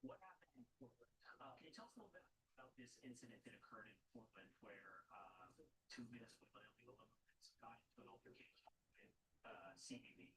What happened in Portland? Can you tell us a little bit about this incident that occurred in Portland where two Venezuelan illegal immigrants got into an altercation with CBP?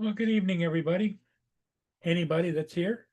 Well, good evening, everybody. Anybody that's here?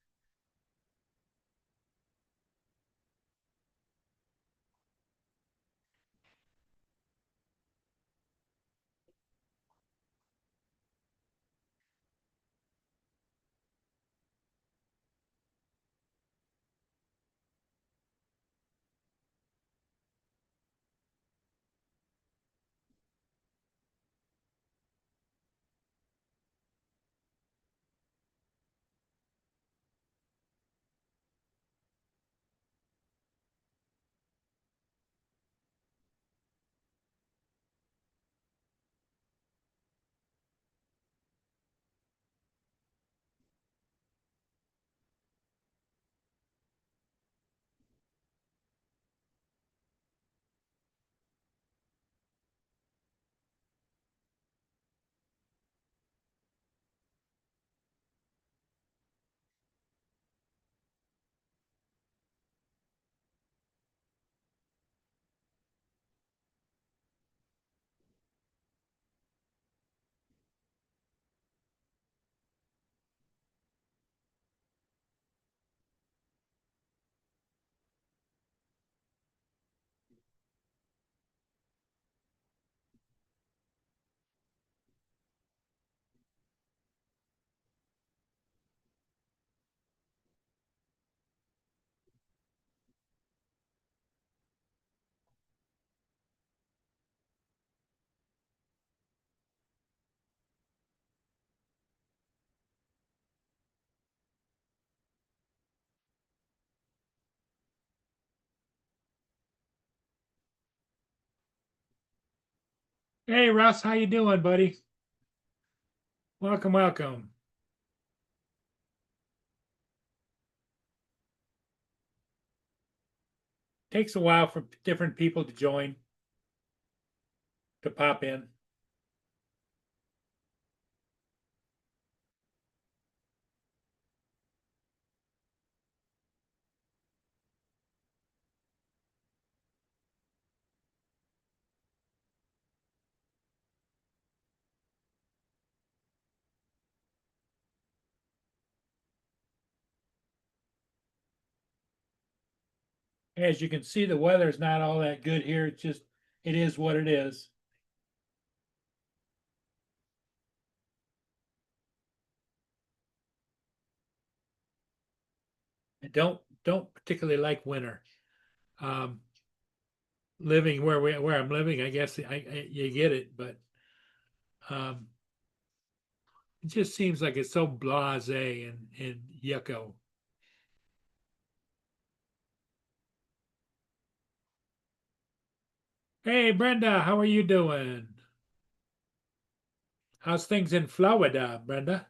Hey, Russ, how you doing, buddy? Welcome, welcome. Takes a while for different people to join, to pop in. As you can see, the weather is not all that good here. It's just, it is what it is. I don't particularly like winter. Um, Living where I'm living, I guess you get it, but um, It just seems like it's so blasé and yucko. Hey Brenda, how are you doing? How's things in Florida, Brenda?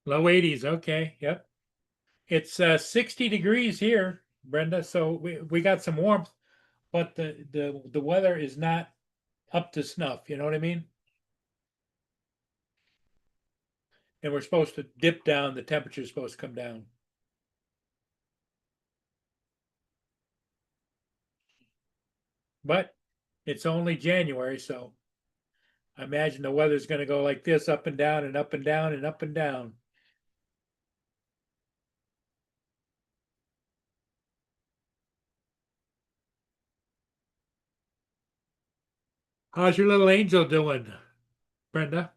Low 80s, okay, yep. It's 60 degrees here, Brenda, so we got some warmth, but the weather is not up to snuff, you know what I mean? And we're supposed to dip down, the temperature's supposed to come down. But it's only January, so I imagine the weather's going to go like this, up and down and up and down and up and down. How's your little angel doing, Brenda?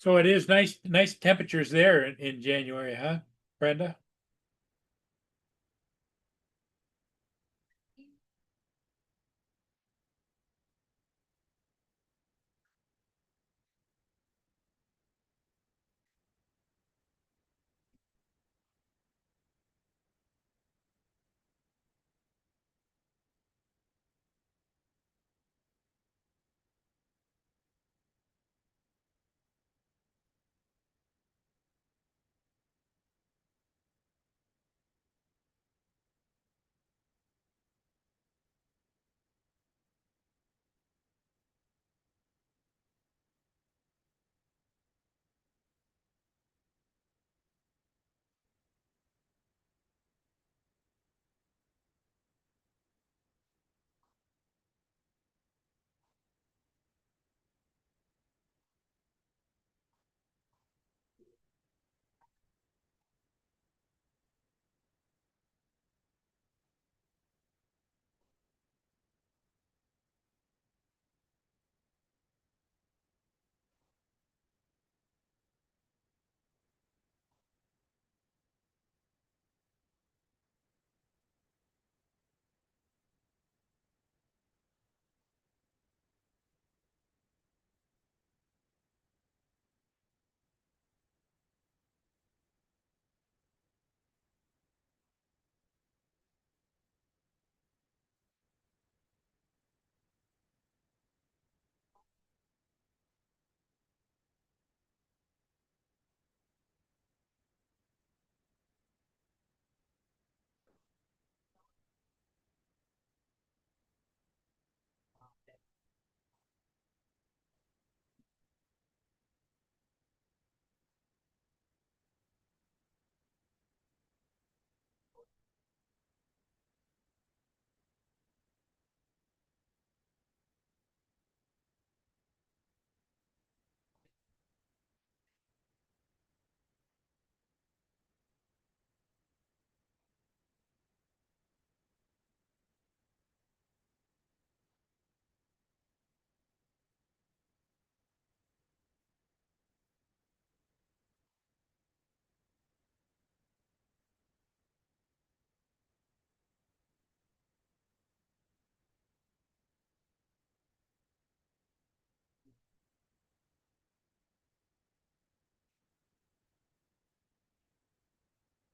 So it is nice temperatures there in January, huh, Brenda?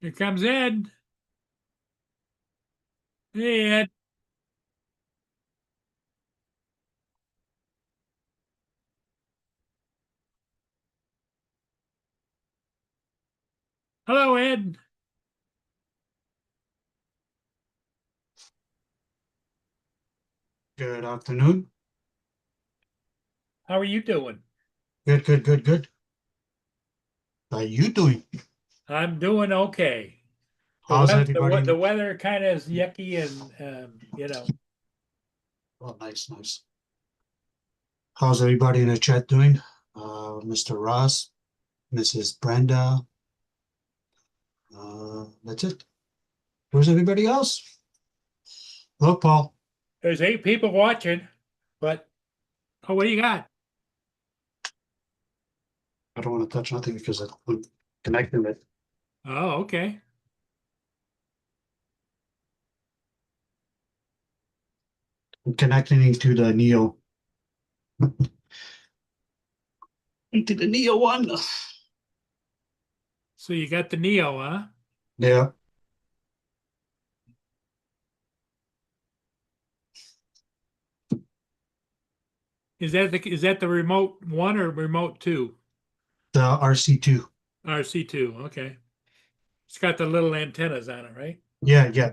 Here comes Ed. Hey, Ed. Hello, Ed. Good afternoon. How are you doing? Good, good, good, good. How are you doing? I'm doing okay. How's everybody? The weather kind of is yucky and, Oh, nice, nice. How's everybody in the chat doing? Mr. Ross, Mrs. Brenda. That's it. Where's everybody else? Hello, Paul. there's 8 people watching, but, oh, what do you got? I don't want to touch nothing because I'm connecting it. Oh, okay. I'm connecting into the Neo. Into the Neo one. So you got the Neo, huh? Yeah. Is that the remote 1 or remote 2? The RC2. RC2, okay. It's got the little antennas on it, right? Yeah, yeah.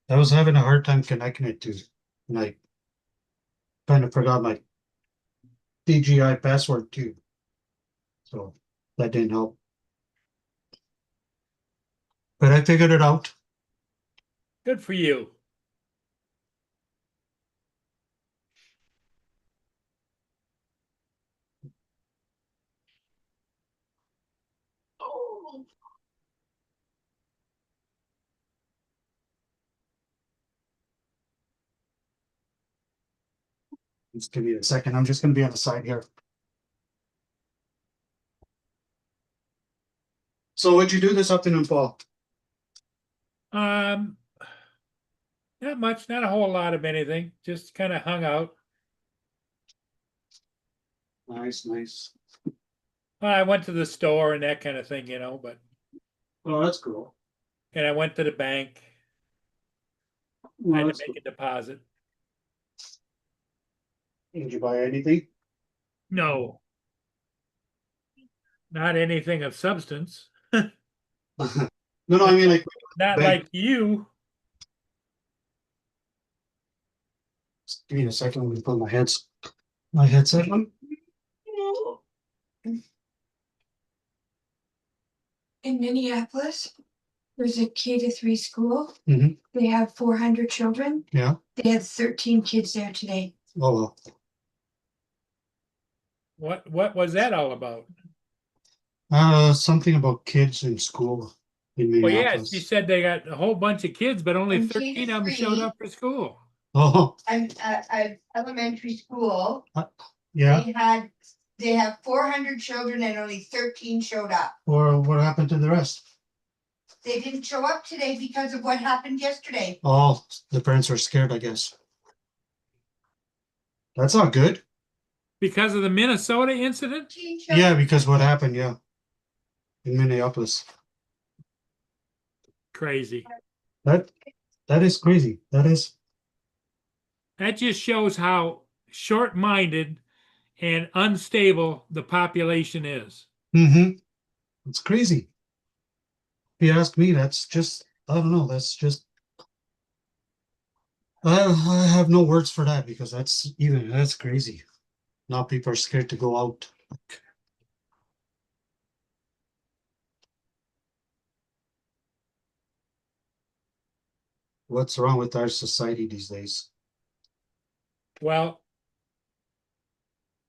I was having a hard time connecting it to, and I kind of forgot my DJI password too. So that didn't help. But I figured it out. Good for you. Just give me a second. I'm just gonna be on the side here. So what'd you do this afternoon, Paul? Um, Not much, not a whole lot of anything. Just kind of hung out. Nice, nice. I went to the store and that kind of thing, but Oh, that's cool. and I went to the bank. I Well, had that's to cool. make a deposit. Did you buy anything? No, not anything of substance. No, no, I mean like Not bank. like you. Just give me a second. I'm gonna put my headset on. In Minneapolis, there's a K-3 school. Mhm. They have 400 children. Yeah. They had 13 kids there today. Oh well. What was that all about? Something about kids in school in Well, yes, Minneapolis. you said they got a whole bunch of kids, but only And 13 of them showed up for school. Oh, I'm at elementary school. yeah. They have 400 children and only 13 showed up. Or what happened to the rest? They didn't show up today because of what happened yesterday. Oh, the parents are scared, I guess. That's not good. Because of the Minnesota incident? 13 children. Yeah, because what happened, yeah. In Minneapolis. Crazy. That is crazy. That is. That just shows how short-minded and unstable the population is. Mm-hmm. It's crazy. If you ask me, that's just, I don't know, that's just, I have no words for that because that's crazy. Now people are scared to go out. What's wrong with our society these days? Well,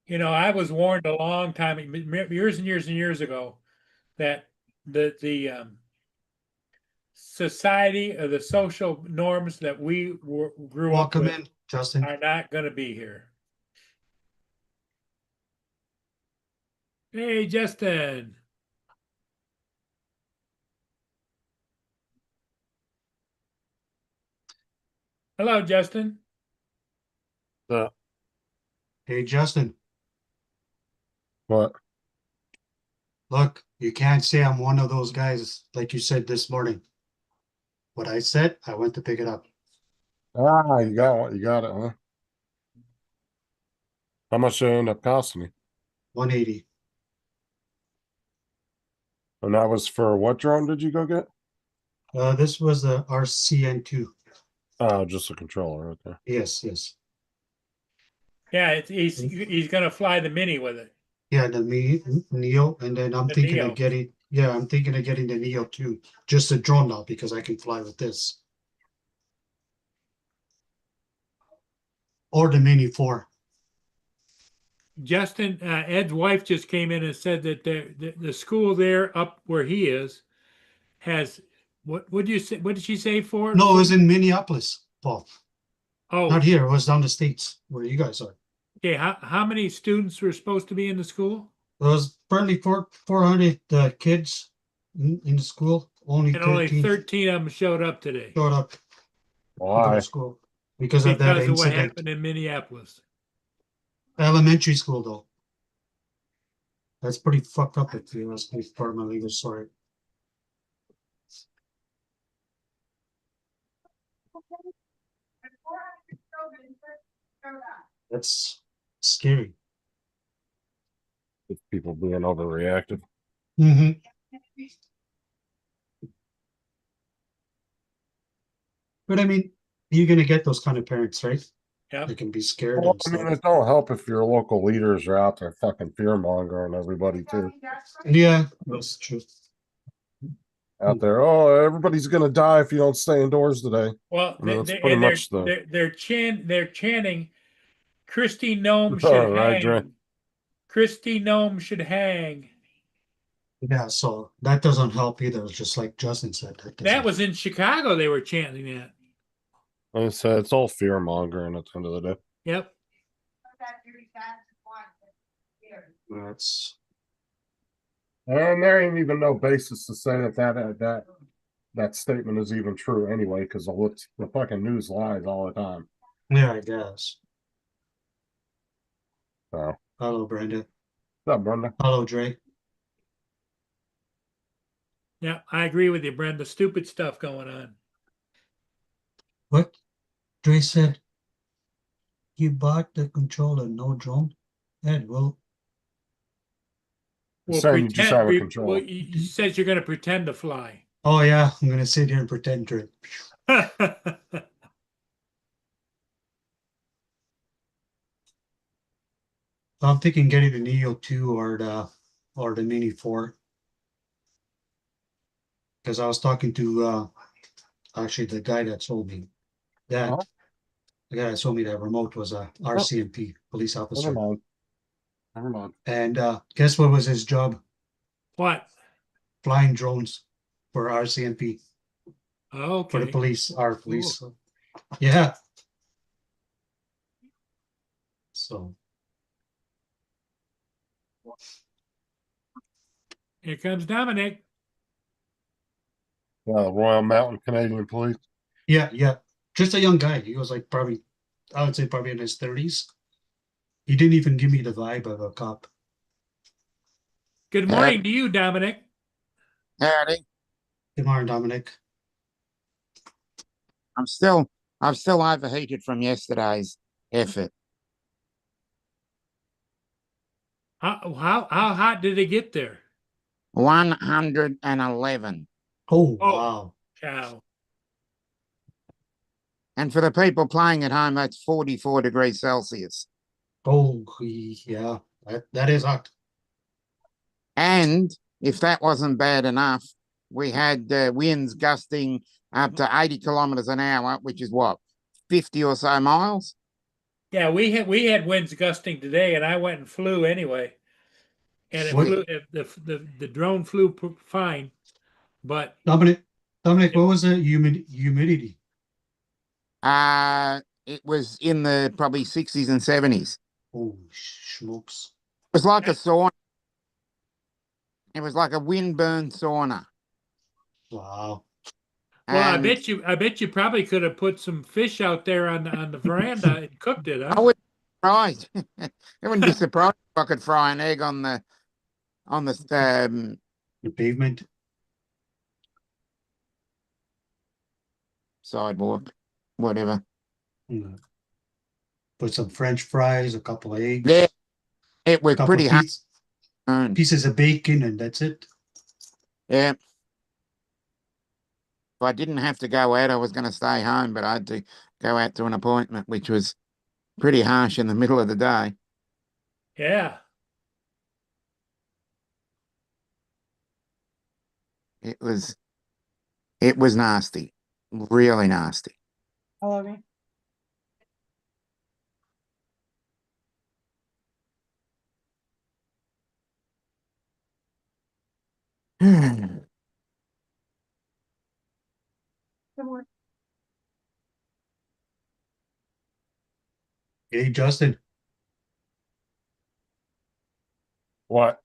I was warned a long time, years and years and years ago, that the society or the social norms that we grew up Welcome with in, Justin. are not going to be here. Hey, Justin. Hello, Justin. Hey, Justin. What? Look, you can't say I'm one of those guys, like you said this morning. What I said, I went to pick it up. Ah, you got it, huh? How much did it end up costing me? 180. And that was for what drone did you go get? This was the RCN2. Oh, just a controller, okay. Yes, yes. Yeah, he's gonna fly the Mini with it. Yeah, the Neo, and then I'm The thinking Neo. of getting, I'm thinking of getting the Neo too. Just a drone now because I can fly with this. Or the Mini 4. Justin, Ed's wife just came in and said that the school there up where he is has what would you say? What did she say for it? No, it was in Minneapolis, Paul. Oh, Not here. It was down the States where you guys are. okay. How many students were supposed to be in the school? It was apparently 400 kids in the school. Only And only 13 13 of them showed up today showed up to go Why? to school because of that because of what incident. happened in Minneapolis. Elementary school, though. That's pretty fucked up if you ask me for my legal story. That's scary. It's people being overreactive. Mm-hmm. But I mean, you're gonna get those kind of parents, right? Yep. They can be scared Well, and I mean, stuff. it don't help if your local leaders are out there fucking fear mongering everybody too. Yeah, that's true. Out there, oh, everybody's gonna die if you don't stay indoors today. Well, I mean, that's they, pretty and much the they're chanting, Christy Nome should Oh, right, Dre. hang. Christy Nome should hang. Yeah, so that doesn't help either. It's just like Justin said. That was in Chicago. They were chanting that. like I said, it's all fear mongering at the end of the day. Yep. That's And there ain't even no basis to say that statement is even true anyway, because the fucking news lies all the time. yeah, I guess. So, Hello, Brenda. what's up, Brenda? Hello, Dre. Yeah, I agree with you, Brenda. Stupid stuff going on. What? Dre said you bought the controller, no drone. Ed, well, You're saying you just have a controller. Well, you said you're going to pretend to fly. oh yeah, I'm gonna sit here and pretend, Dre. I'm thinking getting the Neo 2 or the Mini 4. Because I was talking to actually the guy that sold me that. Uh-huh. The guy that sold me that remote was a RCMP police officer. Never mind. Never mind. And guess what was his job? What? Flying drones for RCMP, for the Okay. police, our police. Yeah. So Here comes Dominic. Yeah, the Royal Mountain Canadian Police. yeah. Just a young guy. He was like probably, I would say probably in his 30s. He didn't even give me the vibe of a cop. Good morning to you, Dominic. Howdy. Good morning, Dominic. I'm still overheated from yesterday's effort. How hot did it get there? 111. Oh, Oh. wow. Cow. And for the people playing at home, that's 44 degrees Celsius. Oh, yeah. That is hot. And if that wasn't bad enough, we had winds gusting up to 80 kilometers an hour, which is what, 50 or so miles? Yeah, we had winds gusting today, and I went and flew anyway. And the drone flew fine, but Dominic, what was the humidity? It was in the probably 60s and 70s. Oh, smokes. It was like a sauna. It was like a windburn sauna. Wow. well, And I bet you probably could have put some fish out there on the veranda and cooked it. Huh? I would, right. It wouldn't be surprised if I could fry an egg on the on the The pavement. sidewalk, whatever. Put some French fries, a couple of eggs. Yeah, it was couple pretty hard. pieces of bacon, and that's it. Yeah. If I didn't have to go out, I was going to stay home, but I had to go out to an appointment, which was pretty harsh in the middle of the day. Yeah. It was nasty, really nasty. Hello, me. Good morning. Hey, Justin, What?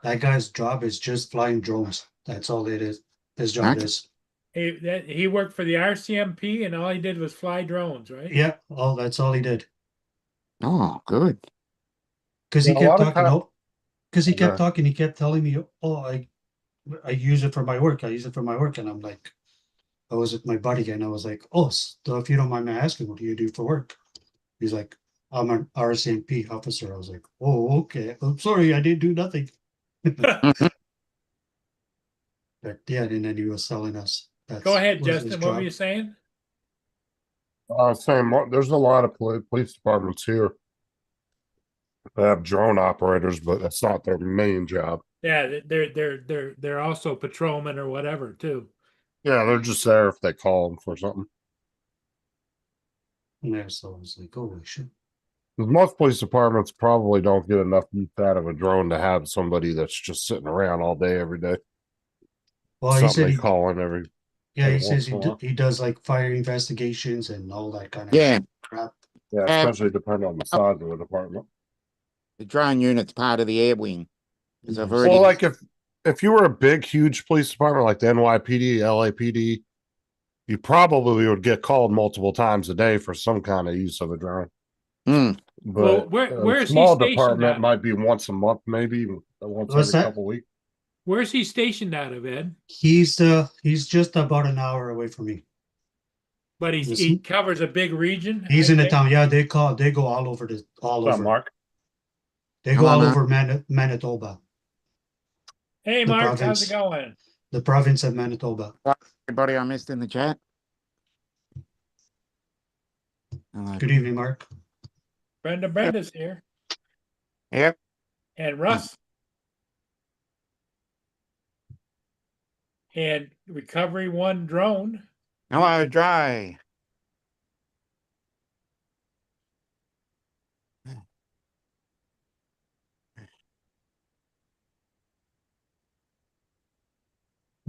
that guy's job is just flying drones. That's all it is. His job Okay. is. He worked for the RCMP and all he did was fly drones, right? Yeah, that's all he did. Oh, good. Because he Yeah, a kept lot of talking. time- Oh, because he kept Okay. talking. He kept telling me, "Oh, I use it for my work. I use it for my work." And I'm like, I was with my buddy, and I was like, "Oh, so if you don't mind me asking, what do you do for work?" He's like, "I'm an RCMP officer." I was like, "Oh, okay. I'm sorry, I didn't do nothing." But yeah, and then he was telling us. Go ahead, was his Justin. What were job. you saying? There's a lot of police departments here that have drone operators, but that's not their main job. Yeah, they're also patrolmen or whatever too. Yeah, they're just there if they call them for something. Yeah, so I was like, "Oh shit." 'Cause most police departments probably don't get enough use out of a drone to have somebody that's just sitting around all day, every day. Well, he Something said they he, call in every. yeah, he every says once he in a while. he does like fire investigations and all that kind of Yeah, crap. Yeah, especially depending on the size of the department. the drone unit's part of the air wing. Because I've Yes. already Well, like if you were a big, huge police department like the NYPD, LAPD, you probably would get called multiple times a day for some kind of use of a drone. Hmm. Well, But where a is he small stationed department at? might be once a month, maybe once What's every that? couple weeks. Where's he stationed out of, Ed? He's just about an hour away from me. But he Listen. covers a big region. He's I in the think. town. Yeah, they go all over all What's up, over. Mark? They go Hello, all Mark. over Manitoba, Hey, the Mark, how's province. it going? the province of Manitoba. Everybody I missed in the chat. Hello. Good evening, Mark. Brenda's here, Yep. and Russ, and Recovery One drone. Hello, Dry.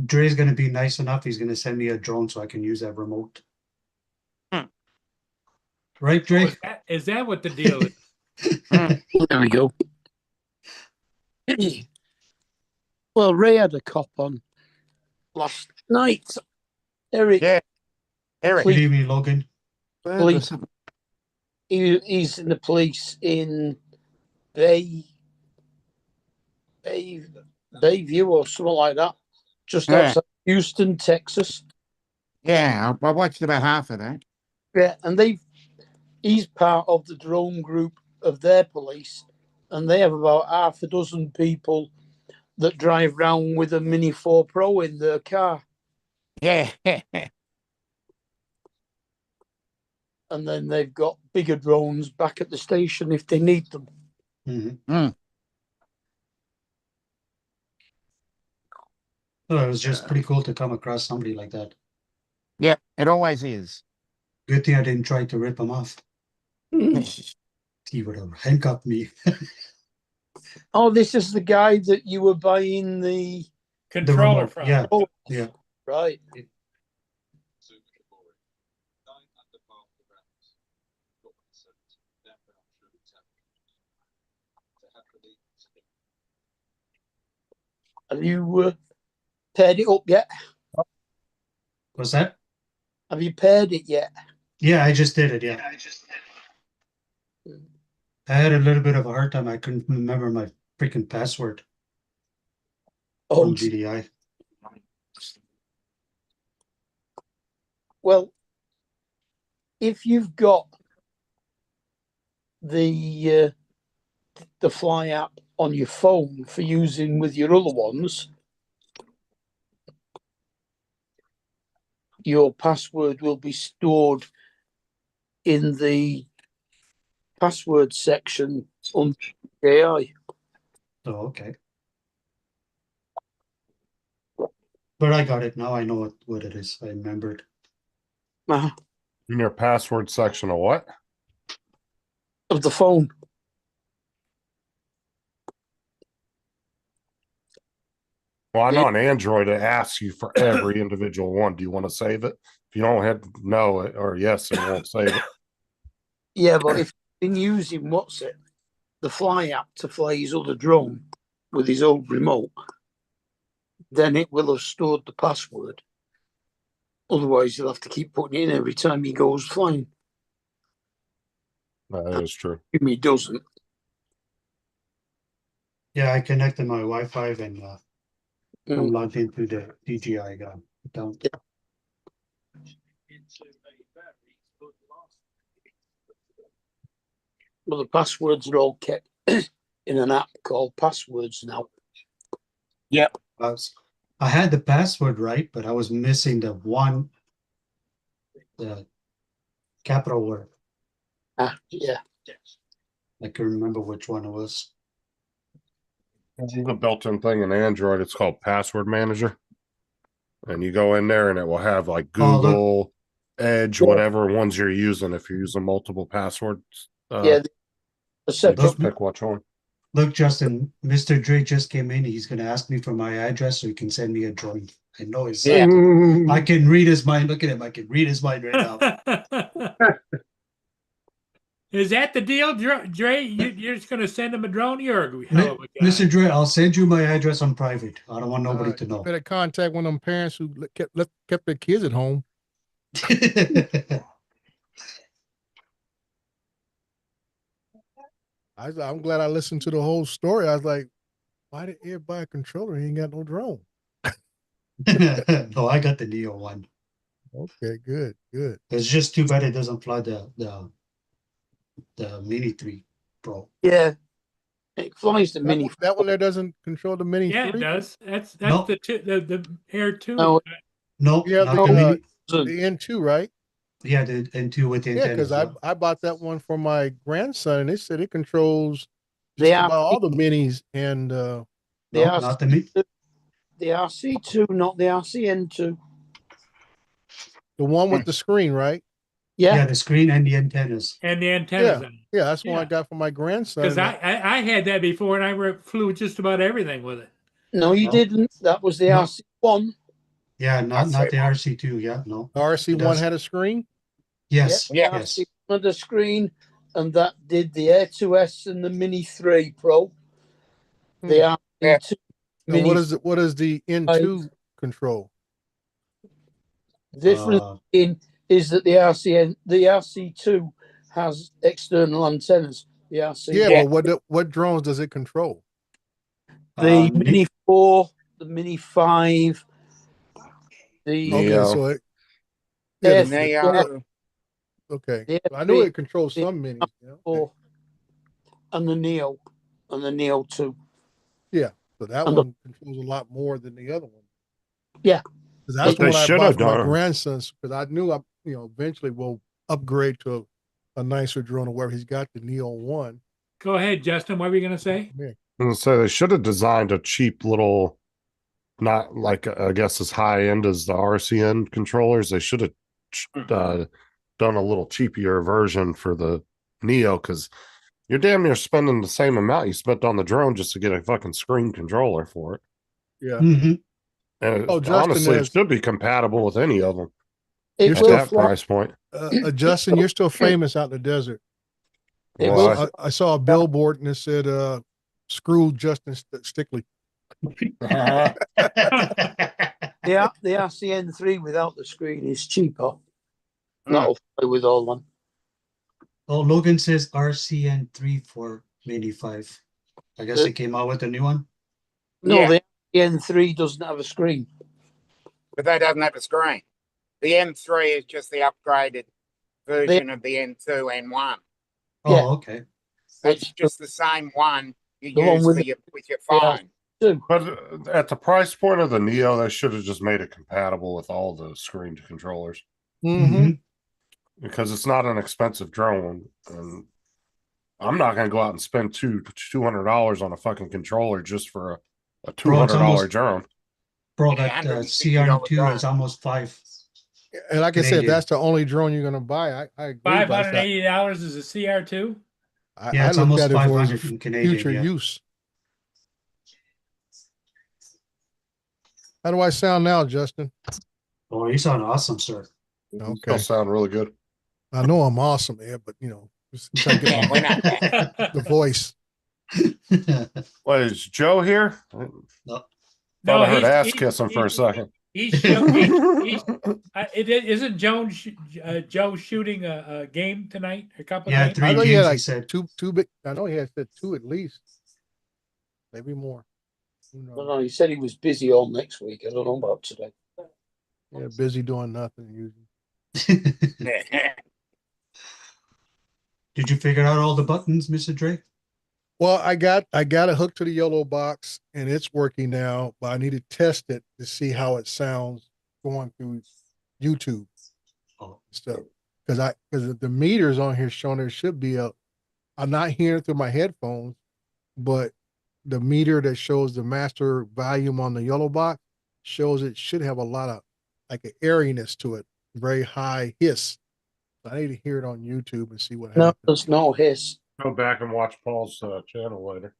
Dre's gonna be nice enough. He's gonna send me a drone so I can use that remote. Hmm. Right, Oh, Dre? is that what the deal is? There we go. Well, Ray had a cop on last night. Eric, Yeah. Eric. Good evening, Logan. Police. He's in the police in Bayview or something like that, just Yeah. outside Houston, Texas. Yeah, I watched about half of that. Yeah, and he's part of the drone group of their police, and they have about half a dozen people that drive around with a Mini 4 Pro in their car. Yeah. And then they've got bigger drones back at the station if they need them. Mhm. Oh, it was just pretty cool to come across somebody like that. Yeah, it always is. Good thing I didn't try to rip him off. He would have handcuffed me. Oh, this is the guy that you were buying the Controller remote, from. yeah. oh, Yeah. right. Have you paired it up yet? What's that? Have you paired it yet? Yeah, I just did it. Yeah. I had a little bit of a hard time. I couldn't remember my freaking password. from Oh, GDI. well, if you've got the Fly app on your phone for using with your other ones, your password will be stored in the password section on AI. Oh, okay. But I got it now. I know what it is. I remembered. Uh, In your password section of what? of the phone. Well, I know on Android it asks you for every individual one. Do you want to save it? If you don't hit no or yes, it won't save it. Yeah, but if you've been using what's it, the Fly app to fly his other drone with his old remote, then it will have stored the password. Otherwise, you'll have to keep putting it in every time he goes flying. That is true. If he doesn't, Yeah, I connected my Wi-Fi and I'm Mm. logged into the DJI account. well, the passwords are all kept in an app called Passwords now. I had the password right, but I was missing the capital word. Yeah. I can remember which one it was. The built-in thing in Android, it's called Password Manager. And you go in there and it will have like Oh, look. Google, Edge, Yeah. whatever ones you're using. If you're using multiple passwords, Yeah, the you separate. just pick which one. Look, Justin, Mr. Dre just came in. He's gonna ask me for my address so he can send me a drawing. I know his Yeah. I can read his mind. Look at him. I can read his mind right now. Is that the deal, Dre? You're just going to send him a drone? You're a Mi- hell of a guy. Mr. Dre, I'll send you my address on private. I don't want nobody to You know. better contact one of them parents who kept their kids at home. I'm glad I listened to the whole story. I was like, why did Ed buy a controller? He ain't got no drone. No, I got the Neo one. Okay, good. It's just too bad it doesn't fly the Mini 3 Pro. Yeah, it flies the Mini. That one there doesn't control the Mini Yeah, 3? it does. That's Nope. the Air 2. No. Nope, Yeah, not the Mini. The N2, right? Yeah, the N2 with the Yeah, antennas. because I bought that one for my grandson, and they said it controls They just are- about all the minis. And No, not the Mini. The RC2, not the RCN2. the one with the screen, right? Yeah, Yeah, the screen and the antennas. And the antennas on. Yeah, that's one I Yeah. got for my grandson. Because I had that before and I flew just about everything with it. no, you No. didn't. That was the No. RC1. Yeah, not I'd say the RC2. Yeah, no. The RC1 does. had a screen. Yes, Yeah, yes. RC1 had a screen, and that did the Air 2S and the Mini 3 Pro. The RC2 Now, Mini. what is the N2 control? Difference is that the RC2 has external antennas. The RC, Yeah, but what drones does it control? the Mini 4, the Mini 5, the Neo. Okay, so Air okay. Yeah, I knew the- it controls some minis. You know? 4 and the Neo 2. So that And the- one controls a lot more than the other one. Yeah. Because that's What the they one I should bought have for my done. grandsons. Because I knew eventually we'll upgrade to a nicer drone where he's got the Neo 1. Go ahead, Justin. What were you going to say? Yeah. And so they should have designed a cheap little, not like I guess as high end as the RCN controllers. They should have done a little cheaper version for the Neo because you're damn near spending the same amount you spent on the drone just to get a fucking screen controller for it. Yeah. Mm-hmm. And Oh, Justin, honestly, it there's- should be compatible with any of them It at will that fly. price point. Justin, you're still famous out in the desert. It Why? will. I saw a billboard and it said, screw Justin Stickley. The RCN3 without the screen is cheaper. That'll fly with all one. Oh, Logan says RCN3 for Mini 5. I guess they came out with a new one. No, the The N3 doesn't have a screen. But that doesn't have a screen. The M3 is just the upgraded version of the N2 N1. Oh, Yeah. okay. It's just the same one you The one use with for the- with your Yeah. phone. Too. But at the price point of the Neo, they should have just made it compatible with all the screen controllers Mm-hmm. because it's not an expensive drone. And I'm not going to go out and spend $200 on a fucking controller just for a $200 almost- drone. Bro, Yeah, that $160 CR2 is drone. almost 5. And like I said, if Canadian. that's the only drone you're gonna buy, I agree. but it's not- $580 is a CR2. Yeah, I it's looked almost at it for 500 its in Canadian. future Yeah. use. How do I sound now, Justin? Oh, you sound awesome, sir. It Okay. still sound really good. I know I'm awesome, Ed, but just try to Yeah, get we're not that. the voice. Wait, is Joe here? Thought I heard ass kissing for a second. He's shooting. Isn't Joe shooting a game tonight? A couple Yeah, games? 3 I know games, he had he like said. two big. I know he had said 2 at least, maybe more. Who knows? I don't know. He said he was busy all next week. I don't know about today. Yeah, busy doing nothing usually. Did you figure out all the buttons, Mr. Drake? Well, I got it hooked to the yellow box and it's working now, but I need to test it to see how it sounds going through YouTube Oh, stuff. Because the meters on here showing there should be I'm not hearing it through my headphones, but the meter that shows the master volume on the yellow box shows it should have a lot of like an airiness to it, very high hiss. I need to hear it on YouTube and see what No, happens. there's no hiss. Go back and watch Paul's channel later,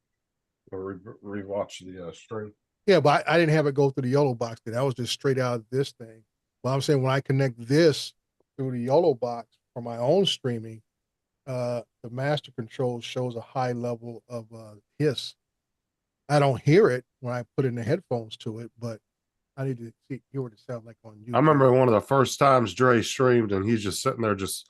or rewatch the stream. Yeah, but I didn't have it go through the yellow box. That was just straight out of this thing. Well, I'm saying when I connect this through the yellow box for my own streaming, the master control shows a high level of hiss. I don't hear it when I put in the headphones to it, but I need to hear what it sounds like on YouTube. I remember one of the first times Dre streamed, and he's just sitting there just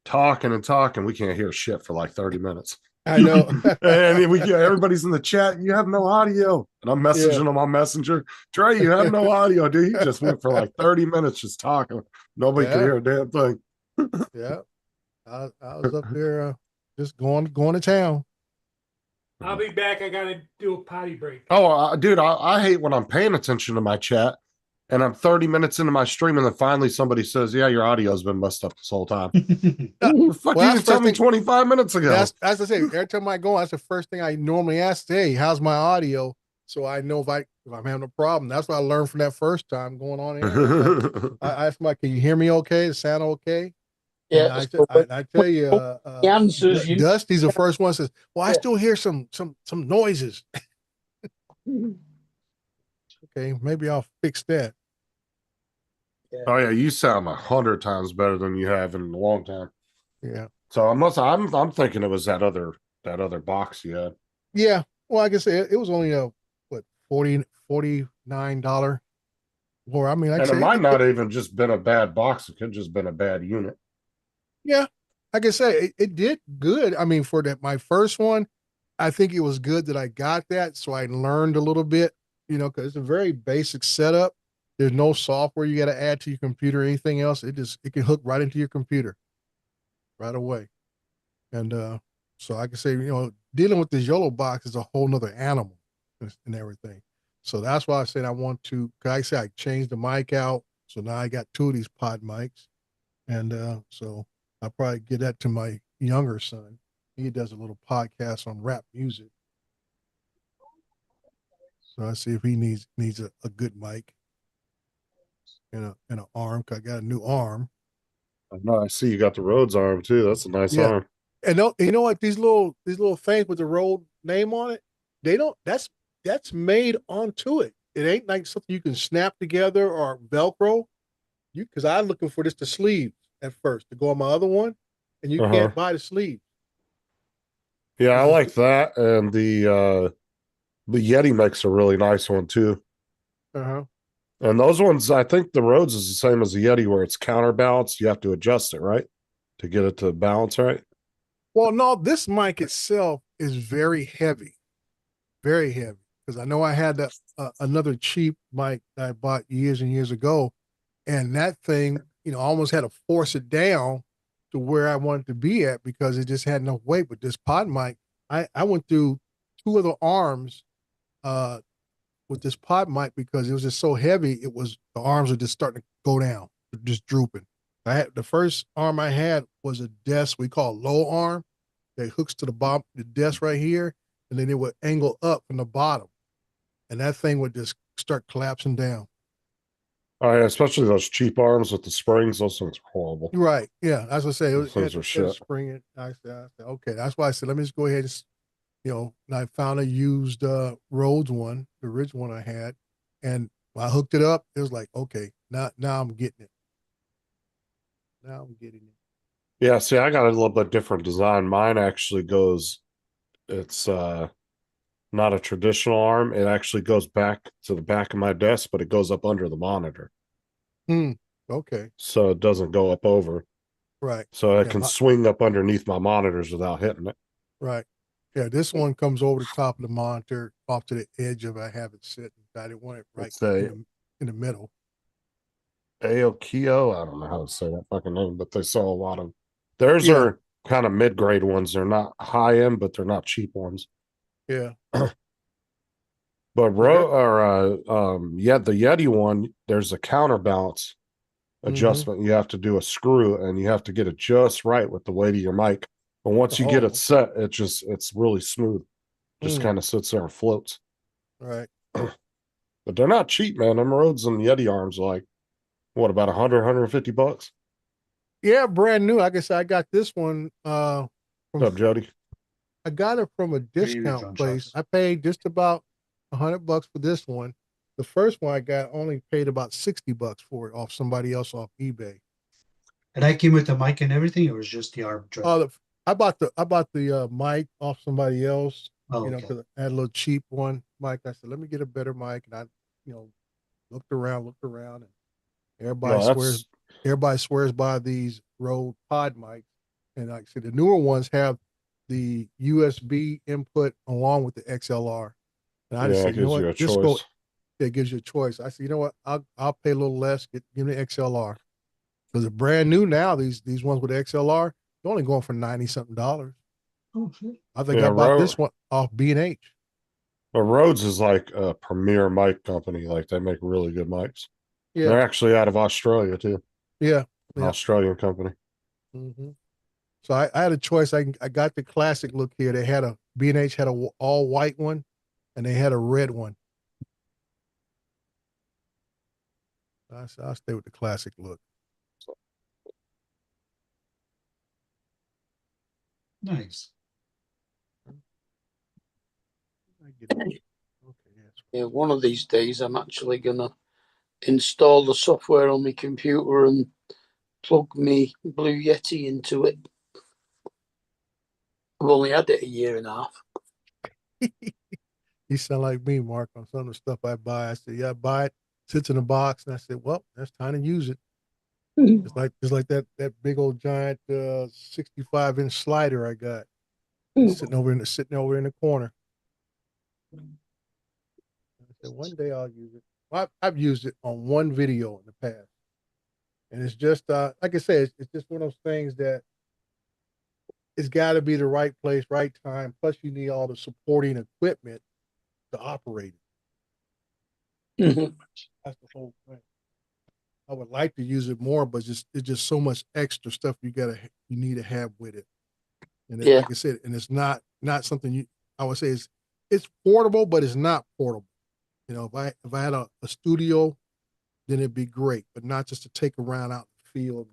talking and talking. We can't hear shit for like 30 minutes. I know. And everybody's in the chat. You have no audio, and I'm messaging him on Messenger. Dre, you have no audio, dude. He just went for like 30 minutes just talking. Nobody could Yeah. hear a damn thing. Yeah, I was up there just going to town. I'll be back. I gotta do a potty break. Oh, dude, I hate when I'm paying attention to my chat and I'm 30 minutes into my stream, and then finally somebody says, "Yeah, your audio's been messed up this whole time." The fuck, Well, you that's didn't tell me first thing- 25 minutes ago. That's as I say. Every time I go, that's the first thing I normally ask. Hey, how's my audio? So I know if I'm having a problem. That's what I learned from that first time going on here. I asked Mike, "Can you hear me? Okay? Does it sound okay?" Yeah, And so I tell you, he answers you. Dusty's the first one that says, "Well, I Yeah. still hear some noises." Okay, maybe I'll fix that. Oh yeah, you sound 100 times better than you have in a long time. Yeah, So I'm thinking it was that other box you had. yeah. Well, like I said, it was only $49. Or I mean, like I And it said, might not even just been a bad box. It could just been a bad unit. Yeah, like I say, it did good. I mean, for my first one, I think it was good that I got that, so I learned a little bit. Because it's a very basic setup. There's no software you got to add to your computer or anything else. It can hook right into your computer right away. And so I can say, dealing with this yellow box is a whole nother animal and everything. So that's why I said I want to. Cause I said I changed the mic out, so now I got 2 of these pod mics, and so I'll probably get that to my younger son. He does a little podcast on rap music. So I see if he needs a good mic and an arm. 'Cause I got a new arm. I know. I see you got the Rhodes arm too. That's a nice Yeah. arm. And you know what? These little things with the road name on it, that's made onto it. It ain't like something you can snap together or Velcro. Because I'm looking for just the sleeves at first to go on my other one, and you can't buy the sleeves. Yeah, I like that, and the Yeti makes a really nice one too. Uh-huh. And those ones, I think the Rhodes is the same as the Yeti, where it's counterbalanced. You have to adjust it, right, to get it to balance right. Well, no, this mic itself is very heavy, very heavy. because I know I had that another cheap mic that I bought years and years ago, and that thing, you know, I almost had to force it down to where I wanted to be at because it just had no weight. But this pod mic, I went through two of the arms with this pod mic because it was just so heavy. It was the arms were just starting to go down, just drooping. I had the first arm I had was a desk we call low arm that hooks to the bottom, the desk right here, and then it would angle up from the bottom, and that thing would just start collapsing down. Oh yeah, especially those cheap arms with the springs. Those things are horrible. Right? Yeah, as I say, it Those was things are shit. springing. I said, okay, that's why I said, let me just go ahead and, you know, and I found a used Rhodes one, the original one I had, and when I hooked it up, it was like, okay, now I'm getting it. Now I'm getting it. Yeah, see, I got a little bit different design. Mine actually goes, it's not a traditional arm. It actually goes back to the back of my desk, but it goes up under the monitor. Okay, So it doesn't go up over. right, So I Yeah, can my- swing up underneath my monitors without hitting it. right. Yeah, this one comes over the top of the monitor, off to the edge of. I have it sitting. I didn't want it right It's a in the middle. Aokio. I don't know how to say that fucking name, but they sell a lot of. Theirs Yeah. are kind of mid-grade ones. They're not high end, but they're not cheap ones. Yeah, But the Yeti one, there's a counterbalance adjustment. You have to do a screw, and you have to get it just right with the weight of your mic. But once you get Oh. it set, it's really smooth. Just kind of sits there and floats. right. But they're not cheap, man. Them Rhodes and Yeti arms are like, what, about 150 bucks? Yeah, brand new. Like I said, I got this one. What's up, Jody? I got it from a discount John place. Shots. I paid just about $100 for this one. The first one I got only paid about $60 for it off somebody else off eBay. And I came with the mic and everything. It was just the arm drive. I bought the mic off somebody else. Oh, You know, okay. because I had a little cheap one mic. I said, let me get a better mic, and I, you know, looked around, and everybody No, swears. Everybody swears by these Rode Pod mics, and like I said, the newer ones have the USB input along with the XLR. And I just yeah, said, it you know gives you what, a just go. choice. It gives you a choice. I said, you know what, I'll pay a little less. Give me the XLR because they're brand new now. These ones with XLR, they're only going for $90 something. Oh, shit. I think Yeah, I bought this one off B&H. But Rhodes is like a premier mic company. Like they make really good mics. Yeah, They're actually out of Australia too. yeah. An Yeah. Australian company. Mm-hmm. So I had a choice. I got the classic look here. They had a B&H had a all white one, and they had a red one. I said, I'll stay with the classic look. Nice. I get it. Okay, yes. Yeah, one of these days I'm actually gonna install the software on my computer and plug me Blue Yeti into it. I've only had it a year and a half. You sound like me, Mark, on some of the stuff I buy. I said, yeah, I buy it, sits in a box, and I said, well, that's time to use it. It's like that big old giant 65-inch slider I got. It's sitting over in the corner. I said, one day I'll use it. Well, I've used it on one video in the past. And it's just like I said, it's just one of those things that it's got to be the right place, right time. Plus, you need all the supporting equipment to operate it. Mhm. That's the whole thing. I would like to use it more, but it's just so much extra stuff you need to have with it. And Yeah. like I said, and it's not something I would say it's portable, but it's not portable. You know, if I had a studio, then it'd be great, but not just to take around out in the field.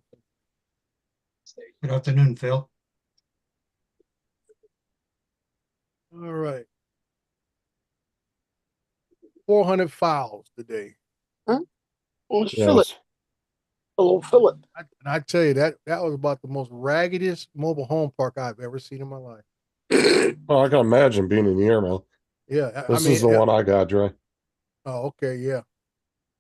Good afternoon, Phil. All right. 400 files today. Well, it's Philip. Yes. Hello, Philip. And I tell you that was about the most raggedest mobile home park I've ever seen in my life. Well, I can imagine being in the air, man. Yeah, This is the one I got, Dre. Oh, okay, yeah.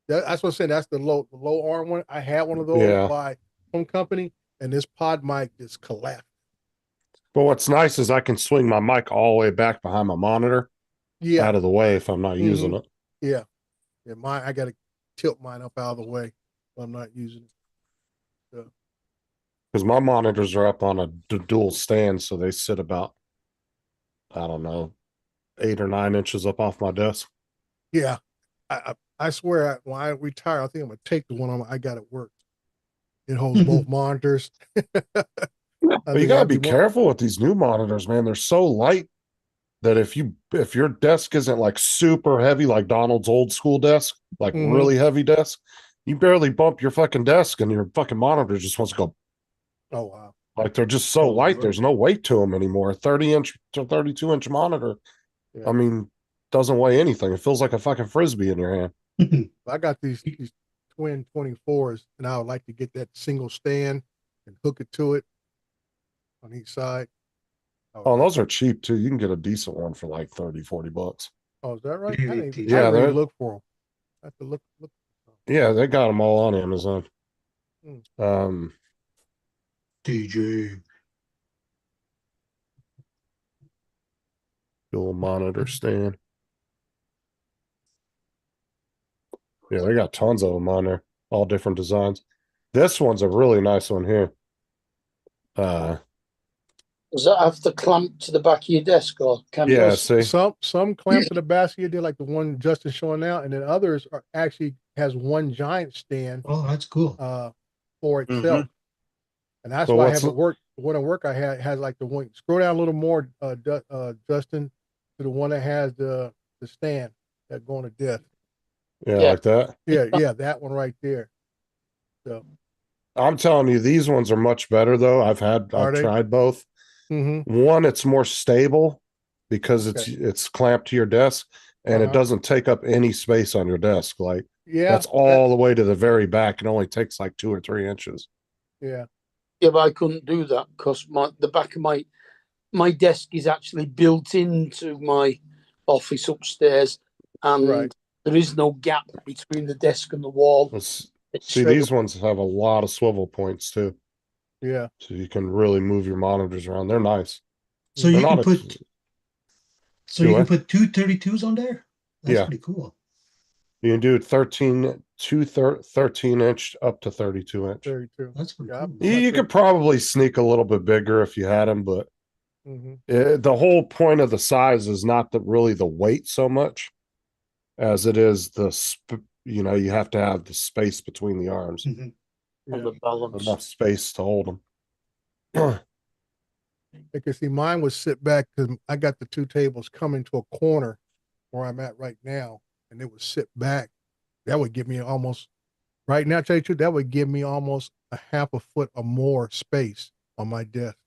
That's what I'm saying. That's the low arm one. I had one of those Yeah. by Home Company, and this pod mic just collapsed. But what's nice is I can swing my mic all the way back behind my monitor, Yeah. out of the way if I'm not using it. Yeah. Yeah. Mine, I got to tilt mine up out of the way when I'm not using it. Because my monitors are up on a dual stand, so they sit about, I don't know, 8 or 9 inches up off my desk. Yeah. I swear, when I retire, I think I'm going to take the one I got at work. It holds both monitors. But you gotta be careful with these new monitors, man. They're so light that if your desk isn't like super heavy, like Donald's old school desk, like really heavy desk, you barely bump your fucking desk and your fucking monitor just wants to go. Oh, wow. Like they're just so light. Right. There's no weight to them anymore. 30-inch to 32-inch monitor. Yeah. I mean, doesn't weigh anything. It feels like a fucking Frisbee in your hand. I got these twin 24s, and I would like to get that single stand and hook it to it on each side. Oh, those are cheap too. You can get a decent one for like 30-40 bucks. Oh, is that right? Yeah, I they're- really look for them. I have to look. Yeah, they got them all on Amazon. Hmm. DJ. Dual monitor stand. Yeah, they got tons of them on there, all different designs. This one's a really nice one here. Does that have the clamp to the back of your desk, or can Yeah, you? see, Some clamp to the basket, did like the one Justin's showing now, and then others are actually has one giant stand Oh, that's cool. for itself. And that's So why I what's have it work. The one at work I had has like the one. Scroll down a little more, Justin, to the one that has the stand that go on the desk. yeah, Yeah. like that. Yeah, that one right there. So, I'm telling you, these ones are much better though. I've Are they? tried both. mm-hmm. One, it's more stable because Okay. it's clamped to your desk and it Uh-huh. doesn't take up any space on your desk. Like Yeah, that's all the way to the very back. It only takes like 2 or 3 inches. yeah. Yeah, but I couldn't do that because the back of my desk is actually built into my office upstairs, and Right. there is no gap between the desk and the wall. Let's It's see, straight these up. ones have a lot of swivel points too. Yeah. So you can really move your monitors around. They're nice. So They're you can not put so Do you can what? put two 32s on there? That's Yeah. pretty cool. You can do 13-inch up to 32-inch. 32. That's pretty Yeah, cool. You could probably sneak a little bit bigger if you had them, but Mm-hmm. the whole point of the size is not really the weight so much as it is you have to have the space between the arms, Mhm. on the balance. enough space to hold them. You can see mine would sit back because I got the two tables coming to a corner where I'm at right now, and it would sit back. That would give me almost right now. Tell you the truth, that would give me almost a half a foot or more space on my desk.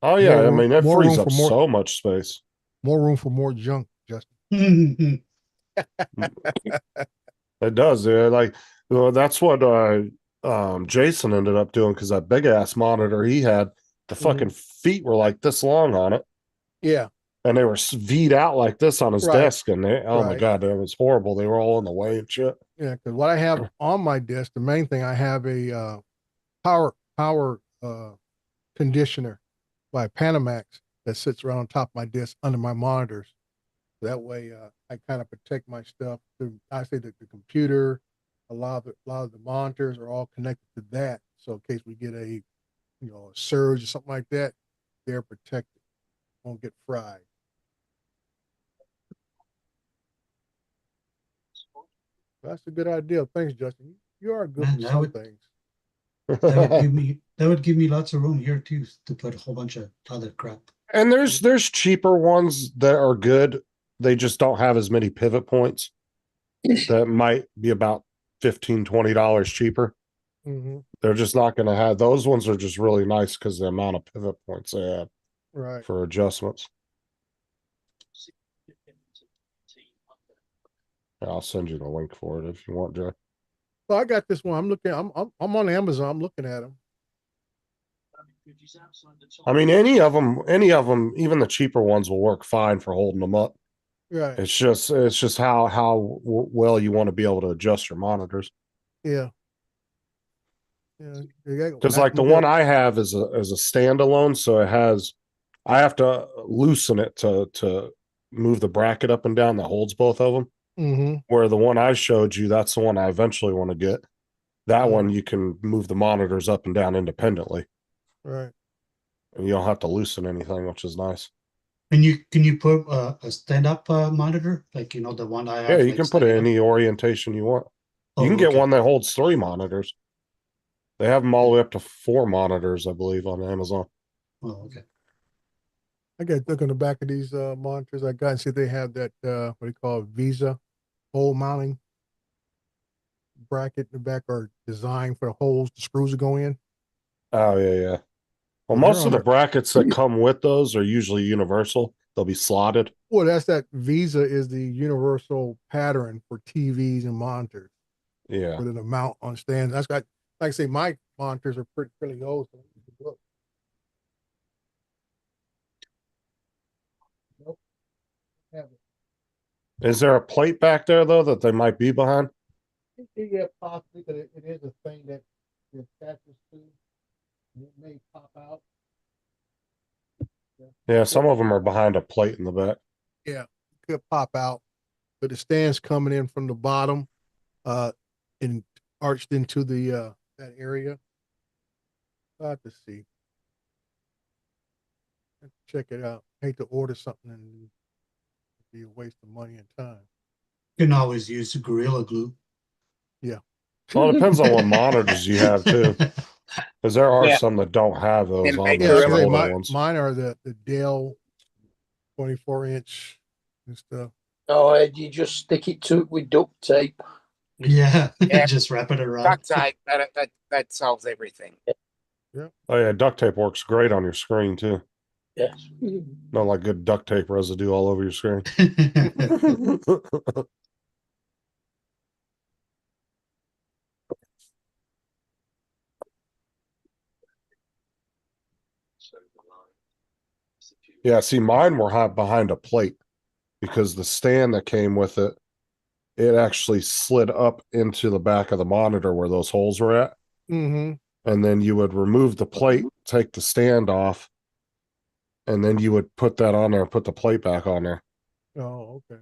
Oh yeah, More I room- mean that more frees room up for more- so much space. More room for more junk, Justin. It does. Yeah, like well, that's what Jason ended up doing because that big ass monitor he had, the fucking feet were like this long on it, Yeah, and they were V'd out like this on his Right. desk, and oh my Right. god, it was horrible. They were all in the way and shit. yeah. Because what I have on my desk, the main thing I have a power conditioner by Panamax that sits right on top of my desk under my monitors. That way, I kind of protect my stuff. I say that the computer, a lot of the monitors are all connected to that. So in case we get a surge or something like that, they're protected, won't get fried. That's a good idea. Thanks, Justin. You are good Man, with that some would- things. That would give me lots of room here too to put a whole bunch of other crap. And there's cheaper ones that are good. They just don't have as many pivot points. That might be about $15-20 cheaper. Mm-hmm. They're just not going to have those ones are just really nice because the amount of pivot points they have Right. for adjustments. Yeah, I'll send you the link for it if you want, Joe. Well, I got this one. I'm looking. I'm on Amazon. I'm looking at them. I mean, any of them, even the cheaper ones will work fine for holding them up. Right. It's just how well you want to be able to adjust your monitors. Yeah. Yeah. Because like the one I have is a standalone, so I have to loosen it to move the bracket up and down that holds both of them. Mm-hmm. Where the one I showed you, that's the one I eventually want to get. That one you can move the monitors up and down independently, Right. and you don't have to loosen anything, which is nice. And can you put a stand up monitor like the one I have? Yeah, you like, can put it standing up? any orientation you want. You Oh, can get okay. one that holds 3 monitors. They have them all the way up to 4 monitors, I believe, on Amazon. Oh, okay. I got to look on the back of these monitors I got and see if they have that what do you call it, Visa hole mounting bracket in the back, or designed for the holes the screws to go in. Oh yeah, yeah. Well, Well, they're most on of the there. brackets that come with those are usually universal. They'll be slotted. Well, that's that Visa is the universal pattern for TVs and monitors Yeah. with an mount on stands. That's got, like I say, my monitors are pretty old. So look. Nope. Have it. Is there a plate back there though that they might be behind? Yeah, possibly, but it is a thing that it attaches to. And it may pop out. Yeah, some of them are behind a plate in the back. Yeah, could pop out, but the stand's coming in from the bottom, and arched into the that area. I'll have to see. Have to check it out. Hate to order something and be a waste of money and time. You can always use Gorilla Glue. Yeah. Well, it depends on what monitors you have too, because there are Yeah. some that don't have those Them on big there. Yeah, some Gorilla older mine, ones. mine are the Dell 24-inch and stuff. Oh, Ed, you just stick it to it with duct tape. Yeah. Yeah. Just wrap it around. Duct tape, that solves everything. Oh yeah, duct tape works great on your screen too. Yes. Not like good duct tape residue all over your screen. Yeah, see, mine were behind a plate because the stand that came with it, it actually slid up into the back of the monitor where those holes were at. Mm-hmm. And then you would remove the plate, take the stand off, and then you would put that on there and put the plate back on there. Oh, okay.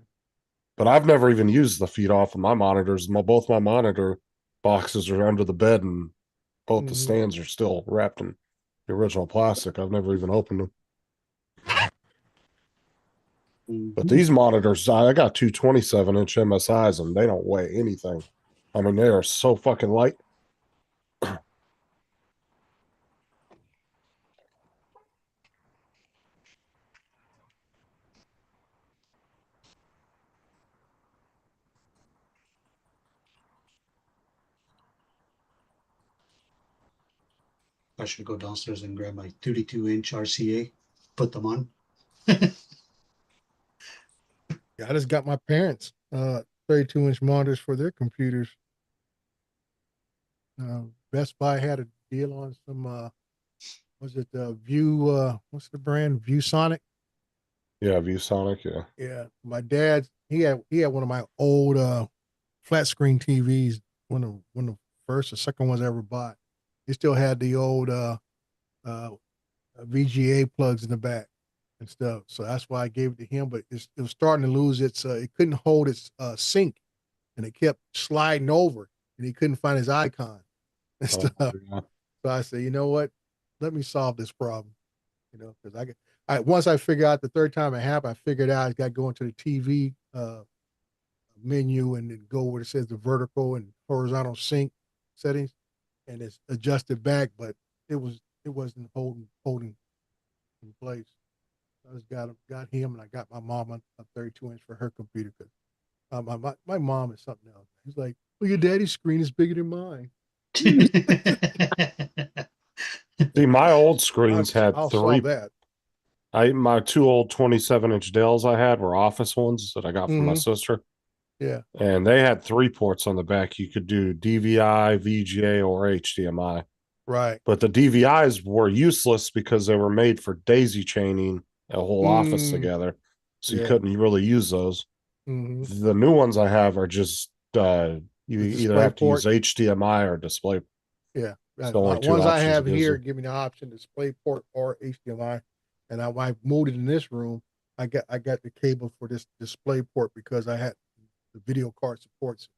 But I've never even used the feet off of my monitors. Both my monitor boxes are under the bed, and both the Mhm. stands are still wrapped in the original plastic. I've never even opened them. But these monitors, I got two 27-inch MSIs, and they don't weigh anything. I mean, they are so fucking light. I should go downstairs and grab my 32-inch RCA, put them on. Yeah, I just got my parents 32-inch monitors for their computers. Best Buy had a deal on some was it View what's the brand? ViewSonic? Yeah, ViewSonic, yeah. Yeah. My dad, he had one of my old flat screen TVs, one of the first or second ones I ever bought. He still had the old VGA plugs in the back and stuff. So that's why I gave it to him. But it was starting to lose its it couldn't hold its sync, and it kept sliding over, and he couldn't find his icon and Oh, stuff. yeah. So I said, you know what? Let me solve this problem. Because once I figured out the third time it happened, I figured out I got to go into the TV menu and then go where it says the vertical and horizontal sync settings, and it's adjusted back, but it wasn't holding in place. I just got him, and I got my mom a 32-inch for her computer because my mom is something else. He's like, well, your daddy's screen is bigger than mine. See, my old screens had I'll three. solve that. My two old 27-inch Dells I had were office ones that I got from my sister, Yeah. and they had 3 ports on the back. You could do DVI, VGA, or HDMI. Right. But the DVIs were useless because they were made for daisy chaining a whole office together, so you Yeah. couldn't really use those. Mm-hmm. The new ones I have are just you The either have to use DisplayPort. HDMI or display. Yeah. It's the only two ones I options have it gives here you. give me the option DisplayPort or HDMI. And I moved it in this room. I got the cable for this display port because I had the video card supports it.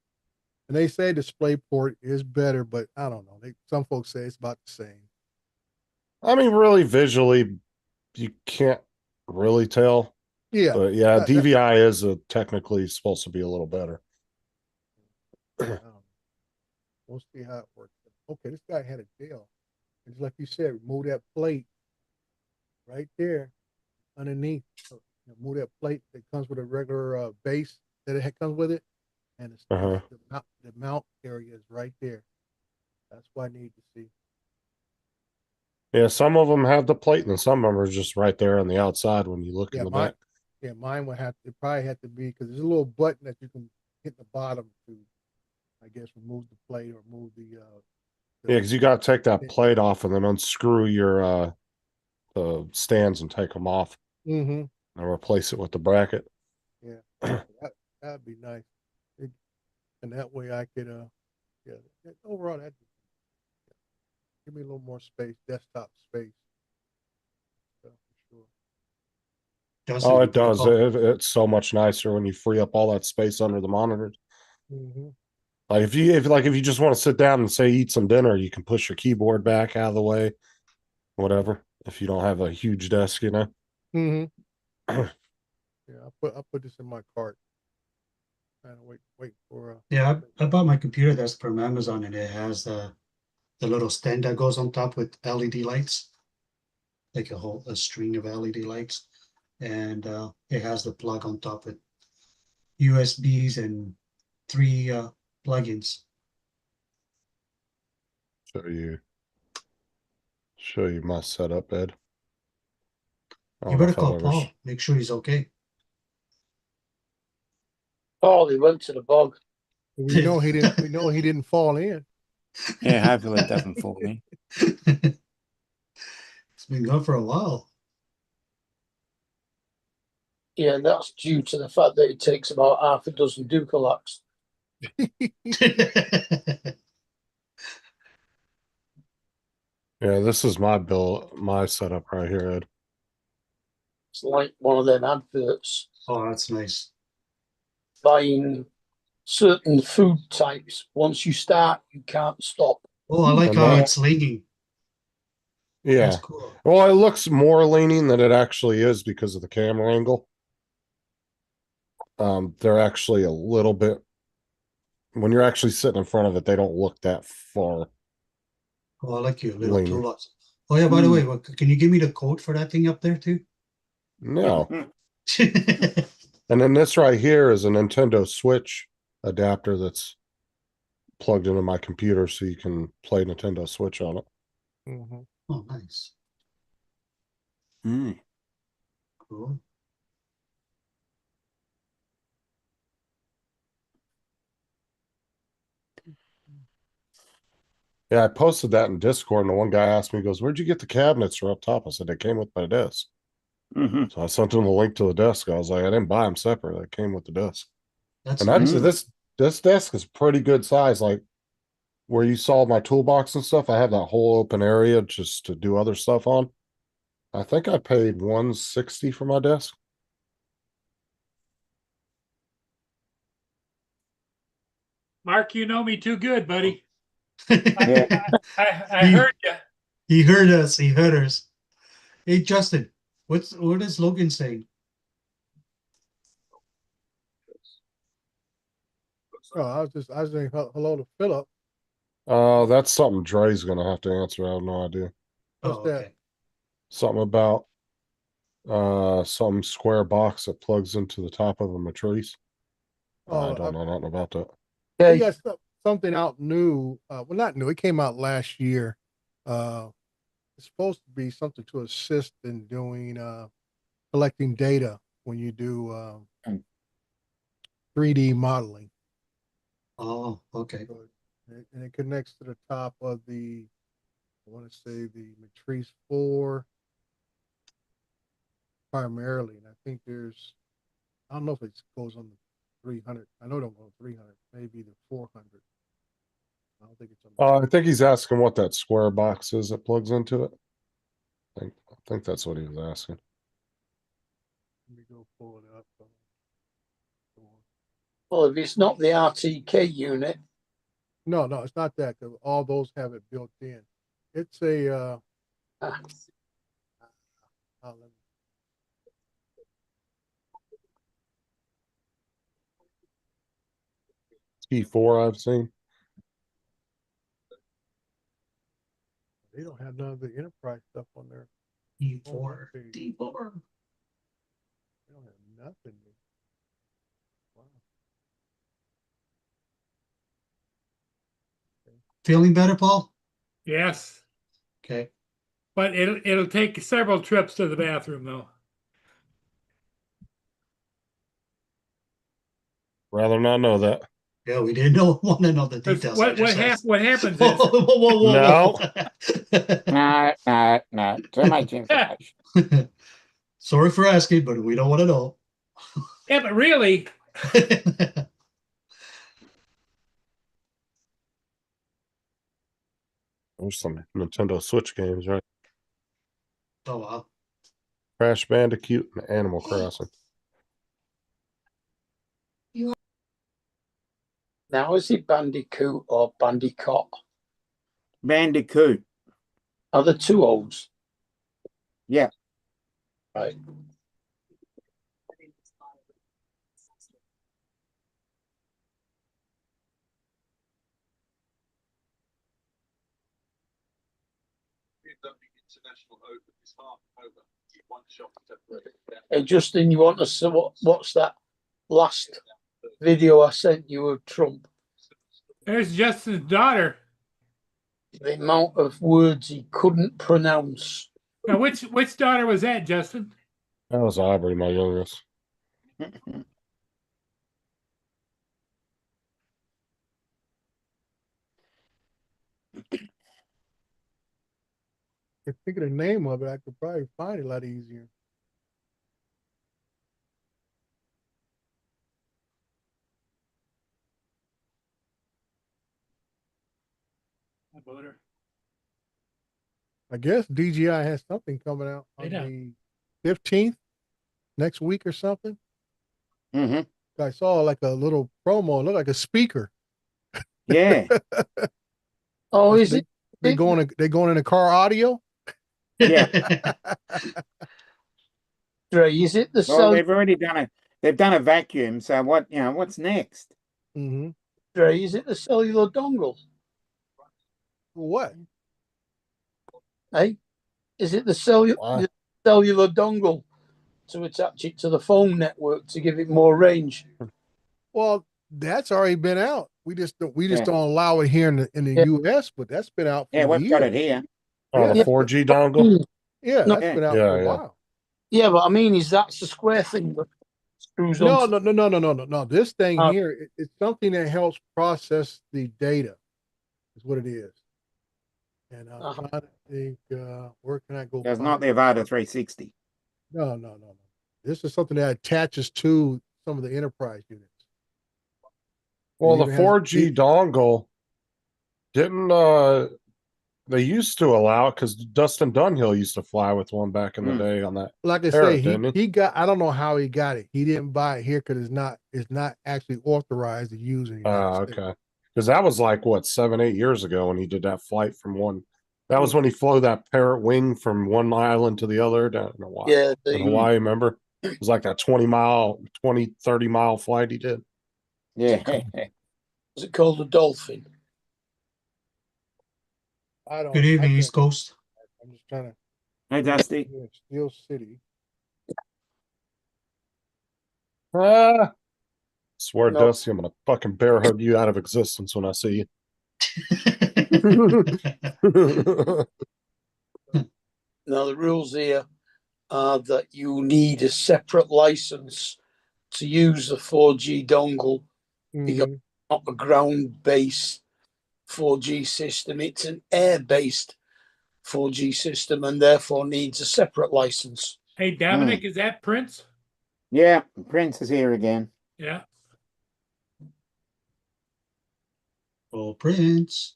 And they say display port is better, but I don't know. Some folks say it's about the same. I mean, really visually, you can't really tell. Yeah. But yeah, that- DVI is technically supposed to be a little better. I don't know. We'll see how it works. Okay, this guy had a deal. It's like you said, remove that plate right there underneath. So, move that plate that comes with a regular base that it comes with it. And Uh-huh. the mount area is right there. That's what I need to see. Yeah, some of them have the plate, and some of them are just right there on the outside when you look in the back. Yeah, mine would have it probably had to be because there's a little button that you can hit the bottom to, I guess, remove the plate or remove the Yeah, because you got to take that plate off and then unscrew your stands and take them off Mm-hmm. and replace it with the bracket. Yeah, that'd be nice. And that way I could overall that give me a little more space, desktop space. For sure. Oh, it does. It's so much nicer when you free up all that space under the monitors. Mm-hmm. Like if you just want to sit down and say eat some dinner, you can push your keyboard back out of the way, whatever. If you don't have a huge desk, you know. Mm-hmm. Yeah, I'll put this in my cart. And wait for Yeah, I bought my computer desk from Amazon, and it has the little stand that goes on top with LED lights, like a string of LED lights, and it has the plug on top with USBs and 3 plugins. Show you my setup, Ed. You better call Paul. Make sure he's okay. Paul, he went to the bog. We know he didn't. We know he didn't fall in. Yeah, hopefully it doesn't fall in. It's been gone for a while. Yeah, and that's due to the fact that it takes about half a dozen Ducalax. Yeah, this is my setup right here, Ed. It's like one of them adverts Oh, that's nice. buying certain food types. Once you start, you can't stop. Oh, I like And how that- it's leaning. Yeah. That's cool. Well, it looks more leaning than it actually is because of the camera angle. They're actually a little bit, when you're actually sitting in front of it, they don't look that far. Oh, I like your little Leaning. toolbox. Oh yeah, by the way, can you give me the code for that thing up there too? No. And then this right here is a Nintendo Switch adapter that's plugged into my computer so you can play Nintendo Switch on it. Mm-hmm. Oh, nice. Mm. Cool. Yeah, I posted that in Discord, and the one guy asked me, he goes, "Where'd you get the cabinets from up top?" I said, "They came with my desk." Mm-hmm. So I sent him the link to the desk. I was like, I didn't buy them separate. They came with the desk. That's And actually, nice. this desk is pretty good size. Like where you saw my toolbox and stuff, I have that whole open area just to do other stuff on. I think I paid $160 for my desk. Mark, you know me too good, buddy. Yeah. I heard you. He heard us. He heard us. Hey, Justin, what is Logan saying? Oh, I was saying hello to Philip. That's something Dre's gonna have to answer. I have no idea. What's Oh, that? okay. Something about some square box that plugs into the top of a matrice. I Oh, don't know nothing about that. He got something out new. Well, not new. It came out last year. It's supposed to be something to assist in doing collecting data when you do 3D modeling. Oh, okay. So and it connects to the top of the, I want to say the Matrice 4 primarily. And I think I don't know if it goes on the 300. I know it don't go 300, maybe the 400. I don't think it's on. I think he's asking what that square box is that plugs into it. I think that's what he was asking. Let me go pull it up. Well, if it's not the RTK unit, No, no, it's not that, 'cause all those have it built in. It's a, ah, let me- T4 I've seen. they don't have none of the enterprise stuff on there. D4, okay. D4. They don't have nothing. Wow. Feeling better, Paul? Yes, Okay. but it'll take several trips to the bathroom though. Rather not know that. Yeah, we didn't want to know the 'Cause details. I just asked. what happens Whoa, is whoa, whoa, No. No, no, no. Too much information. whoa. Sorry for asking, but we don't want to know. yeah, but really, There's some Nintendo Switch games, right? Oh wow. Crash Bandicoot and Animal Crossing. now is it Bandicoot or Bandicoot? Bandicoot. Are the two O's? Yeah. Right. Hey, Justin, you want to see what's that last video I sent you of Trump? there's Justin's daughter. The amount of words he couldn't pronounce. Now, which daughter was that, Justin? That was Aubrey, my youngest. If think of the name of it, I could probably find it a lot easier. I guess DGI has something coming out They on don't. the 15th next week or something. Mm-hmm. I saw like a little promo, it looked like a speaker. Yeah. Oh, is they, it? They going in a car audio? Yeah. Dre, is it the Well, cell? they've already done it. They've done a vacuum. So what's next? Mm-hmm. Dre, is it the cellular dongle? What? Hey, is it the Why? cellular dongle to attach it to the phone network to give it more range? Well, that's already been out. We just Yeah. don't allow it here in the Yeah. US, but that's been out for Yeah, we've years. got it here. Oh, the Yeah. 4G dongle? Yeah, No. that's been out Yeah, for a yeah. while. Yeah, but I mean, is that the square thing that screws No, on? no. This thing Uh, here, it's something that helps process the data, is what it is. And I'm Uh-huh. trying to think, where can I go? There's find not the it? Avada 360. No. This is something that attaches to some of the enterprise units. Well, It the even has- 4G dongle didn't they used to allow it because Dustin Dunhill used to fly with one back in the day on that. Like I Parrot, say, didn't he got. I don't know how he got it. He didn't buy it here because it's not actually authorized to use in the United States. Okay. Because that was like what 7-8 years ago when he did that flight from one. That was when he flew that parrot wing from one island to the other down in Hawaii. Yeah, In Hawaii, remember? It was like that 30 mile flight he did. Yeah. is it called a dolphin? I don't. Good I evening, can't- East Coast. I'm just trying to. Hey, Dusty. Yeah, Steel City. Swear, No. Dusty, I'm gonna fucking bear hug you out of existence when I see you. Now the rules here are that you need a separate license to use the 4G dongle. Because Mhm. it's not a ground-based 4G system; it's an air-based 4G system, and therefore needs a separate license. Hey, Dominic, is that Prince? Yeah, Prince is here again. Yeah. Oh, Prince.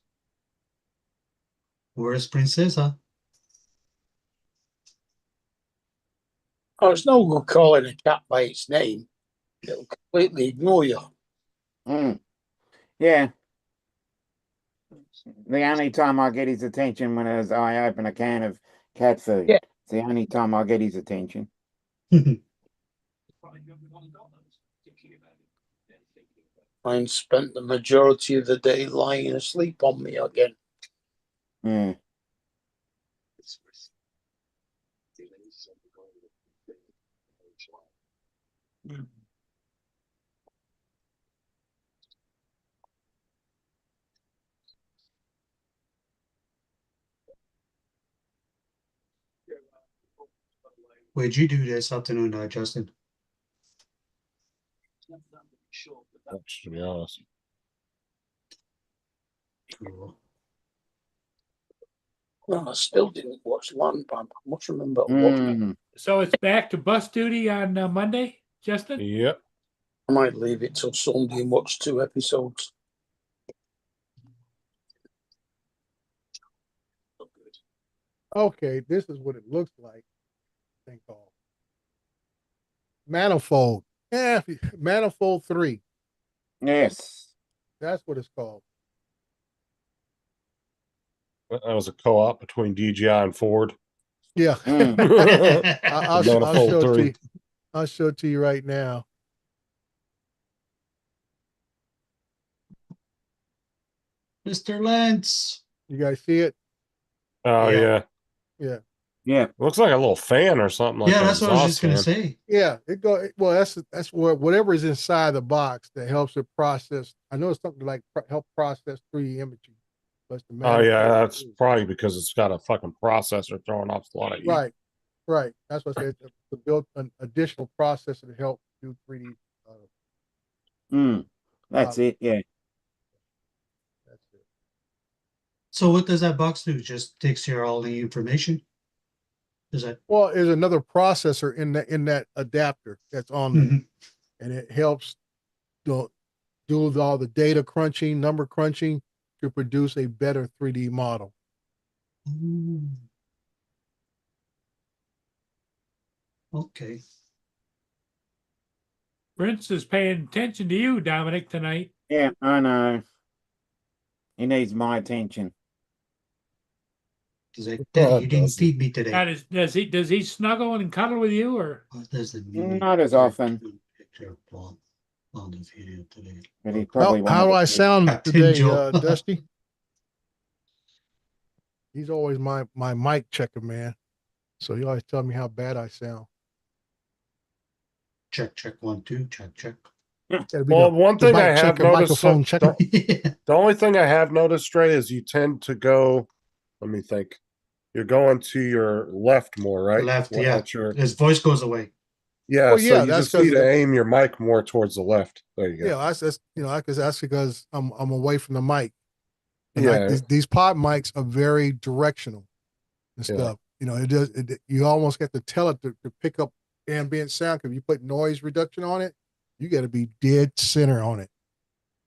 Where's Princessa? Oh, it's no good calling a cat by its name. It'll completely ignore you. Mm. Yeah. The only time I get his attention when I open a can of cat food. Yeah. It's the only time I get his attention. Mine spent the majority of the day lying asleep on me again. Yeah. Where'd you do this afternoon, Justin? To be honest. Cool. Well, I still didn't watch Land Band. I must remember watching. Mm. So it's back to bus duty on Monday, Justin? Yep. I might leave it till Sunday and watch 2 episodes. Okay, this is what it looks like. Thing called Manifold. Yeah, Manifold 3. Yes. That's what it's called. That was a co-op between DJI and Ford. Yeah. Mm. I'll Manifold show it to 3. you. I'll show it to you right now. Mr. Lance. You guys see it? Oh Yeah. yeah. Yeah. Yeah. Looks like a little fan or something like Yeah, an that's what I was just exhaust gonna fan. say. Yeah. It go well. That's where whatever is inside the box that helps it process. I know it's something like help process 3D imaging. But it's the Oh yeah, Manifold that's 3. probably because it's got a fucking processor throwing off a lot of heat. Right. Right. That's what I said. To build an additional processor to help do 3D. That's it. Yeah. That's it. So what does that box do? Just takes care of all the information? Is that Well, there's another processor in that adapter that's on there, Mhm. and it helps do all the data crunching, number crunching to produce a better 3D model. Ooh. Okay. Prince is paying attention to you, Dominic, tonight. Yeah, I know. He needs my attention. He's like, Oh, Daddy, you didn't does he? feed me today. Does he snuggle and cuddle with you, or What does the meaning? Not as often. Picture on the video today. But he Oh, probably How do I wanted to- sound Captain today, Joe. Dusty? He's always my mic checker, man. So he always tell me how bad I sound. check 1 2 check. Gotta be Well, the- one the thing I mic have checker, noticed, microphone checker. Yeah. the only thing I have noticed, Trey, is you tend to go. Let me think. You're going to your left more, right? Left, Well, yeah. that's your- His voice goes away. yeah. Well, So yeah, you that's just need 'cause to aim your mic more towards the left. There you go. Yeah, that's that's because I'm away from the mic. And Yeah. these pod mics are very directional and Yeah. stuff. You almost have to tell it to pick up ambient sound. Because if you put noise reduction on it, you got to be dead center on it.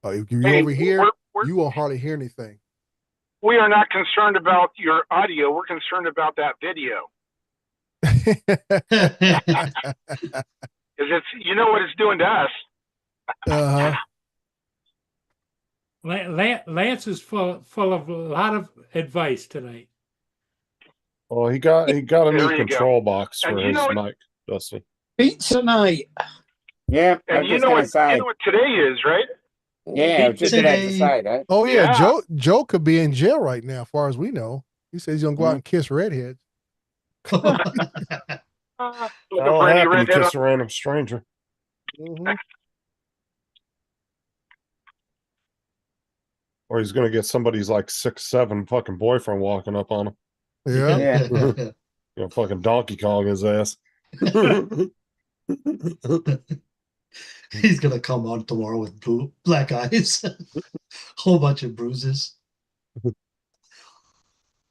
If you're over here, you won't hardly hear anything. We are not concerned about your audio. We're concerned about that video. Because you know what it's doing to us. Uh-huh. Lance is full of a lot of advice tonight. Well, he got a There new you control box And for you his know what- mic, Dusty. Pizza night. Yeah, I And was you just know gonna what say. you know what today is, right? Yeah, I was just about to Today. say that. Oh yeah, Yeah. Joe could be in jail right now, as far as we know. He says he's gonna go out and kiss redheads. Looking That'll for any happen. You redhead. kiss a random stranger. Mhm. Or he's gonna get somebody's like 6'7" fucking boyfriend walking up on him. Yeah. Yeah. You know, fucking Donkey Kong his ass. He's gonna come on tomorrow with black eyes, whole bunch of bruises.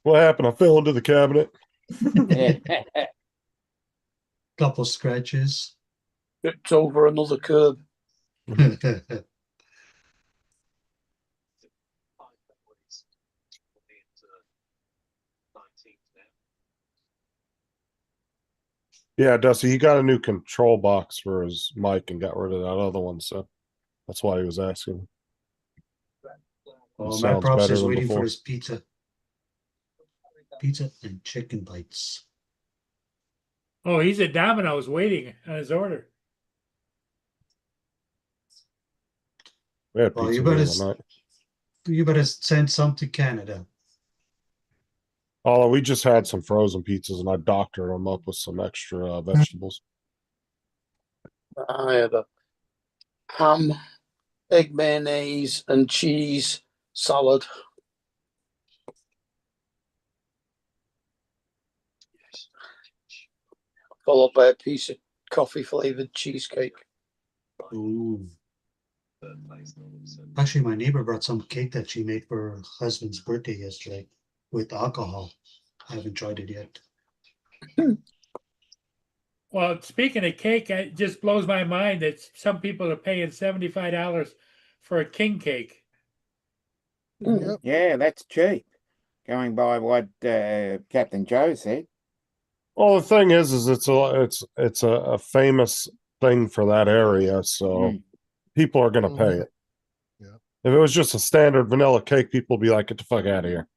What happened? I fell into the cabinet. Yeah. Couple scratches. It's over another curb. Yeah, Dusty, he got a new control box for his mic and got rid of that other one, so that's why he was asking. Oh, my Sounds props better is than waiting before. for his pizza. Pizza and chicken bites. Oh, he's at Domino's waiting on his order. We had Well, pizza you the better other night. you better send some to Canada. Although we just had some frozen pizzas and I doctored them up with some extra vegetables. I had a ham, egg mayonnaise, and cheese salad. Followed by a piece of coffee flavored cheesecake. Ooh. Actually, my neighbor brought some cake that she made for her husband's birthday yesterday with alcohol. I haven't tried it yet. Well, speaking of cake, it just blows my mind that some people are paying $75 for a king cake. Yep. Yeah, that's cheap. Going by what Captain Joe said. Well, the thing is it's a famous thing for that area, so Mm. people are gonna pay it. Yeah. If it was just a standard vanilla cake, people would be like, "Get the fuck out of here."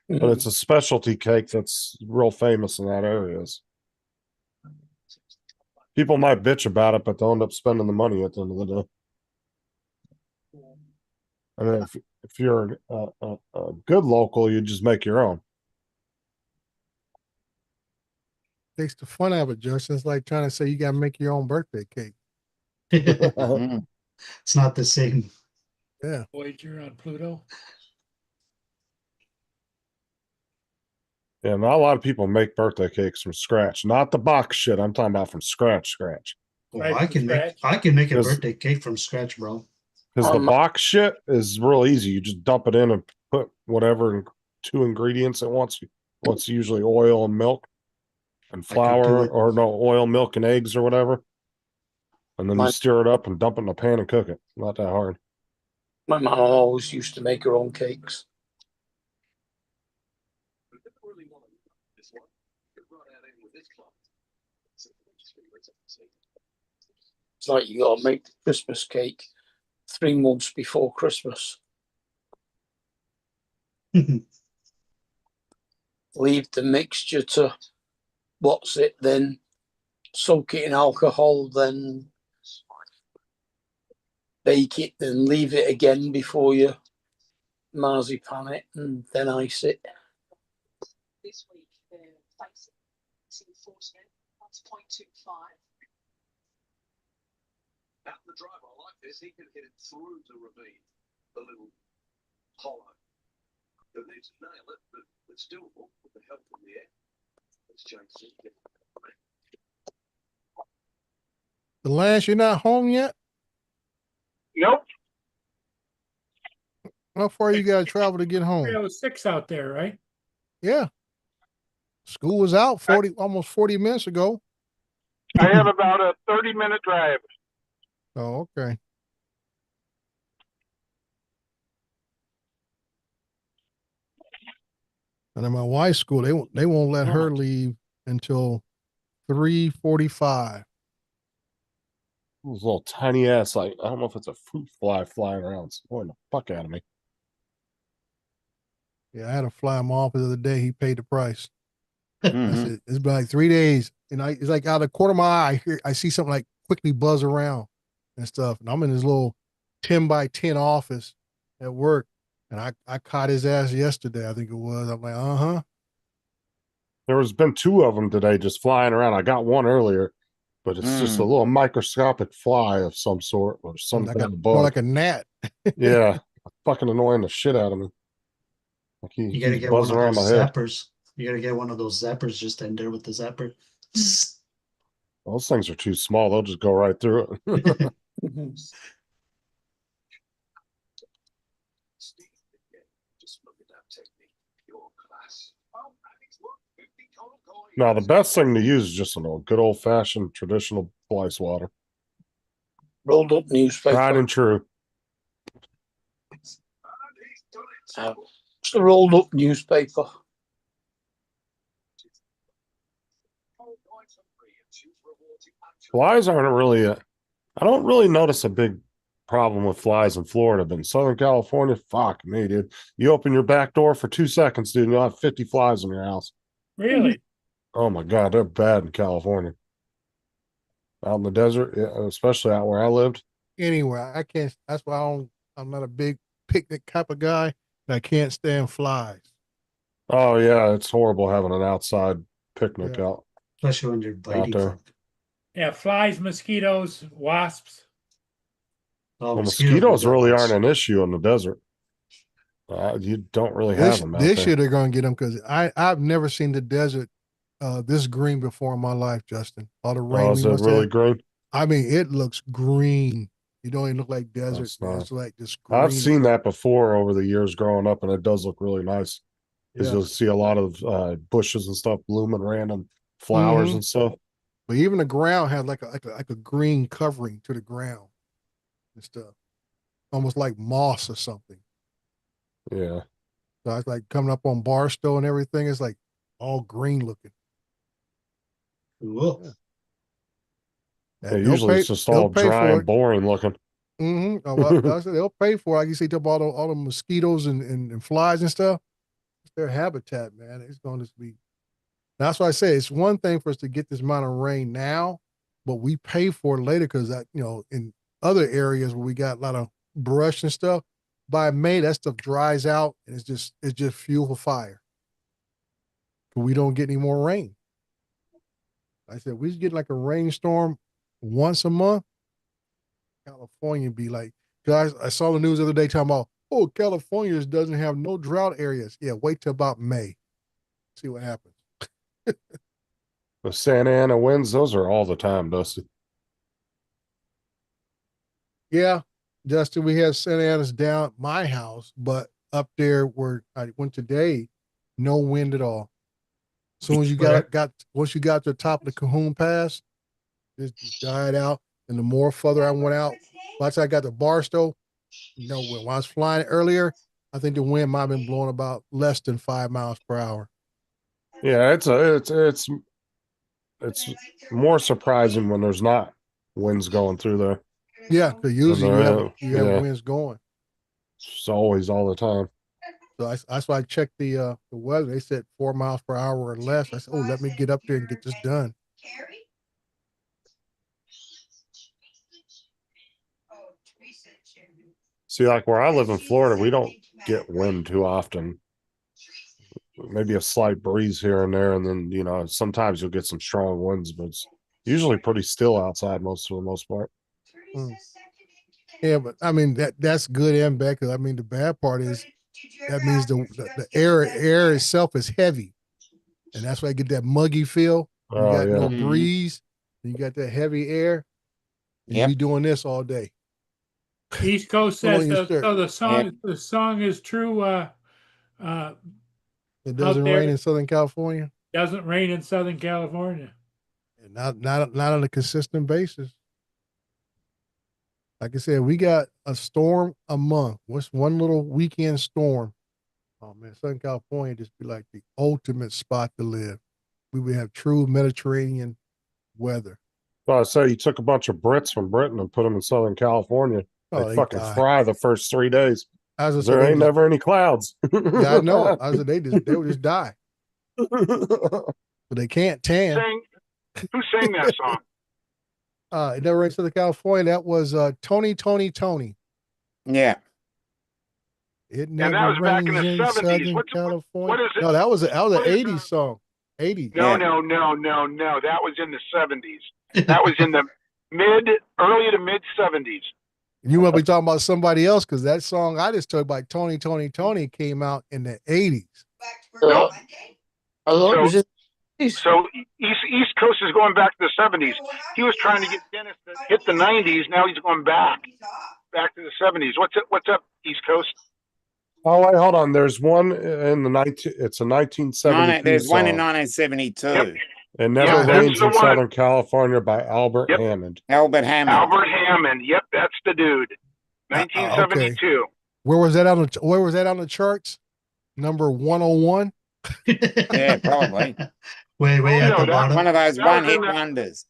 But it's a specialty cake that's real famous in that area. People might bitch about it, but they'll end up spending the money at the end of the day. I mean, if you're a good local, you just make your own. Takes the fun out of it, Justin. It's like trying to say you gotta make your own birthday cake. Mm. It's not the same. Yeah. Voyager on Pluto. Yeah, not a lot of people make birthday cakes from scratch. Not the box shit. I'm talking about from scratch. Oh, Right I from can make scratch? a Yes. birthday cake from scratch, bro. Because the Um, box shit is real easy. You just dump it in and put whatever two ingredients it wants. What's usually oil and milk and I could do flour, it. or no, oil, milk, and eggs or whatever. And then you My- stir it up and dump it in a pan and cook it. Not that hard. My mum always used to make her own cakes. It's like you gotta make the Christmas cake 3 months before Christmas. Leave the mixture to then soak it in alcohol, then bake it, then leave it again before you marzipan it, and then ice it. This week they're facing enforcement. That's 0.25. Now the driver, I like this, he can hit it through the ravine, the little hollow. You'll need to nail it, but it's doable with the help of the air. Let's change it. The Lance, you're not home yet? Nope. How far you gotta travel to get home? 306 out there, right? Yeah. School was out almost 40 minutes ago. I have about a 30-minute drive. Oh, okay. And then my wife's school, they won't let her leave until 3:45. Those little tiny ass, like, I don't know if it's a fruit fly flying around. It's annoying the fuck out of me. Yeah, I had to fly him off the other day. He paid the price. I Mhm. said, it's been like 3 days. And it's like out of the corner of my eye, I see something like quickly buzz around and stuff. And I'm in this little 10 by 10 office at work. And I caught his ass yesterday, I think it was. I'm like, uh-huh. There's been two of them today just flying around. I got one earlier, but it's just a Mm. little microscopic fly of some sort or some Like kind of bug. more like a gnat. Yeah, fucking annoying the shit out of me. Like You gotta he's get one buzzing of around my those head. zappers. You gotta get one of those zappers just in there with the zapper. Those things are too small. They'll just go right through it. Just look at that technique. Your class. Oh, it's work. 50 total going. No, the best thing to use is just an old, good old fashioned traditional fly swatter. Rolled up newspaper. Tried and true. It's a rolled up newspaper. Flies aren't really I don't really notice a big problem with flies in Florida, but in Southern California, fuck me, dude. You open your back door for 2 seconds, dude, and you'll have 50 flies in your house. Really? Oh my God, they're bad in California. Out in the desert, yeah, especially out where I lived. Anyway, I can't. That's why I'm not a big picnic type of guy. And I can't stand flies. Oh yeah, it's horrible having an outside picnic Yeah. out Especially when they're biting. there. fuck. Yeah, flies, mosquitoes, wasps. Oh, Well, mosquitoes mosquitoes are really bad aren't ones. an issue in the desert. You don't really have This them out this there. year they're going to get them because I've never seen the desert this green before in my life, Justin. All the rain Oh, we is it must really have. green? I mean, it looks green. You don't even look like desert. That's Man. nice. It's like this green. I've seen that before over the years growing up, and it does look really nice. Because Yeah. you'll see a lot of bushes and stuff blooming, random flowers Mhm. and stuff. But even the ground had like a green covering to the ground and stuff, almost like moss or something. Yeah. So I was like coming up on Barstow and everything. It's like all green looking. Whoa. Yeah. Yeah, usually it's just all dry and boring looking. Mm-hmm. Oh, well, I said they'll pay for it. Like you see, all the mosquitoes and flies and stuff. It's their habitat, man. It's going to be. That's why I say it's one thing for us to get this amount of rain now, but we pay for it later because that in other areas where we got a lot of brush and stuff, by May that stuff dries out and it's just fuel for fire. But we don't get any more rain. I said we get like a rainstorm once a month. California be like, guys, I saw the news the other day talking about, oh, California doesn't have no drought areas. Yeah, wait till about May. See what happens. The Santa Ana winds, those are all the time, Dusty. Yeah, Justin, we have Santa Ana's down at my house, but up there where I went today, no wind at all. As soon as you once you got to the top of the Cahoon Pass, it just died out. And the more further I went out, once I got to Barstow, no wind. When I was flying earlier, I think the wind might have been blowing about less than 5 miles per hour. Yeah, it's more surprising when there's not winds going through there. Yeah, because usually you have winds going. It's always all the time. So that's why I checked the weather. They said 4 miles per hour or less. I said, oh, let me get up there and get this done. See, like where I live in Florida, we don't get wind too often. Maybe a slight breeze here and there, and then sometimes you'll get some strong winds, but it's usually pretty still outside for the most part. Yeah, but I mean that's good and bad. Because I mean the bad part is that means the air itself is heavy, and that's why I get that muggy feel. You got no breeze, and you got that heavy air. And you be doing this all day. East Coast says the song is true. It doesn't rain in Southern California. Doesn't rain in Southern California. And not on a consistent basis. Like I said, we got a storm a month. What's one little weekend storm? Oh man, Southern California just be like the ultimate spot to live. We would have true Mediterranean weather. Well, I say you took a bunch of Brits from Britain and put them in Southern California. They fucking fry the first 3 days. There ain't never any clouds. Yeah, I know. They would just die. But they can't tan. Who sang that song? It never rained in Southern California. That was Tony. Yeah. It never that was back in the rains 70s. Southern What California. is it? No, that was an What is 80s song. 80s. No. That was in the 70s. That was in the early to mid 70s. You might be talking about somebody else because that song I just told by Tony came out in the 80s. No. So East Coast is going back to the 70s. He was trying to get Dennis to hit the 90s. Now he's going back to the 70s. What's up, East Coast? Oh wait, hold on. There's one in the It's a 1970. There's one in 1972. Yep. It never rains in Southern California by Albert Hammond. Albert Hammond. Yep, that's the dude. 1972. Okay. Where was that on the charts? Number 101. Yeah, probably. way at no, the that- bottom. One of those That was one hit in the- wonders.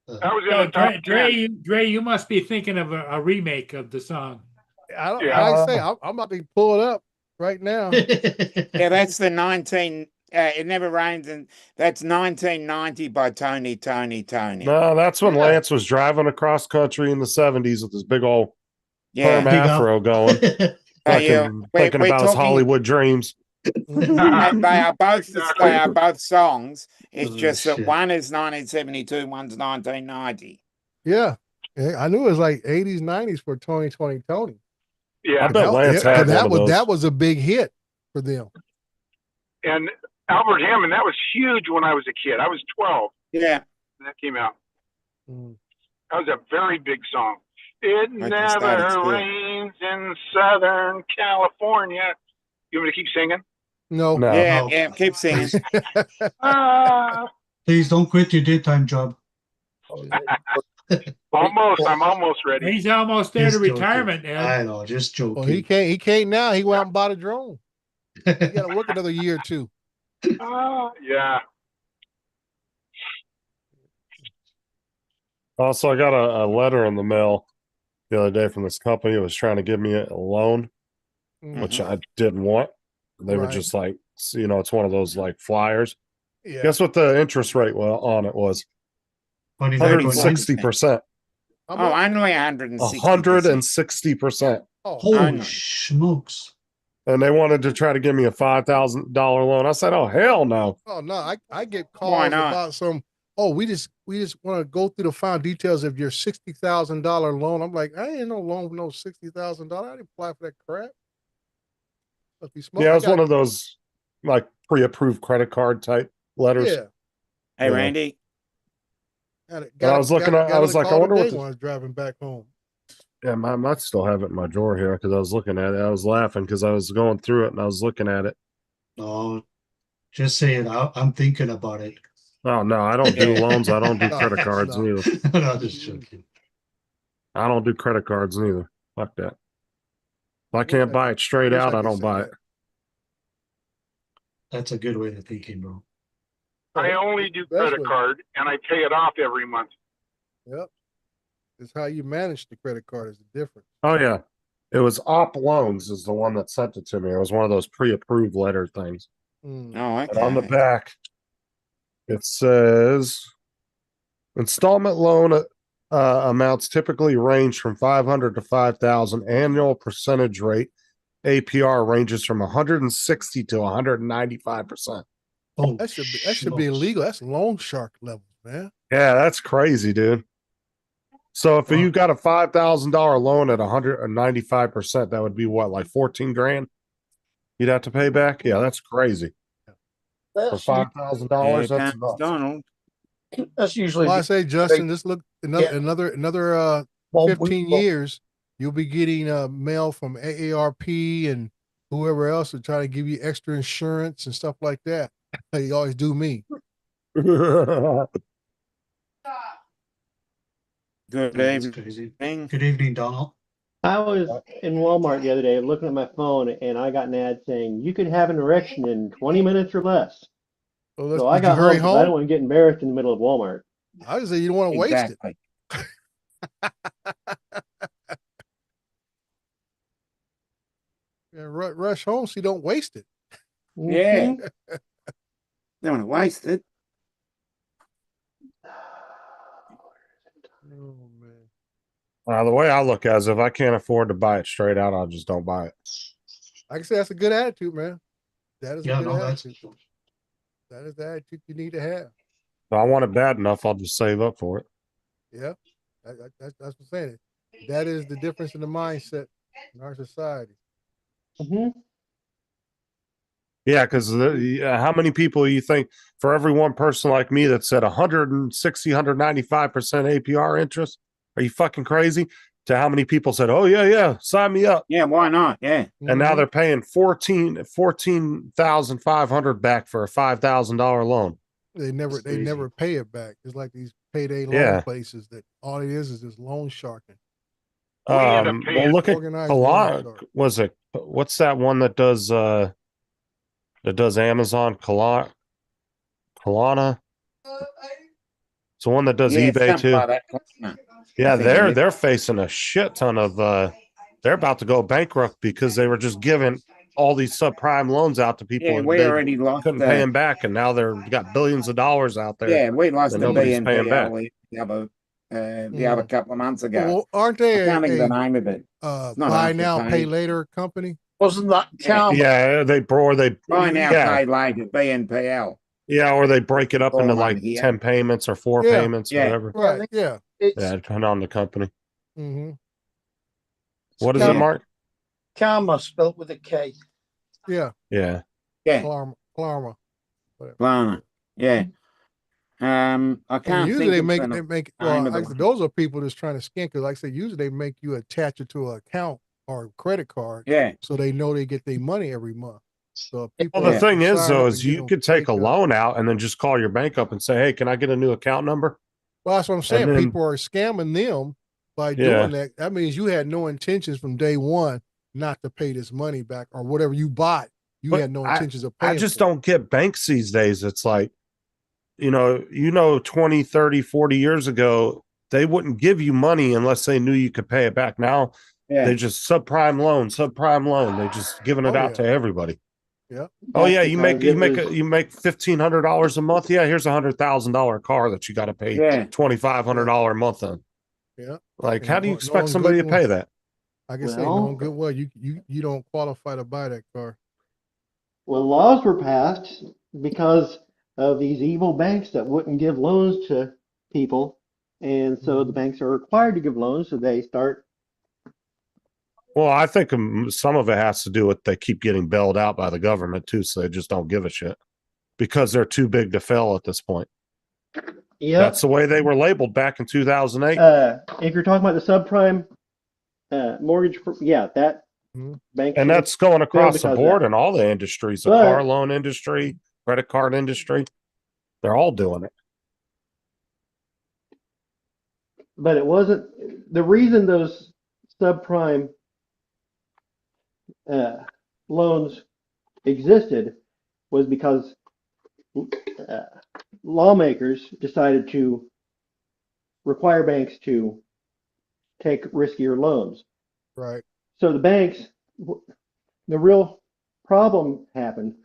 That was in So the top 10. Dre, you must be thinking of a remake of the song. I don't. Yeah. Like I say, I'm about to pull it up right now. Yeah, that's the 19. It Never Rains, and that's 1990 by Tony. No, that's when Yeah. Lance was driving across country in the 70s with his big old Yeah. perm Big up. afro going, Hey, fucking thinking we're about his talking- Hollywood dreams. And they are both Exactly. they are both songs. It's Oh, just that shit. one is 1972, one's 1990. Yeah. I knew it was like 80s, 90s for Tony. Yeah, I bet Lance had one of those. That was a big hit for them. and Albert Hammond, that was huge when I was a kid. I was 12 Yeah. when that came out. Mm. That was a very big song. It I can start it never still. rains in Southern California. You want me to keep singing? No. No. Yeah, no. yeah, keep singing. Ah, Please don't quit your daytime job. almost. I'm almost ready. He's almost there to Just joking. retirement, Ed. I know, just joking. Well, he can't now. He went out and bought a drone. He got to work another year or two. Yeah. Also, I got a letter in the mail the other day from this company that was trying to give me a loan, which I didn't want. They were Right. just like, it's one of those like flyers. Yeah. Guess what the interest rate on it was? 160%. Oh, only 160. 160%. Oh, Holy I know. smokes. And they wanted to try to give me a $5,000 loan. I said, oh, hell no. oh no, I get Why calls not? about some. Oh, we just want to go through the fine details of your $60,000 loan. I'm like, I ain't no loan for no $60,000. I didn't apply for that crap. Must be smart. Yeah, it was one of those like pre-approved credit card type letters. Yeah. Hey, Yeah. Randy. I was looking at- I was like, I wonder what when the- I was driving back home. Yeah, I might still have it in my drawer here because I was looking at it. I was laughing because I was going through it and I was looking at it. No, just say it. I'm thinking about it. Oh no, I don't do loans. I don't do No, credit cards no. neither. No, just joking. I don't do credit cards neither. Fuck that. If I can't buy it straight Wish I out, I could don't say buy that. it. That's a good way of thinking, bro. I only do That's credit what- card, and I pay it off every month. Yep. It's how you manage the credit card is the difference. Oh yeah, it was Op Loans is the one that sent it to me. It was one of those pre-approved letter things. Mm. Oh, And on the okay. back, it says installment loan amounts typically range from 500 to 5,000. Annual percentage rate APR ranges from 160 to 195%. Oh, That should be smokes. illegal. That's loan shark level, man. Yeah, that's crazy, dude. So if Wow. you got a $5,000 loan at 195%, that would be what, like 14 grand? You'd have to pay back. Yeah, that's crazy. For That's, $5,000, Here that's comes nuts. Donald. that's usually Well, I say, Justin, just look Yeah. another well, 15 years, you'll be getting mail from AARP and whoever else to try to give you extra insurance and stuff like that. They always do me. Good That's crazy. evening. Good evening, Donald. I was in Walmart the other day looking at my phone and I got an ad saying you could have an erection in 20 minutes or less. So, So I did you got hurry home 'cause I don't home? want to get embarrassed in the middle of Walmart. I just say you don't want to waste it. Exactly. Yeah, rush home so you don't waste it. Yeah. Mhm. Don't want to waste it. Oh man. The way I look at it is if I can't afford to buy it straight out, I just don't buy it. Like I say, that's a good attitude, man. That is Yeah, a good no, that's attitude. That is the attitude you need to have. If I want it bad enough, I'll just save up for it. Yeah. That's what I'm saying. That is the difference in the mindset in our society. Mhm. Yeah, because how many people you think for every one person like me that said 160, 195% APR interest? Are you fucking crazy? To how many people said, oh, yeah, sign me up. Yeah, why not? Yeah. And now Mhm. they're paying 14,500 back for a $5,000 loan. They never crazy. pay it back. It's like these payday loan Yeah. places that all it is just loan sharking. We end up Well, paying- look at Organized loan shark. was it what's that one that does Amazon Kalana. It's the one that does Yeah, eBay something too. like that. Klarna. Yeah, I think it is. they're facing a shit ton of they're about to go bankrupt because they were just giving all these subprime loans out to people Yeah, and we they already lost. couldn't pay them back, and now they're got billions of dollars out there. Yeah, we lost that the nobody's paying back. BNPL the other couple of months ago. Well, aren't I they can't think of the a name of it. It's not buy now, pay Afterpay. later company? Wasn't that Karma? Yeah, they Buy now, yeah, pay later, BNPL. yeah, or they break it up All into on like here. 10 payments or 4 Yeah. payments, Yeah. whatever. Right. Yeah. It's Yeah, depending on the company. Mm-hmm. What is it, Yeah. Mark? Karma spelt with a K. Yeah. Yeah. Yeah, Klarna. Klarna. Yeah. I And can't usually think they of make the well, name of like I the said, one. those are people that's trying to scam because like I said, usually they make you attach it to an account or a credit card Yeah. so they know they get their money every month. So people Well, the Yeah. thing is, sign though, up is and get you them could take a fake, loan out and then just call your bank up and say, "Hey, can I get a new account number?" Well, that's what I'm saying. then- People are scamming them by Yeah. doing that. That means you had no intentions from day one not to pay this money back or whatever you bought. You But had no intentions of paying. I just for it. don't get banks these days. It's like, 20, 30, 40 years ago, they wouldn't give you money unless they knew you could pay it back. Now Yeah. they just subprime loan. They just giving it Oh, out yeah. to everybody. Yeah. Oh That's yeah, you make because it was- $1,500 a month. Yeah, here's $100,000 car that you got to pay Yeah. $2,500 a month on. Yeah. Like, And how do you knowing expect somebody to good pay well- that? Like I say, Well- knowing good well, you don't qualify to buy that car. Well, laws were passed because of these evil banks that wouldn't give loans to people. And so the banks are required to give loans, so they start. Well, I think some of it has to do with they keep getting bailed out by the government too, so they just don't give a shit because they're too big to fail at this point. Yeah. That's the way they were labeled back in 2008. If you're talking about the subprime mortgage, yeah, that Mhm. bank. And should that's going fail across the because of board that. in all the industries, the But- car loan industry, credit card industry. They're all doing it. But it wasn't the reason those subprime loans existed was because lawmakers decided to require banks to take riskier loans. Right. So the banks, the real problem happened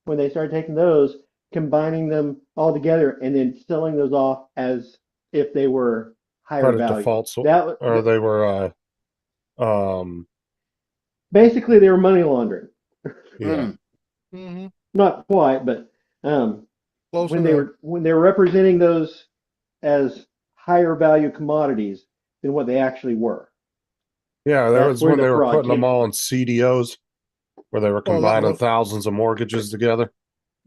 when they started taking those, combining them all together, and then selling those off as if they were higher Credit value. defaults, That or they were, basically they were money laundering. yeah. Mm-hmm. Not quite, but Close when enough. they were representing those as higher value commodities than what they actually were. Yeah, there That's was where when the they were fraud putting them came all in CDOs where they were Well, combining well- thousands of mortgages together.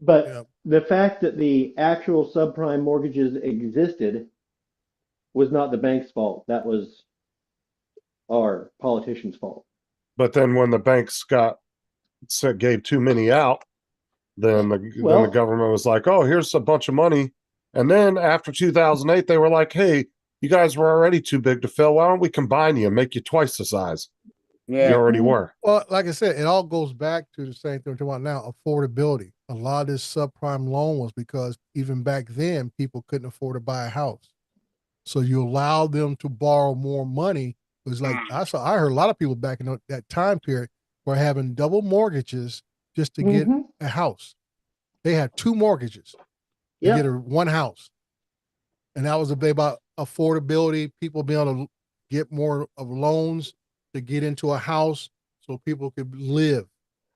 But Yeah. the fact that the actual subprime mortgages existed was not the bank's fault. That was our politicians' fault. But then when the banks gave too many out, then the Well- government was like, "Oh, here's a bunch of money." And then after 2008, they were like, "Hey, you guys were already too big to fail. Why don't we combine you and make you twice the size you Yeah. already were?" Well, like I said, it all goes back to the same thing we're talking about now, affordability. A lot of this subprime loan was because even back then, people couldn't afford to buy a house. So you allow them to borrow more money. It was like I heard a lot of people back in that time period were having double mortgages just to get Mhm. a house. They had 2 mortgages to Yeah. get one house. And that was a bit about affordability, people being able to get more of loans to get into a house so people could live.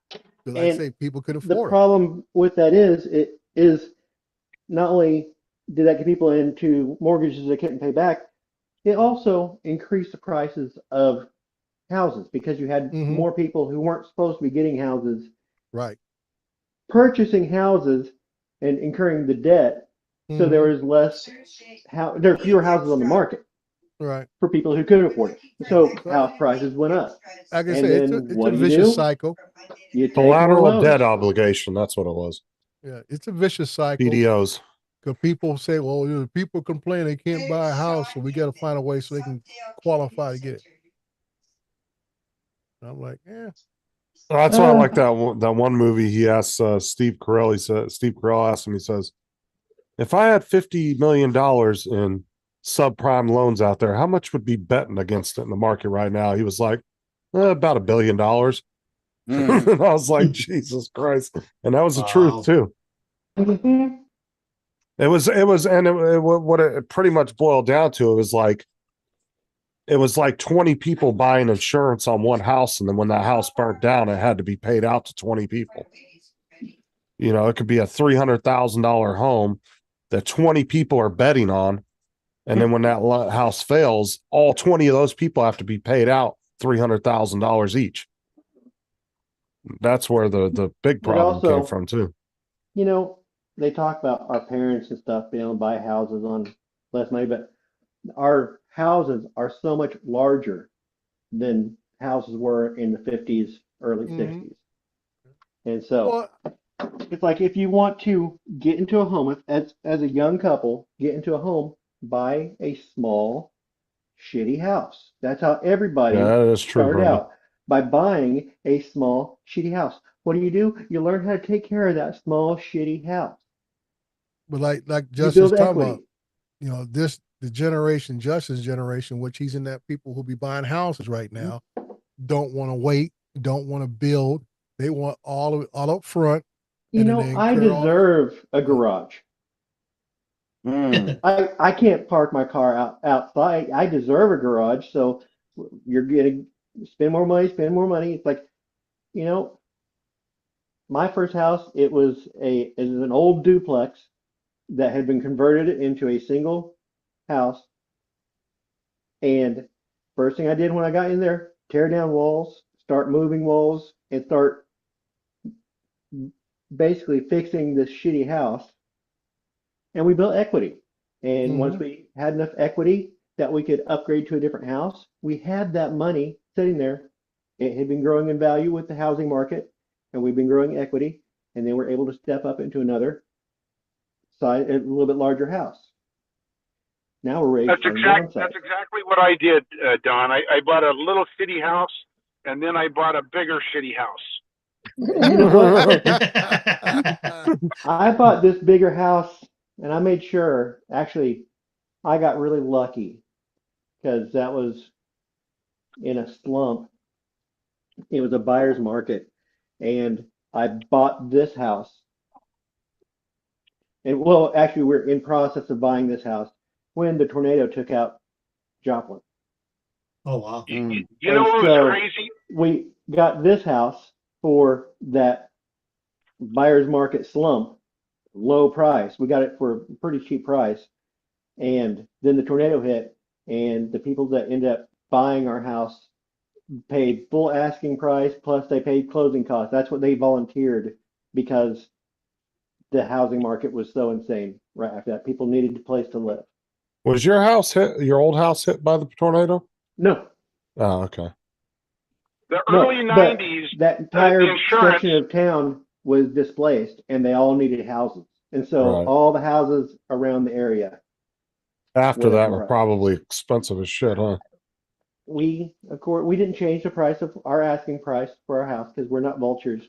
'Cause like I And say, people could The afford it. problem with that is not only did that get people into mortgages they couldn't pay back, it also increased the prices of houses because you had Mhm. more people who weren't supposed to be getting houses Right. purchasing houses and incurring the debt. So there was less there are fewer houses on the market Right. for people who could afford it. So house prices went up. Like I And say, then it's what a do you vicious do? cycle. You take more Collateral loans. debt obligation. That's what it was. Yeah, it's a vicious cycle. PDOs. Because people say, well, people complain they can't buy a house, so we got to find a way so they can qualify to get it. And I'm like, yeah. Well, that's why I like that one movie. He asked Steve Carell. Steve Carell asked him. He says, if I had $50 million in subprime loans out there, how much would be betting against it in the market right now? He was like, about $1 billion. Mhm. And I was like, Jesus Christ. And that was the Wow. truth too. Mhm. What it pretty much boiled down to, it was like 20 people buying insurance on one house. And then when that house burnt down, it had to be paid out to 20 people. You know, it could be a $300,000 home that 20 people are betting on. And then when that house fails, all 20 of those people have to be paid out $300,000 each. That's where the big But problem came also, from too. you know, they talk about our parents and stuff being able to buy houses on less money, but our houses are so much larger than houses were in the 50s, early Mhm. 60s. And so Well, it's like if you want to get into a home as a young couple, get into a home, buy a small, shitty house. That's how everybody Yeah, that is true, started Brenda. out, by buying a small, shitty house. What do? You learn how to take care of that small, shitty house. but like You Justin's build talking about, equity. you know, the generation, Justin's generation, which he's in that people who be buying houses right now, don't want to wait, don't want to build. They want all of it all up front, You and then know, they I incur all. deserve a garage. Mm. I can't park my car outside. I deserve a garage. So you're getting spend more money, spend more money. It's like, you know, my first house, it was an old duplex that had been converted into a single house. And first thing I did when I got in there, tear down walls, start moving walls, and start basically fixing this shitty house. And we built equity. And once Mhm. we had enough equity that we could upgrade to a different house, we had that money sitting there. It had been growing in value with the housing market, and we've been growing equity, and then we're able to step up into another size, a little bit larger house. Now we're ready to downsize. That's exactly what I did, Don. I bought a little shitty house, and then I bought a bigger shitty house. You know what? I bought this bigger house, and I made sure, actually, I got really lucky because that was in a slump. It was a buyer's market, and I bought this house. And well, actually, we're in process of buying this house when the tornado took out Joplin. Oh wow. You Mm. know And what was so crazy? we got this house for that buyer's market slump, low price. We got it for a pretty cheap price. And then the tornado hit, and the people that ended up buying our house paid full asking price, plus they paid closing costs. That's what they volunteered because the housing market was so insane right after that. People needed a place to live. Was your house hit, your old house hit by the tornado? No, Oh, okay. The no, early but 90s, that the entire insurance. section of town was displaced, and they all needed houses. And so Right. all the houses around the area After went up that in were price. probably expensive as shit, huh? Of course, we didn't change the price of our asking price for our house because we're not vultures.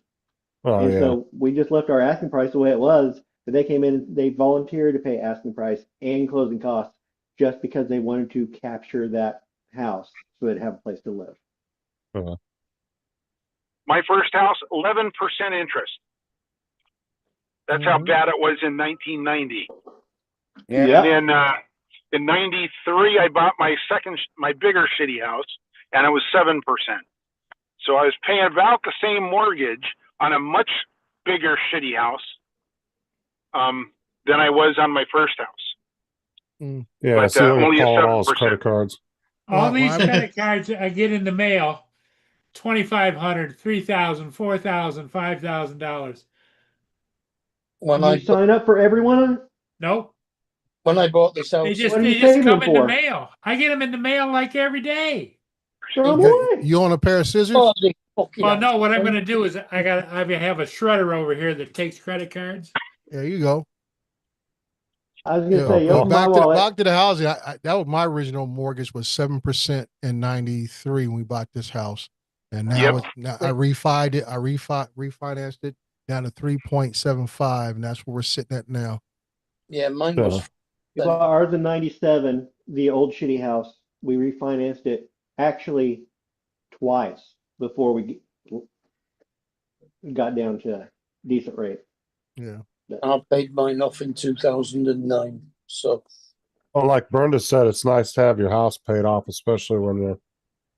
Oh And yeah. so we just left our asking price the way it was. But they came in, they volunteered to pay asking price and closing costs just because they wanted to capture that house so they'd have a place to live. My first house, 11% interest. That's how Mhm. bad it was in 1990. Yeah. Yep. And then in 93, I bought my bigger shitty house, and it was 7%. So I was paying about the same mortgage on a much bigger shitty house than I was on my first house. Yeah, But see what only you're a calling all his 7%. credit cards. All Well, these I'm- credit cards I get in the mail, $2,500, $3,000, $4,000, $5,000. When You I sign up for every one of them? Nope. when I bought this house, What are They you just saving come them in the for? mail. I get them in the mail like every day. Throw them You, away. you on a pair of scissors? oh, they fucking Well, no, what I'm going to do is I have a shredder over here that takes credit cards. There you go. I was gonna Yeah, say, you open my wallet. back to the housing. That was my original mortgage was 7% in '93 when we bought this house, and now Yep. I refied it. I refinanced it down to 3.75, and that's where we're sitting at now. Yeah, mine Yeah. was. We bought ours in '97, the old shitty house. We refinanced it actually twice before we got down to a decent rate. Yeah. I paid mine off in 2009. So Well, like Brenda said, it's nice to have your house paid off, especially when your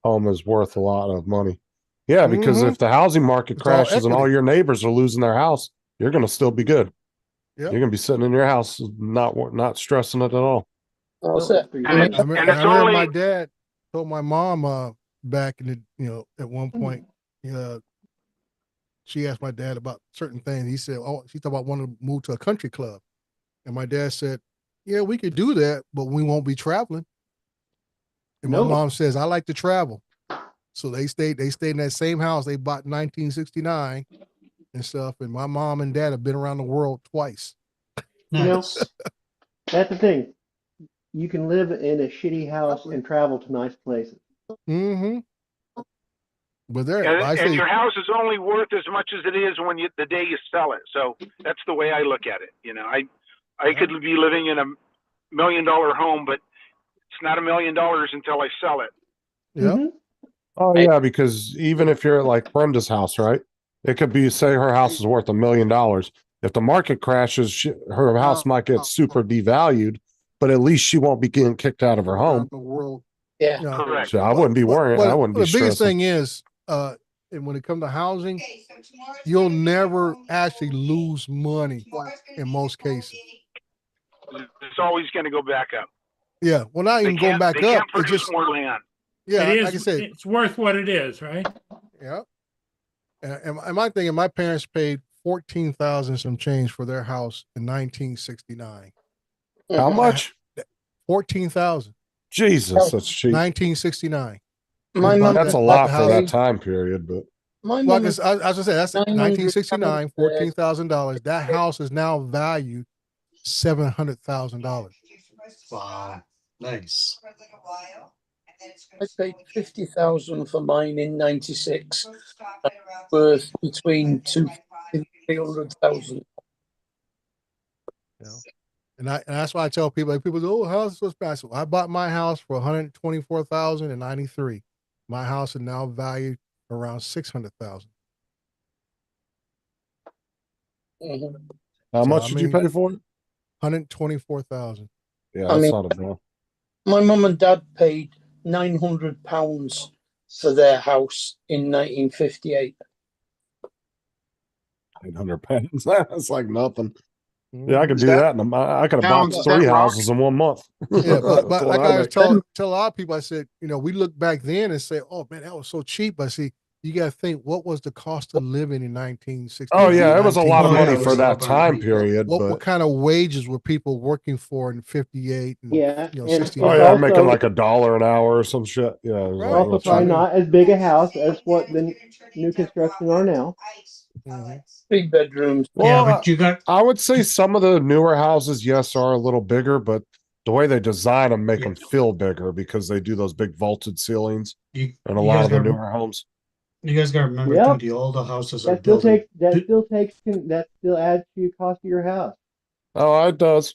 home is worth a lot of money. Yeah, because Mhm. if the housing market It's all crashes and all equity. your neighbors are losing their house, you're going to still be good. Yep. You're going to be sitting in your house, not stressing it at all. that's No, it. for And sure. it's, and I it's remember only, my dad told my mom back in the at one point she asked my dad about certain things. He said, "Oh, she thought about wanting to move to a country club," and my dad said, "Yeah, we could do that, but we won't be traveling." And my No. mom says, "I like to travel," so they stayed in that same house they bought in 1969 and stuff. And my mom and dad have been around the world twice. You know, Nice. that's the thing. You can live in a shitty house and travel to nice places. Mm-hmm. But there, I and say, your house is only worth as much as it is when the day you sell it. So that's the way I look at it. You know, I could be living in $1 million home, but it's not $1 million until I sell it. yeah, Mhm. Oh yeah, because even if you're at like Brenda's house, right? It could be say her house is worth $1 million. If the market crashes, her house might get super devalued, but at least she won't be getting kicked out of her home. the world. Yeah. Yeah. Correct. So I wouldn't be worrying. I wouldn't be the biggest stressing. thing is, and when it comes to housing, Okay, so tomorrow's you'll gonna be my never home actually day. lose money Tomorrow's gonna in be most the home cases. day. It's always going to go back up. Yeah, well, not They even going can't, back they up. can't It's produce just, more land. yeah, It like I is, said, it's worth what it is, right? yeah. And my thing, my parents paid 14,000 some change for their house in 1969. How much? 14,000, Jesus, that's cheap. 1969. My They mum. bought That's a bought lot the for house. that time period, but My Well, mum. I was gonna say that's 900 1969, $14,000. That house is now valued $700,000. Wow. Nice. For a little while, and then it's I gonna paid slow again. 50,000 for mine in '96. Supposed to stop at around Worth 20, between but two then by 5, and you're gonna slow 300,000. You know? And that's why I tell people, like, people go, "Oh, house is so expensive." I bought my house for 124,000 in 93. My house is now valued around 600,000. Mhm. how So, much I did you mean, pay for it? 124,000. Yeah, I that's mean- not a bad. My mum and dad paid £900 for their house in 1958. 800 pounds. That's like nothing. Yeah, I could do That that. I could have bought sounds 3 that right. houses in 1 month. Yeah, but That's what like I was make. tell a lot of people, I said, we look back then and say, "Oh man, that was so cheap." But see, you got to think, what was the cost of living in 1960? Oh yeah, it was a lot of Oh, yeah, money it for was a lot that of money. time period. What But kind of wages were people working for in 58 and Yeah, and it's 69? oh yeah, also making like $1 an hour or some shit. Yeah, it was Right. like also real probably cheap. not as big a house as what the new construction are now. Mhm. 3 bedrooms. Yeah, Well, but you got I would say some of the newer houses, yes, are a little bigger, but the way they design them make Yeah. them feel bigger because they do those big vaulted ceilings you, in a you lot guys of the got newer homes. you guys got to remember Yep. too. The older houses are That still building. that still adds to the cost of your house. Oh, it does.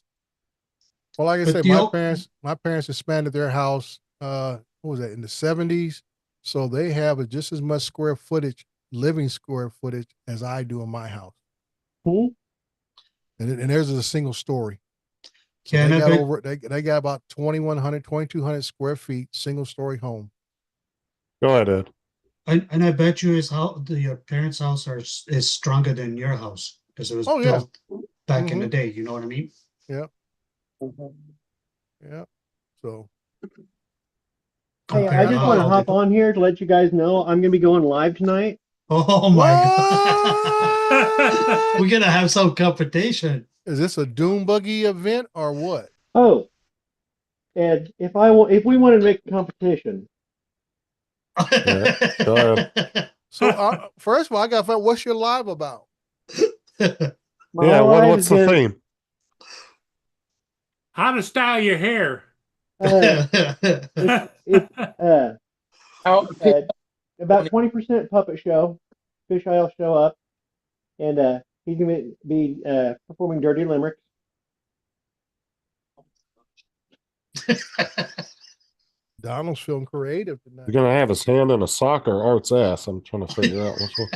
Well, like I But said, the my parents expanded their house. What was that, in the 70s? So they have just as much square footage, living square footage, as I do in my house. Hmm? And theirs is a single story. So Yeah, they and I got bet- over they got about 2,100, 2,200 square feet, single story home. Go ahead, Ed. And I bet you your parents' house is stronger than your house because it was Oh, yeah. built back in the Mhm. day. You know what I mean? Yeah. Mhm. Yeah. So Hey, I Compared just to want to how hop they- on here to let you guys know I'm gonna be going live tonight. Oh my god! We're gonna have some competition. is this a Doom Buggy event or what? Oh, and if we wanted to make a competition, Yeah, go ahead. So first of all, I got to find what's your live about? my Yeah, live what's is the gonna, theme? How to style your hair. it's Out of pit- about 20% puppet show. Fish Eye will show up, and he's gonna be performing dirty limericks. Donald's feeling creative tonight. You're gonna have his hand in a sock or Art's ass. I'm trying to figure out which one.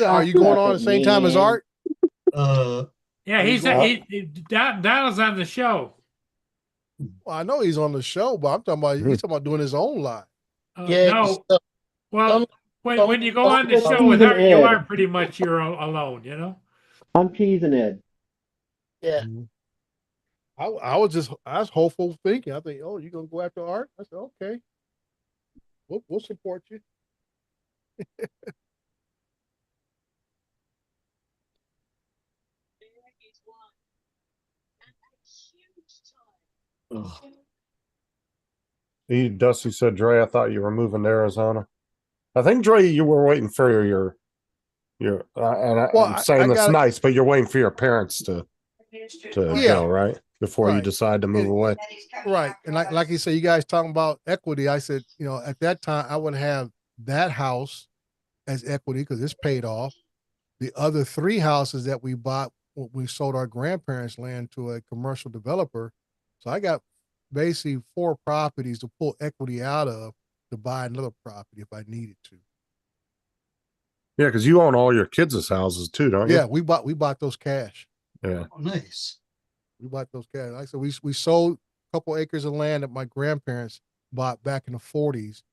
Are you going on at the same time as Art? Yeah, Donald's on the show. Well, I know he's on the show, but I'm talking about he's talking about doing his own live. No. Well, when you go on the show with Art, you are pretty much you're alone, you know? I'm teasing Ed. Yeah. I was hopeful thinking. I think, oh, you're gonna go after Art? I said, okay. We'll support you. Dusty said, Dre, I thought you were moving to Arizona. I think, Dre, you were waiting for your I'm saying that's nice, but you're waiting for your parents to go, right? Before you decide to move away. Right. And like you said, you guys talking about equity. I said, at that time I would have that house as equity because it's paid off. The other 3 houses that we bought, we sold our grandparents' land to a commercial developer. So I got basically 4 properties to pull equity out of to buy another property if I needed to. Yeah, because you own all your kids' houses too, don't you? Yeah, we bought those cash. Yeah. Oh, nice. We bought those cash. Like I said, we sold a couple acres of land that my grandparents bought back in the 40s.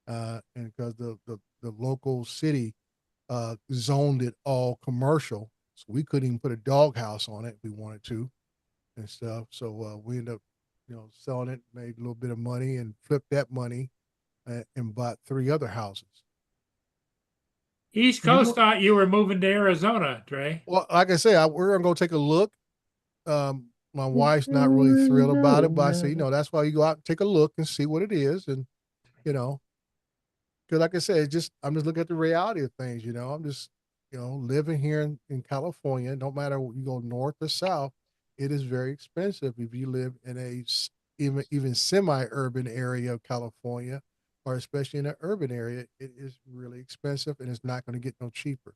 And because the local city zoned it all commercial. So we couldn't even put a doghouse on it if we wanted to and stuff. So we ended up, selling it, made a little bit of money and flipped that money and bought 3 other houses. East Coast thought you were moving to Arizona, Dre. Well, like I say, we're going to go take a look. My wife's not really thrilled about it, but I say, that's why you go out and take a look and see what it is. And, because like I said, I'm just looking at the reality of things, I'm just, living here in California, no matter you go north or south, it is very expensive if you live in a even semi-urban area of California, or especially in an urban area. It is really expensive and it's not going to get no cheaper,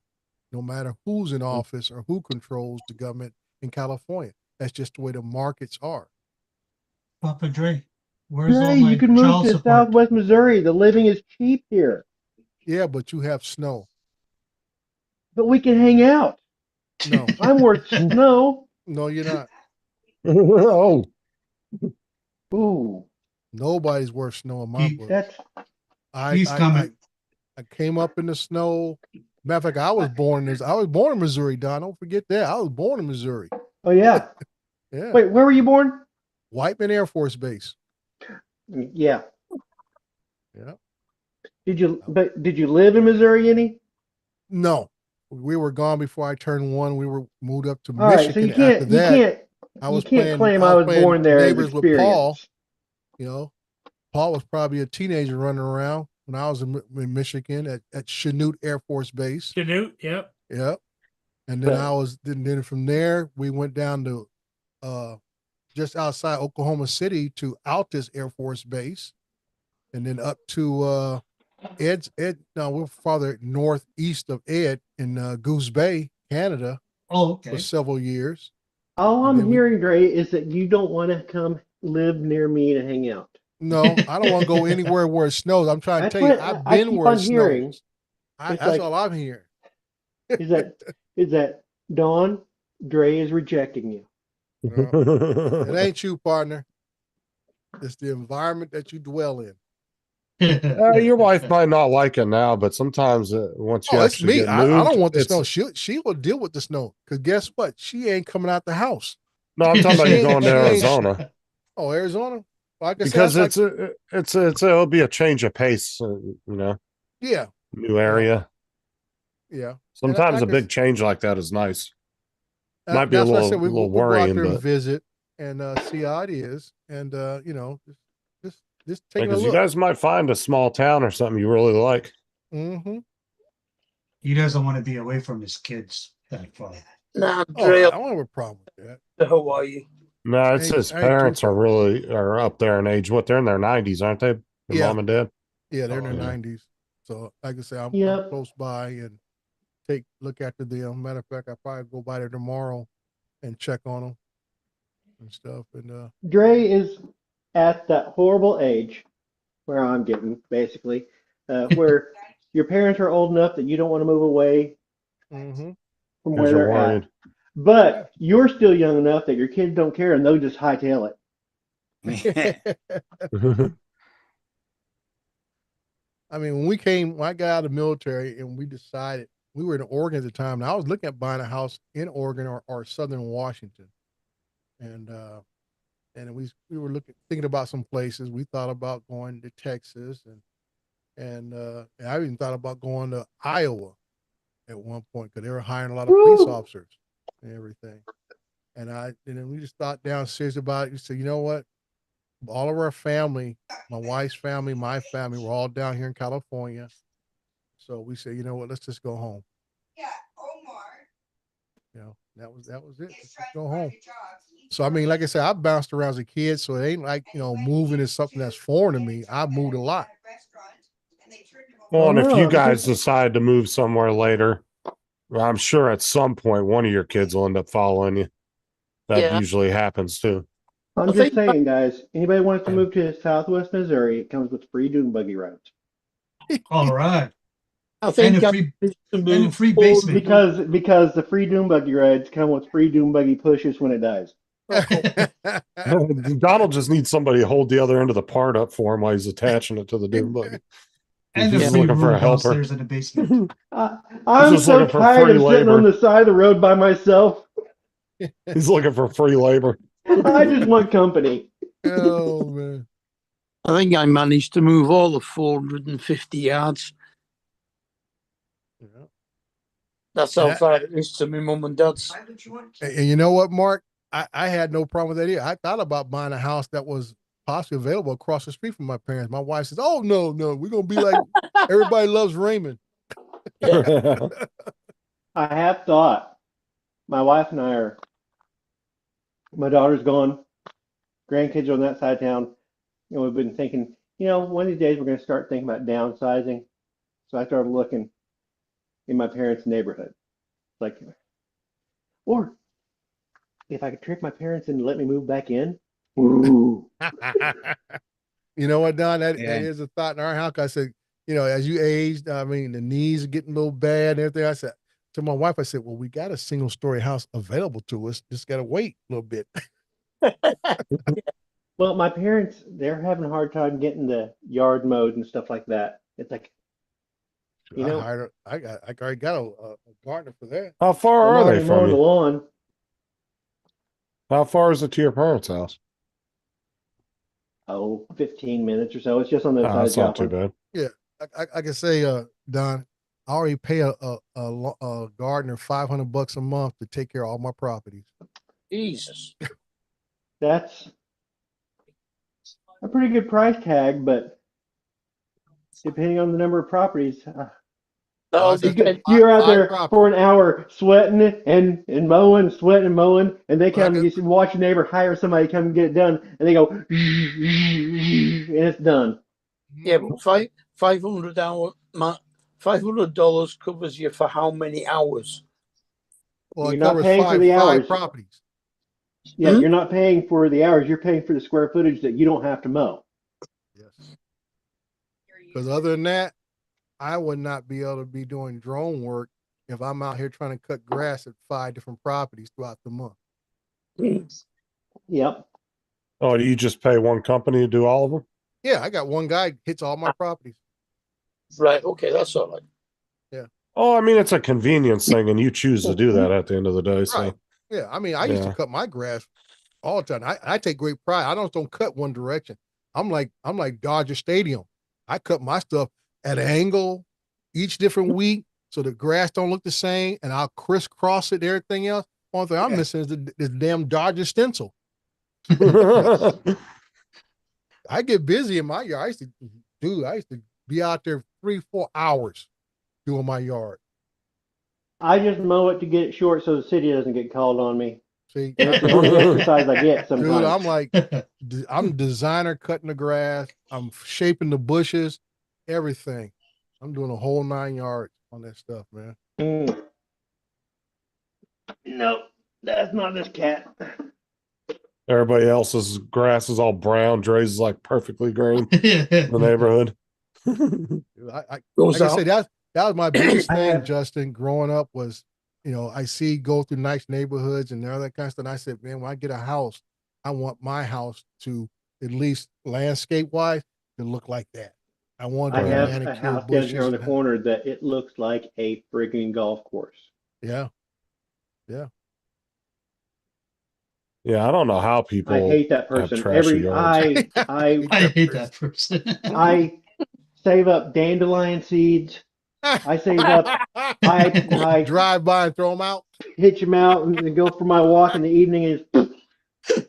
no matter who's in office or who controls the government in California. That's just the way the markets are. Papa Dre, where's all Dre, my you can move child to support? Southwest Missouri. The living is cheap here. Yeah, but you have snow. But we can hang out. No. I'm worth snow. No, you're not. Oh. Ooh. Nobody's worth snow in my book. He's coming. I came up in the snow. Matter of fact, I was born in Missouri, Don. Don't forget that. I was born in Missouri. Oh yeah. Yeah. Wait, where were you born? Whiteman Air Force Base. Yeah. Yeah. Did you live in Missouri any? No. We were gone before I turned 1. We were moved up to All right, Michigan. so you can't claim I was born there as neighbors with Paul. experience. Paul was probably a teenager running around when I was in Michigan at Chanute Air Force Base. Chanute, yep. Yep. And then then from there we went down to just outside Oklahoma City to Altus Air Force Base, and then up to we're farther northeast of Ed in Goose Bay, Canada. Oh, okay. For several years. All I'm hearing, Dre, is that you don't want to come live near me to hang out. No, I don't want to go anywhere where it snows. I'm trying to tell you, I've been where it snows. That's all I'm hearing. Is that Dawn, Dre is rejecting you. It ain't you, partner. It's the environment that you dwell in. Your wife might not like it now, but sometimes once you it's actually me. get I moved, don't want the snow. She will deal with the snow because guess what? She ain't coming out the house. No, I'm talking about you going to Arizona. Oh, Arizona. Like I because said, it'll be a change of pace, Yeah. New area. Yeah. Sometimes a big change like that is nice. Might be a little we'll worrying, go out there but and visit and see how it is, and just take a because look. you guys might find a small town or something you really like. Mm-hmm. He doesn't want to be away from his kids that far. Nah, Dre, I don't have a problem with that. To Hawaii. No, it's his parents are up there in age. What, they're in their 90s, aren't they? Your mom and dad? Yeah, they're in their 90s. So like I say, I'm close by and look after them. Matter of fact, I probably go by there tomorrow and check on them. and stuff. And Dre is at that horrible age where I'm getting, basically, where your parents are old enough that you don't want to move away mhm. from Because where you're they're at. worried. But you're still young enough that your kids don't care and they'll just hightail it. I mean, when I got out of the military and we decided we were in Oregon at the time, and I was looking at buying a house in Oregon or Southern Washington, and we were thinking about some places. We thought about going to Texas, and I even thought about going to Iowa at one point because they were hiring a lot of police officers and everything. And then we just thought downstairs about it. We said, you know what? All of our family, my wife's family, my family, we're all down here in California. So we said, you know what? Let's just go home. Yeah, Omar. You know, that was it. Let's just go home. So I mean, like I said, I bounced around as a kid, so it ain't like moving is something that's foreign to me. I moved a lot. Well, and if no, you this guys is- decide to move somewhere later, well, I'm sure at some point one of your kids will end up following you. That Yeah. usually happens too. I'm I just think- saying, guys, anybody wants to move to Southwest Missouri, it comes with free dune buggy rides. All right. I think And a I free need to and a move free forward basement. Because the free dune buggy rides come with free dune buggy pushes when it dies. Donald just needs somebody to hold the other end of the part up for him while he's attaching it to the dune buggy. And He's a just free looking for room a helper. downstairs in the basement. I'm just so looking for tired free of sitting on labor. the side of the road by myself. He's looking for free labor. I just want company. Oh man. I think I managed to move all of 450 yards. Yeah. That's how far it is to my mum and dad's. And you know what, Mark? I had no problem with that either. I thought about buying a house that was possibly available across the street from my parents. My wife says, "Oh no, we're gonna be like everybody loves Raymond." I have thought. My wife and I are. My daughter's gone. Grandkids are on that side of town. We've been thinking, one of these days we're going to start thinking about downsizing. So I started looking in my parents' neighborhood. Or if I could trick my parents into let me move back in. Ooh. You know what, Don? That Yeah. is a thought in our house. I said, as you aged, I mean, the knees are getting a little bad and everything. I said to my wife, I said, well, we got a single story house available to us. Just got to wait a little bit. Well, my parents, they're having a hard time getting the yard mowed and stuff like that. It's like, I already got a gardener for that. How far I'm are already they from mowing the you? lawn. How far is it to your parents' house? 15 minutes or so. It's just on the Oh, side of that's not too Joplin. bad. Yeah, I can say, Don, I already pay a gardener $500 a month to take care of all my properties. Jesus. That's a pretty good price tag, but depending on the number of properties, No, you're out there properties. for an hour sweating and mowing, sweating and mowing, and they come and you watch your neighbor hire somebody to come and get it done, and they go, and it's done. Yeah, but $500 covers you for how many hours? Well, You're it not covers paying for five the hours. properties. Yeah, you're not paying for the hours. You're paying for the square footage that you don't have to mow. Yes. Because other than that, I would not be able to be doing drone work if I'm out here trying to cut grass at 5 different properties throughout the month. Yep. Oh, do you just pay one company to do all of them? Yeah, I got one guy hits all my properties. Right. Okay, that's all right. Yeah. Oh, I mean, it's a convenience thing, and you choose to do that at the end of the day. So, Right. Yeah, I mean, I used to cut my grass all the time. I take great pride. I don't cut one direction. I'm like Dodger Stadium. I cut my stuff at an angle each different week so the grass don't look the same, and I'll crisscross it and everything else. One thing I'm missing is the damn Dodger stencil. I get busy in my yard. I used to be out there 3-4 hours doing my yard. I just mow it to get it short so the city doesn't get called on me. See, That's the only exercise I get sometimes. Dude, I'm like, I'm designer cutting the grass. I'm shaping the bushes, everything. I'm doing a whole 9 yards on that stuff, man. Nope, that's not this cat. Everybody else's grass is all brown. Dre's is like perfectly green in the neighborhood. Like Goes I out. said, that was my biggest I thing, have- Justin, growing up was, I see go through nice neighborhoods and all that kind of stuff. And I said, man, when I get a house, I want my house to, at least landscape wise, to look like that. I want I to have a manicured house down bushes. here on the and- corner that it looks like a friggin' golf course. Yeah. Yeah, I don't know how people I hate that have person. trashy yards. I hate that person. I save up dandelion seeds. I save up. I drive by and throw them out. hitch them out and then go for my walk in the evening. And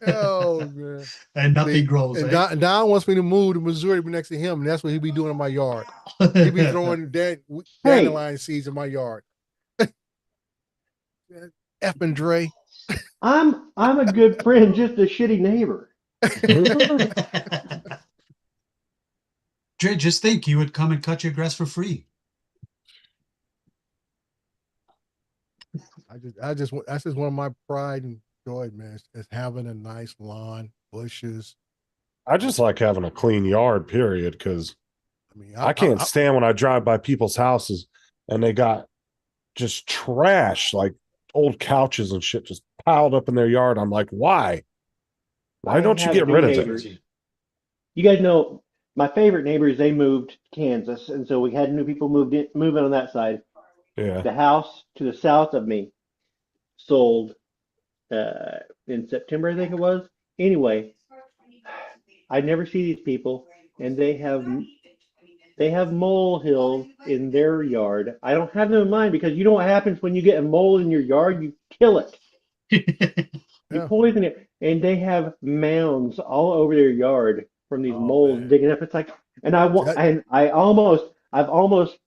Oh man. And nothing See, grows. And Eh? Don wants me to move to Missouri, be next to him, and that's what he be doing in my yard. He be throwing dandelion seeds in my yard. Effing Dre. I'm a good friend, just a shitty neighbor. Dre, just think, you would come and cut your grass for free. That's just one of my pride and joy, man. Is having a nice lawn, bushes. I just like having a clean yard, period, because I mean, I can't stand when I drive by people's houses and they got just trash, like old couches and shit just piled up in their yard. I'm like, why? Why don't you have get new rid of neighbors. it? You guys know my favorite neighbors. They moved to Kansas, and so we had new people moving on that side. Yeah. The house to the south of me sold in September, I think it was. Anyway, I never see these people, and they have molehills in their yard. I don't have them in mine because you know what happens when you get a mole in your yard? You kill it. You poison it, and they have mounds all over their yard from these moles digging up. It's like, and I've almost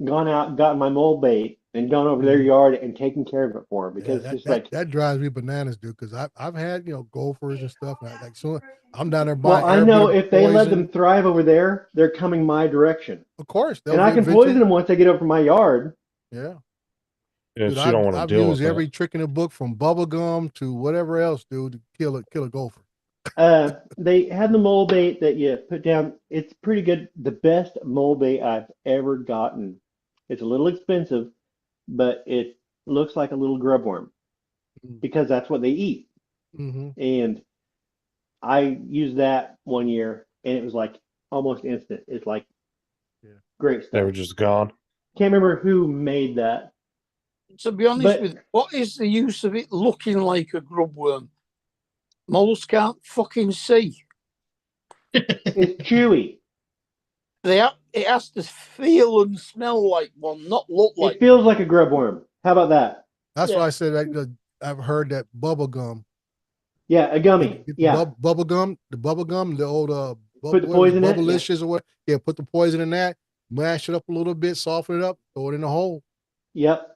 gone out, gotten my mole bait, and gone over their yard and taken care of it for them because it's like that drives me bananas, dude. Because I've had gophers and stuff like so. I'm down there well, buying. I know every if they let poison. them thrive over there, they're coming my direction. Of course, And I can poison them once they get over my yard. Yeah. Yeah, Dude, you don't want to I've deal used with every trick in the book from bubble gum to whatever else, dude, to kill a gopher. They had the mole bait that you put down. It's pretty good. The best mole bait I've ever gotten. It's a little expensive, but it looks like a little grub worm because that's what they eat. Mm-hmm. And I used that one year, and it was like almost instant. It's like great stuff. They were just gone. Can't remember who made that. To be honest with you, what is the use of it looking like a grub worm? Moles can't fucking see. It's chewy. It has to feel and smell like one, not look like. It feels like a grub worm. How about that? That's why I said I've heard that bubble gum. Yeah, a gummy. Get Yeah. bubble gum, the old Put the poison in it, yeah. Bubblicious or what? Yeah, put the poison in that, mash it up a little bit, soften it up, throw it in the hole. Yep.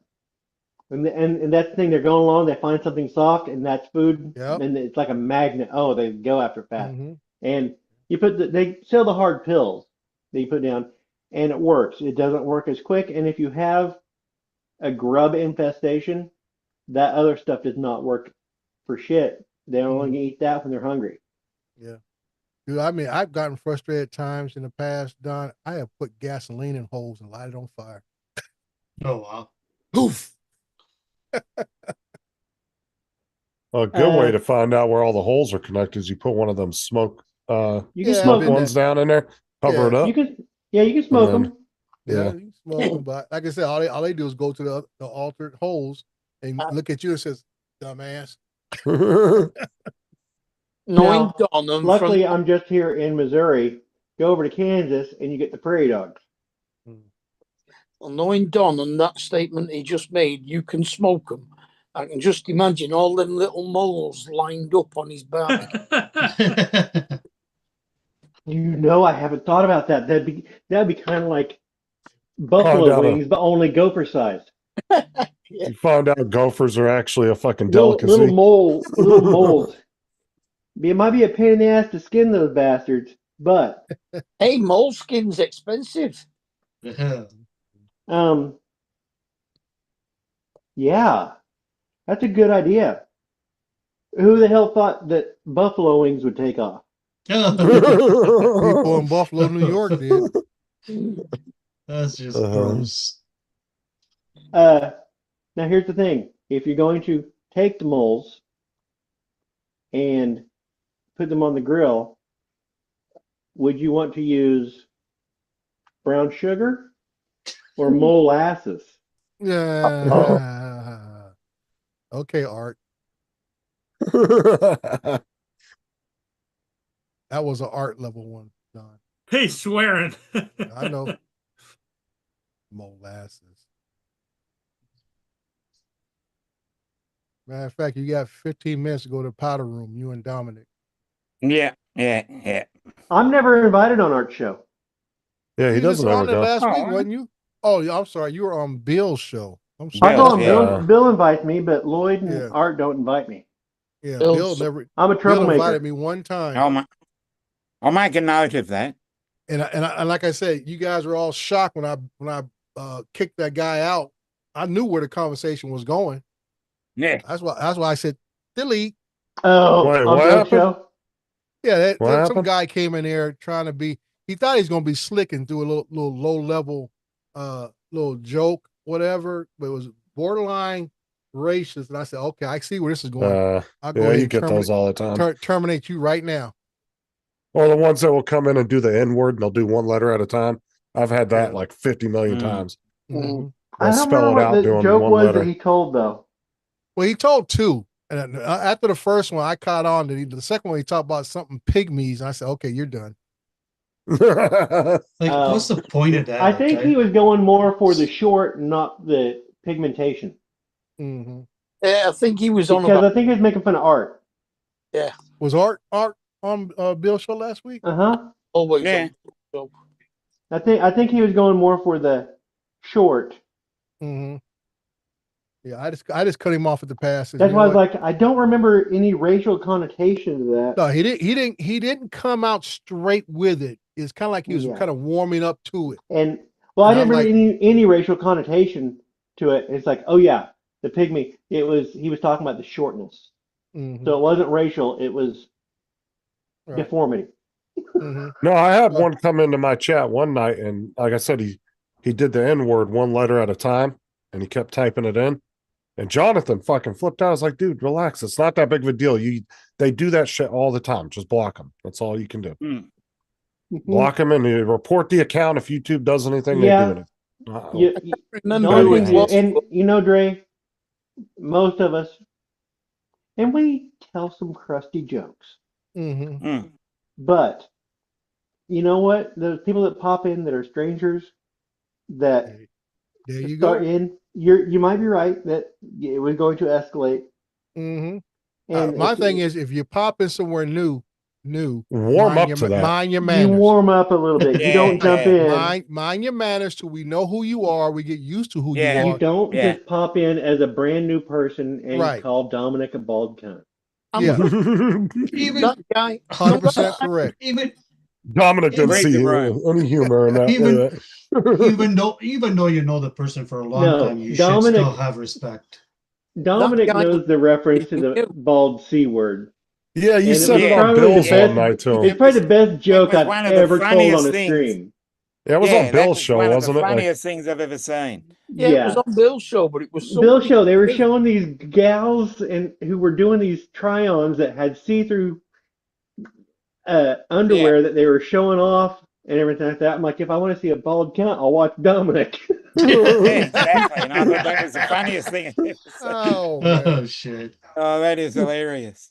And that's the thing. They're going along. They find something soft, and that's food. Yep. And it's like a magnet. Oh, they go after fast. Mm-hmm. And you they sell the hard pills that you put down, and it works. It doesn't work as quick. And if you have a grub infestation, that other stuff does not work for shit. They only eat that when they're hungry. Yeah. Dude, I mean, I've gotten frustrated at times in the past, Don. I have put gasoline in holes and lighted on fire. Oh, wow. Oof. A good way to find out where all the holes are connected is you put one of them smoke You can smoke smoke ones down in there, cover it up. You can smoke then- them. Yeah, Yeah. you can smoke them, but like I said, all they do is go to the altered holes and look at you and says, "Dumbass." Now, Don, luckily, I'm just here in Missouri. Go over to Kansas, and you get the prairie dogs. Well, knowing Don and that statement he just made, you can smoke them. I can just imagine all them little moles lined up on his back. You know, I haven't thought about that. That'd be kind of like buffalo out wings, but only gopher sized. You find out gophers are actually a fucking Little delicacy. little moles. It might be a pain in the ass to skin those bastards, but Hey, moleskin's expensive. yeah, that's a good idea. Who the hell thought that buffalo wings would take off? People in Buffalo, New York did. That's just Uh-huh. gross. Now here's the thing. If you're going to take the moles and put them on the grill, would you want to use brown sugar or molasses? Yeah. Okay, Art. That was an art level one, Don. He's swearing. I know. Molasses. Matter of fact, you got 15 minutes to go to the powder room, you and Dominic. Yeah. I'm never invited on Art's show. Yeah, he You doesn't was ever on it go. last week, Oh. wasn't you? Oh, yeah, I'm sorry. You were on Bill's show. I'm I sorry. go on. Yeah. Bill invites me, but Lloyd and Yeah. Art don't invite me. Yeah, Bill's- Bill never. I'm a Bill troublemaker. invited me one time. I'll make a note of that. And like I said, you guys were all shocked when I kicked that guy out. I knew where the conversation was going. Yeah. That's why I said delete. Oh, Wait, on what Bill's happened? show. Yeah, What some happened? guy came in there trying to be. He thought he was gonna be slick and do a little low level, little joke, whatever. But it was borderline racist, and I said, okay, I see where this is going. I'll go Yeah, ahead you and get those all the time. terminate you right now. Or the ones that will come in and do the N word and they'll do one letter at a time. I've had that Yeah. like 50 million Mm. times. Mhm. I They'll don't spell remember it out what the doing joke one was letter. that he told though. Well, he told two, and after the first one, I caught on that the second one he talked about something pygmies. And I said, okay, you're done. Like, what's the point of that? I think he was going more for the short, not the pigmentation. Mm-hmm. Yeah, I think he was on Because about. I think he was making fun of Art. Yeah, Was Art on Bill's show last week? always. Yeah. On. I think he was going more for the short. Mm-hmm. Yeah, I just cut him off at the pass. That's why I was like, I don't remember any racial connotation to that. No, he didn't come out straight with it. It's kind of like he was Yeah. kind of warming up to it. And well, I And didn't I'm remember any racial connotation to it. It's like, oh yeah, the pygmy. He was talking about the shortness. Mhm. So it wasn't racial. It was Right. deformity. Mhm. No, I had one come into my chat one night, and like I said, he did the N word one letter at a time, and he kept typing it in. And Jonathan fucking flipped out. I was like, dude, relax. It's not that big of a deal. They do that shit all the time. Just block them. That's all you can do. Block them and you report the account if YouTube does anything. Yeah. They do it. Uh-oh. You, Remember the only it thing, was- and you know, Dre, most of us, and we tell some crusty jokes. Mhm. But you know what? Those people that pop in that are strangers that There you go. start in, you might be right that it was going to escalate. Mhm. And My if thing you- is, if you pop in somewhere new, Warm mind up your, to that. mind your you manners. warm up a little bit. You don't jump in. Mind your manners till we know who you are. We get used to who you Yeah. are. You don't Yeah. just pop in as a brand new person and Right. call Dominic a bald cunt. Yeah, Even That guy. 100% correct. even Dominic didn't Break see the room. any humor in that. even though you know the person for a long No, time, you Dominic- should still have respect. Dominic guy- knows the reference to the bald C word. Yeah, you And it said was it on probably the Bill's best- one night too. It's probably the best joke was I've one of the ever told funniest on a things. stream. Yeah, it was Yeah, on that Bill's was show, one of the wasn't it? Like, funniest things I've ever seen. Yeah, it was on Bill's show, but it was so Bill's many- show, they were showing these gals and who were doing these try-ons that had see-through underwear that they were showing off and everything like that. I'm like, if I want to see a bald cunt, I'll watch Dominic. Yeah, exactly. And I thought that was the funniest thing I've ever seen. Oh, man. Oh shit! Oh, that is hilarious.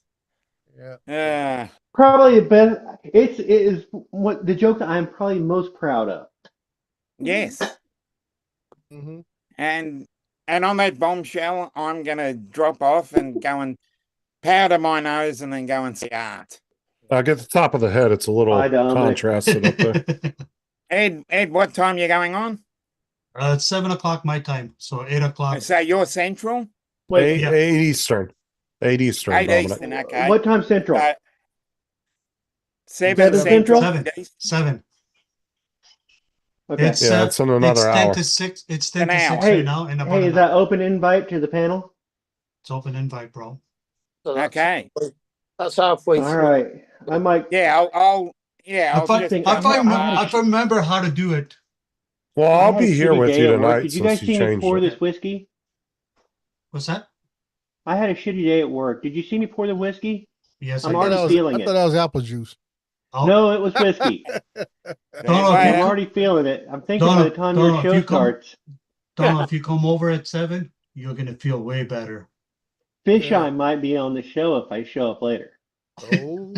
Yeah. Probably the best. It is what the joke that I'm probably most proud of. Yes. Mhm. And on that bombshell, I'm gonna drop off and go and powder my nose and then go and see Art. I get the top of the head. It's a little Bye, Dominic. contrasted up there. Ed, what time you going on? It's 7 o'clock my time, so 8 o'clock. So you're Central? Wait, 8 Eastern. 8 Eastern. 8 Dominic. Eastern, okay. what time Central? 7 Seven Central. Central? 7. Okay. Yeah, it's in another it's 10 hour. to 6. It's 10 An to 6 hour. right now, and about Hey, an is that hour. open invite to the panel? It's open invite, bro. So Okay. that's halfway All through. right. I might. Yeah, I'll I I'll just think I I'm not- I remember how to do it. Well, I I'll had a be here shitty with day you at work. tonight Did you since guys you see me changed pour it. this whiskey? What's that? I had a shitty day at work. Did you see me pour the whiskey? Yes, I'm I already did. feeling I thought it. that was apple juice. Oh, No, it was whiskey. Donald, Well, if I'm you already feeling it. I'm thinking by the time your Donald, if show you come, starts, Donald, if you come over at 7, you're gonna feel way better. Fisheye might be on the show if I show up later. Oh.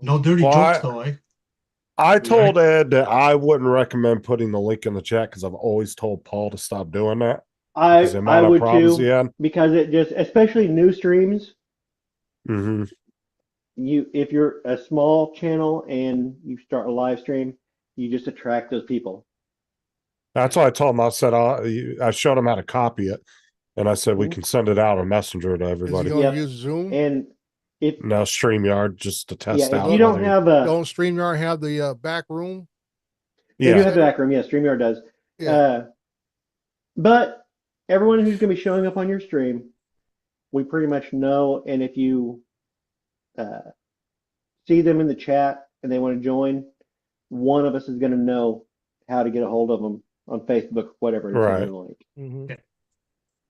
No dirty Well, jokes I- though, eh? I told Ed that I wouldn't recommend putting the link in the chat because I've always told Paul to stop doing that. Because the I amount of would problems too, he had. because it just, especially new streams, Hmm. if you're a small channel and you start a live stream, you just attract those people. That's why I told him. I said I showed him how to copy it, and I said we Mhm. can send it out on Messenger to Is he everybody. going Yep. to use Zoom? And if Now StreamYard just to test yeah, if out. you don't whether- have a, Don't StreamYard have the back room? they do yeah, have the back room. Yeah, StreamYard does. Yeah. But everyone who's going to be showing up on your stream, we pretty much know. And if you see them in the chat and they want to join, one of us is going to know how to get a hold of them on Facebook, whatever, and send Right. them the link. Mhm.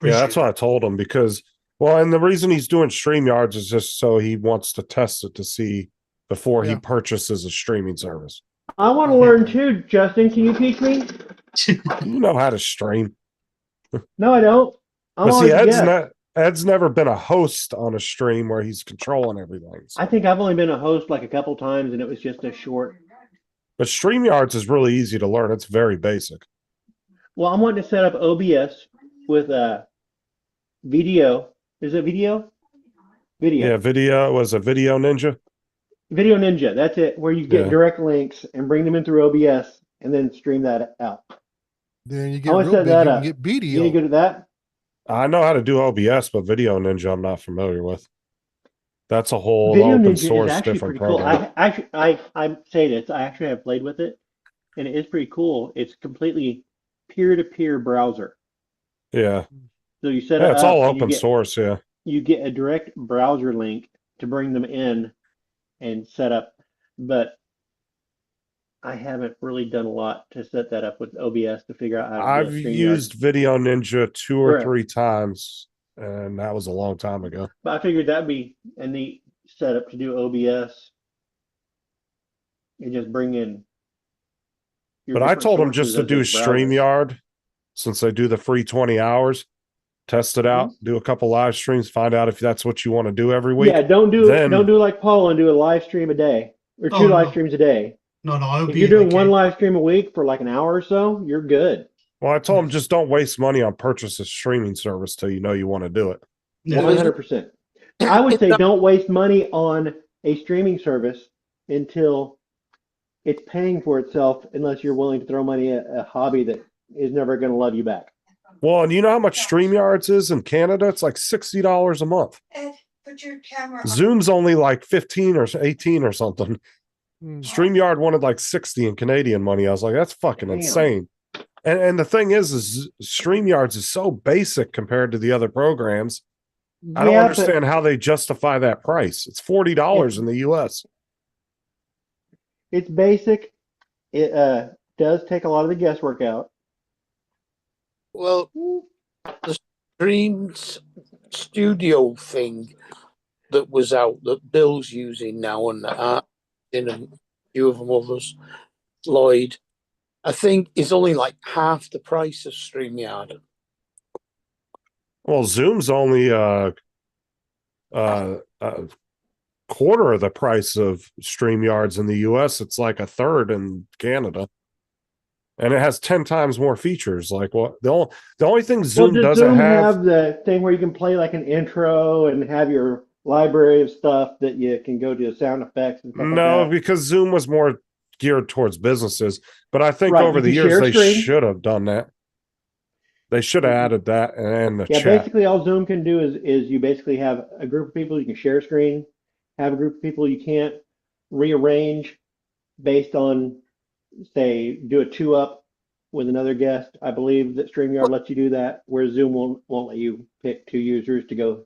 yeah, that's what I told him because and the reason he's doing StreamYards is just so he wants to test it to see before he Yeah. purchases a streaming service. I want to learn too, Justin. Can you teach me? You know how to stream. No, I don't. I'm But always see, a guest. Ed's never been a host on a stream where he's controlling everything. So. I think I've only been a host like a couple times, and it was just a short. But StreamYards is really easy to learn. It's very basic. Well, I'm wanting to set up OBS with video. Is it video? Video. Yeah, video was a Video Ninja. Video Ninja. That's it. Where you get Yeah. direct links and bring them in through OBS and then stream that out. Then you I get want real to set big, that you up. can get You any BDO. good at that? I know how to do OBS, but Video Ninja I'm not familiar with. That's a whole Video open Ninja source is actually different pretty cool. program. I say this. I actually have played with it, and it is pretty cool. It's completely peer-to-peer browser. Yeah. So you set Yeah, it it's up all and open source, yeah. you get a direct browser link to bring them in and set up. But I haven't really done a lot to set that up with OBS to figure out how to I've do a StreamYard. used Video Ninja 2 or Correct. 3 times, and that was a long time ago. But I figured that'd be a neat setup to do OBS and just bring in your But I different told him just sources to as do those browsers. StreamYard since they do the free 20 hours. Test it out, do a couple live streams, find out if that's what you want to do every week. Yeah, don't do Then- like Paul and do a live stream a day or two Oh, live no. streams a day. No, it would If be you're doing like one live stream a week for like an hour or so, you're good. Well, I told him just don't waste money on purchase a streaming service till you know you want to do it. Yeah. 100%. I would say don't waste money on a streaming service until it's paying for itself, unless you're willing to throw money at a hobby that is never going to love you back. Well, and you know how much StreamYards is in Canada? It's like $60 a month. Ed, put your camera on. Zoom's only like 15 or 18 or something. Hmm. StreamYard wanted like 60 in Canadian money. I was like, that's fucking Damn. insane. And the thing is StreamYards is so basic compared to the other programs. I don't Yeah, but understand how they justify that price. It's $40 in the US. it's basic. It does take a lot of the guesswork out. Well, the Streams Studio thing that was out that Bill's using now and in a few of them others, Lloyd, I think is only like half the price of StreamYard. Well, Zoom's only a quarter of the price of StreamYards in the US. It's like a third in Canada. And it has 10 times more features. Like what the only thing Zoom does doesn't Zoom have, have the thing where you can play like an intro and have your library of stuff that you can go to sound effects and stuff no, like that? because Zoom was more geared towards businesses. But I think Right, over you the can years share they screen. should have done that. They should have added that and the Yeah, chat. basically all Zoom can do is you basically have a group of people you can share screen, have a group of people you can't rearrange based on, say, do a 2-up with another guest. I believe that StreamYard lets you do that, where Zoom won't let you pick two users to go.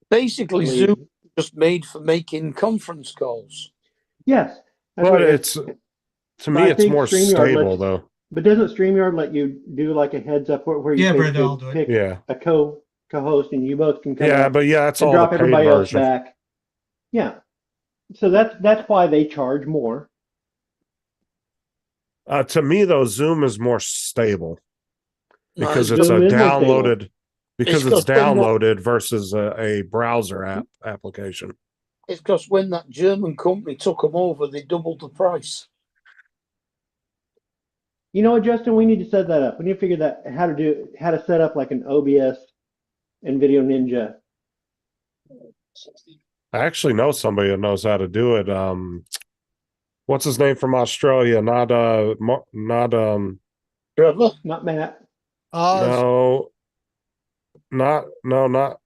Basically, believe- Zoom is just made for making conference calls. Yes. that's But what it's to but me, I it's think more StreamYard stable lets- though. But doesn't StreamYard let you do like a heads up where you Yeah, Brenda, basically I'll do it. pick Yeah, a co-host and you both can come yeah, up but yeah, it's and all the drop paid everybody else version. back. Yeah. So that's why they charge more. To me, though, Zoom is more stable because No, it's a Zoom is more stable. downloaded because It's it's 'cause when that- downloaded versus a browser application. It's because when that German company took them over, they doubled the price. You know what, Justin? We need to set that up. We need to figure that how to set up like an OBS and Video Ninja. I actually know somebody that knows how to do it. What's his name from Australia? Not Trevor? Not Matt. no, not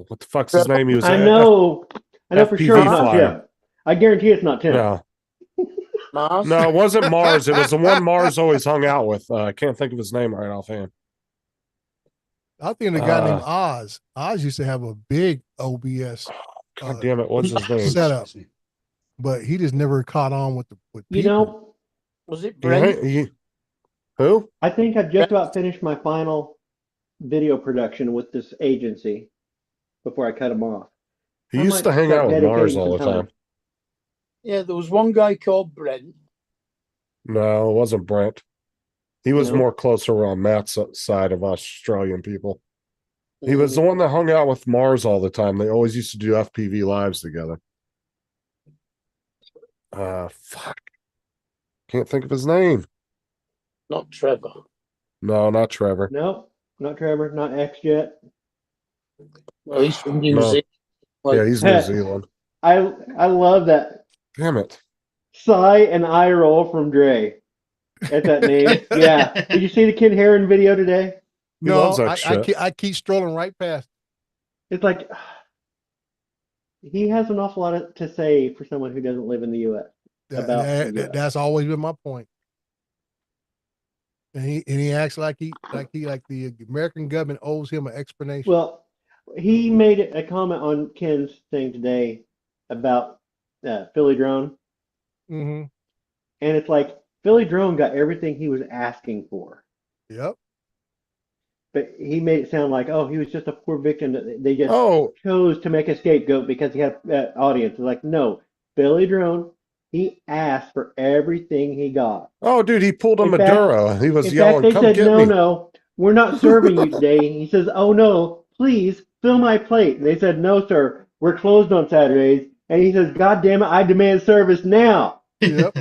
what the fuck's his name? He was I know for sure FPV it's not flyer. Tim. I guarantee it's not Tim. No, Mars? no, it wasn't Mars. It was the one Mars always hung out with. I can't think of his name right offhand. I think the guy named Oz. Oz used to have a big OBS God damn it, what's his name? setup, but he just never caught on with people. You know, Was it Yeah, Brent? who? I think I've just about finished my final video production with this agency before I cut him off. He I used might to hang start out with Mars dedicating all the some time. Yeah, there was one guy called Brent. No, it wasn't Brent. He was No. more closer on Matt's side of Australian people. He was the one that hung out with Mars all the time. They always used to do FPV lives together. Fuck. Can't think of his name. Not Trevor. No, not Trevor. No, not Trevor, not XJet. Well, he's from New No. Zealand. Yeah, he's New Zealand. I love that Damn it. sigh and eye roll from Dre at that name. Yeah. Did you see the Kid Heron video today? He No, loves that shit. I keep strolling right past. It's like he has an awful lot to say for someone who doesn't live in the U.S. about the US. That's always been my point. And he acts like the American government owes him an explanation. Well, he made a comment on Ken's thing today about Philly Drone, Mm-hmm. and it's like Philly Drone got everything he was asking for, Yep. but he made it sound like, oh, he was just a poor victim that they just Oh, chose to make a scapegoat because he had an audience. It's like, no, Philly Drone, he asked for everything he got. oh, dude, he pulled a In fact- Maduro. He was In yelling, fact, they "Come said, get no, me!" no, we're not serving you today. He says, oh, no, please fill my plate. And they said, no, sir, we're closed on Saturdays. And he says, God damn it, I demand service now. Yep.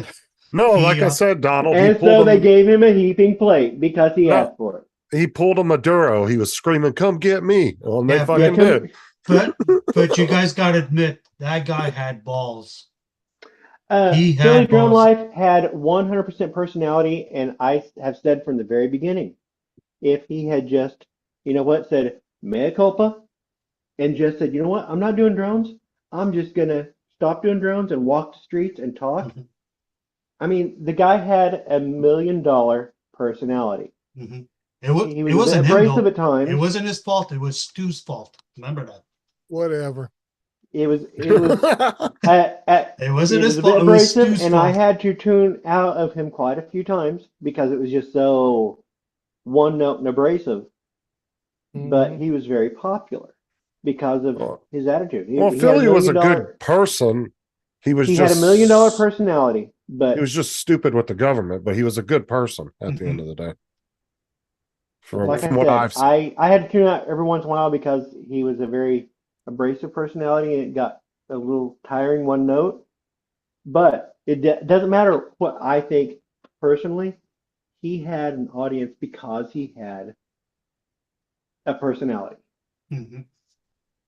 No, like Yeah. I said, Donald, he And so pulled they him. gave him a heaping plate because he No. asked for it. He pulled a Maduro. He was screaming, "Come get me!" Well, and they Yeah, fucking Yeah, did. But you guys got to admit that guy had balls. He had Philly Drone balls. Life had 100% personality, and I have said from the very beginning, if he had just, you know what, said mea culpa, and just said, you know what, I'm not doing drones. I'm just gonna stop doing drones and walk the streets and talk. Mhm. I mean, the guy had $1 million personality. Mm-hmm. He was It a bit wasn't him, abrasive though. at times. It wasn't his fault. It was Stu's fault. Remember that. Whatever. It was It wasn't he his was a fault. bit It was abrasive, Stu's and I fault. had to tune out of him quite a few times because it was just so one note and abrasive. But Mhm. he was very popular because of Well- his attitude. Well, he had Philly was a $1 million good person. He was He just had $1 million personality, but He was just stupid with the government, but he was a good person at the end of the day. From like I what said, I've seen. I had to tune out every once in a while because he was a very abrasive personality and it got a little tiring one note. But it doesn't matter what I think personally. He had an audience because he had a personality. Mhm.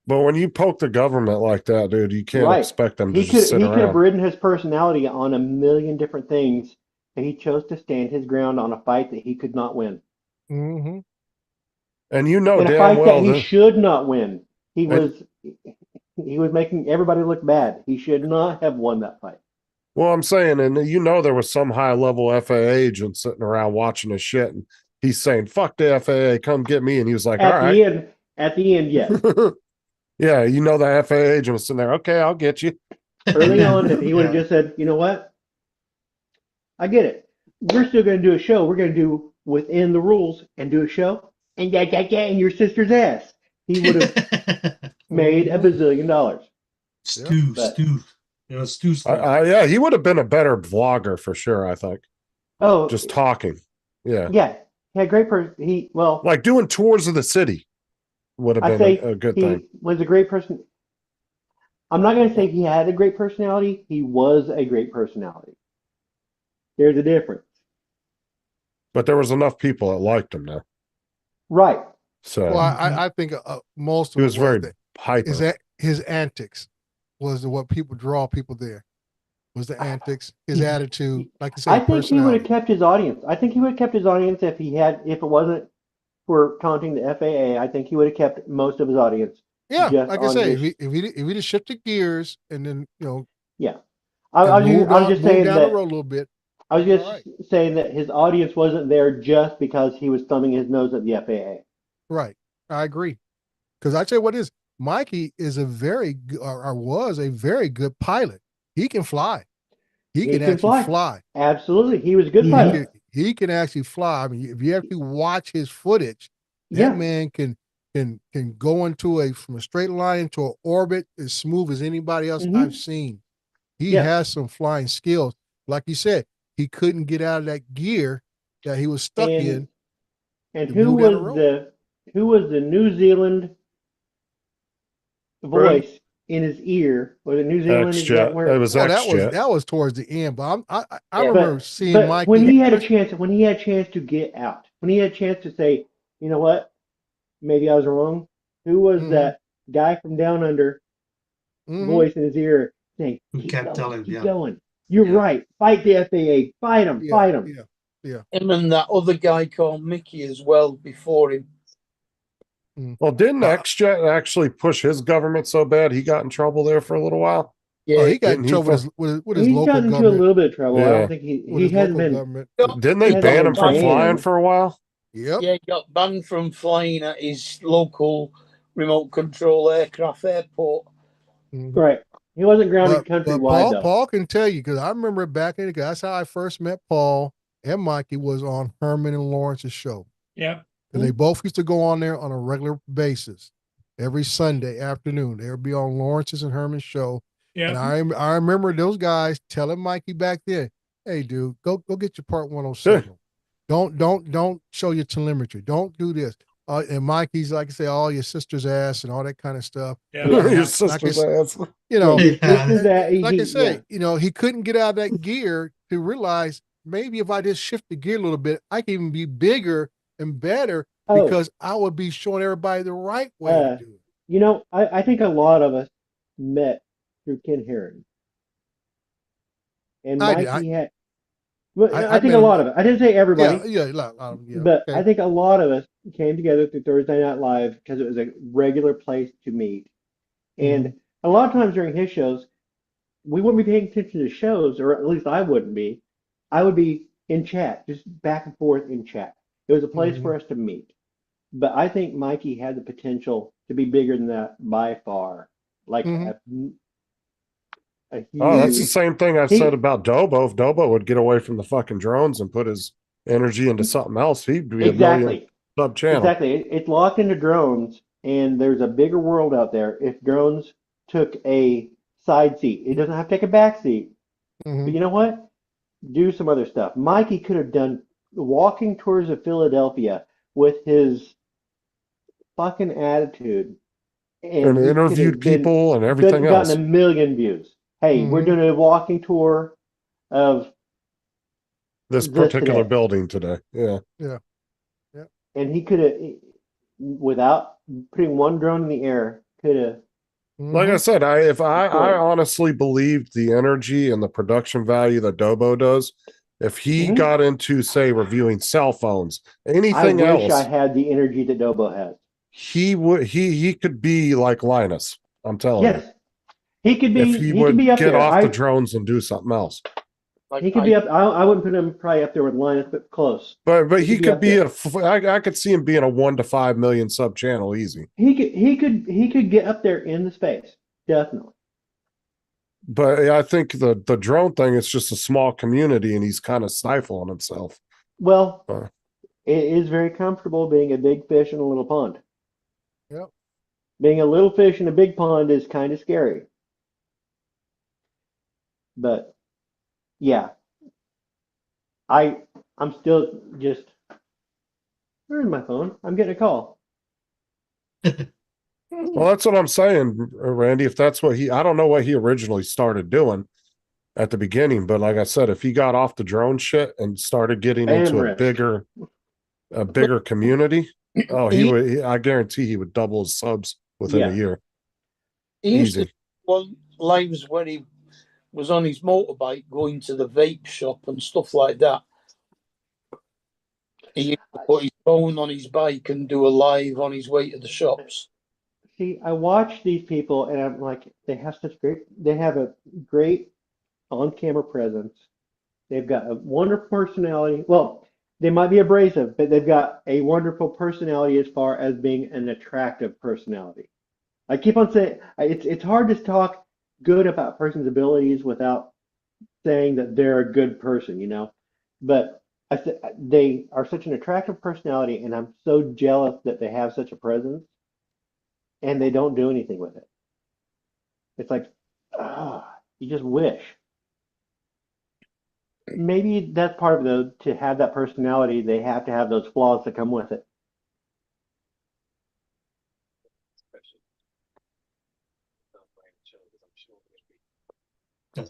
But when you poke the government like that, dude, you can't Right. expect them to He just sit could have around. ridden his personality on a million different things, and he chose to stand his ground on a fight that he could not win. Mm-hmm. And you know In a damn fight well that he that should not win. He And- was making everybody look bad. He should not have won that fight. Well, I'm saying, and you know, there was some high level FAA agent sitting around watching his shit, and he's saying, "Fuck the FAA, come get me," and he was like, "All right." At the end, yes. Yeah, you know, the FAA agent was sitting there. Okay, I'll get you. Early on, if he would have Yeah. just said, you know what? I get it. We're still going to do a show. We're going to do within the rules and do a show and in your sister's ass. He would have made $1 bazillion. Stu. It was Stu's fault. Yeah, he would have been a better vlogger for sure. I think. Oh, Just talking. Yeah. yeah. He had great person. Like doing tours of the city would have I been say a good he thing. was a great person. I'm not going to say he had a great personality. He was a great personality. There's a difference. But there was enough people that liked him now. Right. So Well, I think most of he was it very that hyper. his antics was what people draw people there. Was the antics, his attitude, like you said, I think he would have personality. kept his audience. I think he would have kept his audience if it wasn't for counting the FAA. I think he would have kept most of his audience. Yeah, just like I on say, his- if he just shifted gears and then Yeah. I was just saying down the that. road a little bit. I was just All saying that his audience wasn't there just because he was thumbing his nose at the FAA. Right, I agree. Because I tell you what is, Mikey is a very or was a very good pilot. He can fly. He can actually fly. Absolutely, he was a good pilot. He can actually fly. I mean, if you actually watch his footage, Yeah. that man can go into from a straight line into an orbit as smooth as anybody else I've seen. He has some flying skills. Like you said, he couldn't get out of that gear that he was stuck in. And to who move down the was the New Zealand voice in his ear? Was it New Zealand? Is that where It was that was towards the end, but I remember seeing but Mikey. when he had a chance to get out, when he had a chance to say, you know what, maybe I was wrong. Who was that guy from down under voice in his ear saying, Who keep kept going, telling, keep yeah. going. You're right. Fight the FAA. Fight them. Fight them. Yeah. Him and that other guy called Mickey as well before him. Well, didn't XJet actually push his government so bad he got in trouble there for a little while? Yeah, he got in Didn't trouble he with his He's local gotten into government. a little bit of trouble. I Yeah. don't think he hasn't been. Government. Didn't they He ban him hasn't from been flying banned. for a while? Yep. Yeah, he got banned from flying at his local remote control aircraft airport. Right. He wasn't grounded countrywide though. Paul can tell you because I remember back in the that's how I first met Paul and Mikey was on Herman and Lawrence's show. Yeah. And they both used to go on there on a regular basis every Sunday afternoon. They would be on Lawrence's and Herman's show. Yeah. And I remember those guys telling Mikey back then, "Hey, dude, go get your Part 107 signal. Don't show your telemetry. Don't do this." And Mikey's like I say, all your sister's ass and all that kind of stuff. Yeah. Your sister's ass. You know, Yeah. like I say, he couldn't get out of that gear to realize maybe if I just shift the gear a little bit, I can even be bigger and better because I would be showing everybody the right way to do it. You know, I think a lot of us met through Ken Heron. And I did. Mikey had. Well, I I think met a him. lot of it. I didn't say everybody. Yeah, a lot of them, yeah. But Okay. I think a lot of us came together through Thursday Night Live because it was a regular place to meet. And a lot of times during his shows, we wouldn't be paying attention to shows, or at least I wouldn't be. I would be in chat, just back and forth in chat. It was a place for us to meet. But I think Mikey had the potential to be bigger than that by far. Like a huge. Oh, that's the same thing I said about Dobo. If Dobo would get away from the fucking drones and put his energy into something else, he'd be a million sub channel. Exactly. It's locked into drones, and there's a bigger world out there. If drones took a side seat, it doesn't have to take a back seat. But you know what? Do some other stuff. Mikey could have done walking tours of Philadelphia with his fucking attitude. And he interviewed could have people and everything gotten else. a million views. Hey, we're doing a walking tour of This particular building today. Yeah. Yeah. and he could have, without putting one drone in the air, could have. Like I said, I honestly believed the energy and the production value that Dobo does. If he got into, say, reviewing cell phones, anything I wish else, I had the energy that Dobo has. he could be like Linus. I'm telling you. Yes. He could be. If he He could would be up get there. off the drones and do something else. He could be up. I wouldn't put him probably up there with Linus, but close. But he could up be there. I could see him being a 1 to 5 million sub channel easy. He could get up there in the space, definitely. But I think the drone thing is just a small community, and he's kind of stifling himself. Well, Uh. it is very comfortable being a big fish in a little pond. Yep. Being a little fish in a big pond is kind of scary. But yeah, I'm still just. Where's my phone? I'm getting a call. Well, that's what I'm saying, Randy. If that's what I don't know what he originally started doing at the beginning, but like I said, if he got off the drone shit and started getting into a Amherst. bigger community, I guarantee he would double his subs within a year. He used to Easy. well lives when he was on his motorbike going to the vape shop and stuff like that. He used to put his phone on his bike and do a live on his way to the shops. See, I watch these people and I'm like, they have a great on-camera presence. They've got a wonderful personality. Well, they might be abrasive, but they've got a wonderful personality as far as being an attractive personality. I keep on saying it's hard to talk good about a person's abilities without saying that they're a good person, you know. But they are such an attractive personality, and I'm so jealous that they have such a presence, and they don't do anything with it. It's like, you just wish. Maybe that's part of to have that personality, they have to have those flaws that come with it.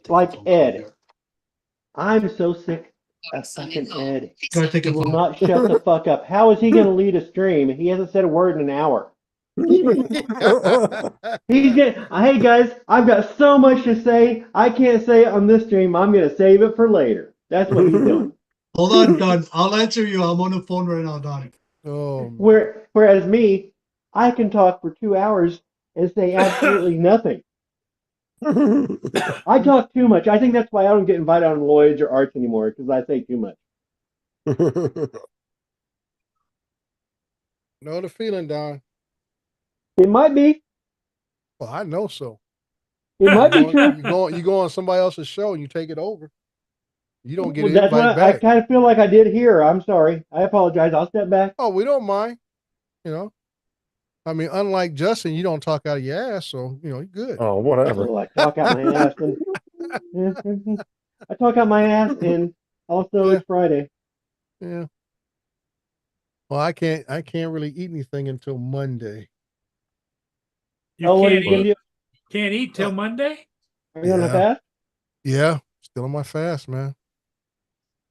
Like Ed. I'm so sick of fucking Ed. He will not shut the fuck up. How is he going to lead a stream? He hasn't said a word in an hour. Hey guys, I've got so much to say. I can't say it on this stream. I'm going to save it for later. That's what he's doing. Hold on, Don. I'll answer you. I'm on the phone right now, Don. Oh, Whereas me, I can talk for 2 hours and say absolutely nothing. I talk too much. I think that's why I don't get invited on Lloyd's or Arts anymore, because I say too much. know the feeling, Don. It might be. Well, I know so. It might be true. You go on somebody else's show and you take it over. You don't get Well, an that's invite what back. I kind of feel like I did here. I'm sorry. I apologize. I'll step back. Oh, we don't mind. You know, I mean, unlike Justin, you don't talk out of your ass, so you know you're good. Oh, whatever. Well, I talk out my ass, and I talk out my ass, and also it's Friday. Yeah. Well, I can't really eat anything until Monday. You What are can't you gonna eat, do? can't eat till Monday? Are you on a fast? Yeah, still on my fast, man.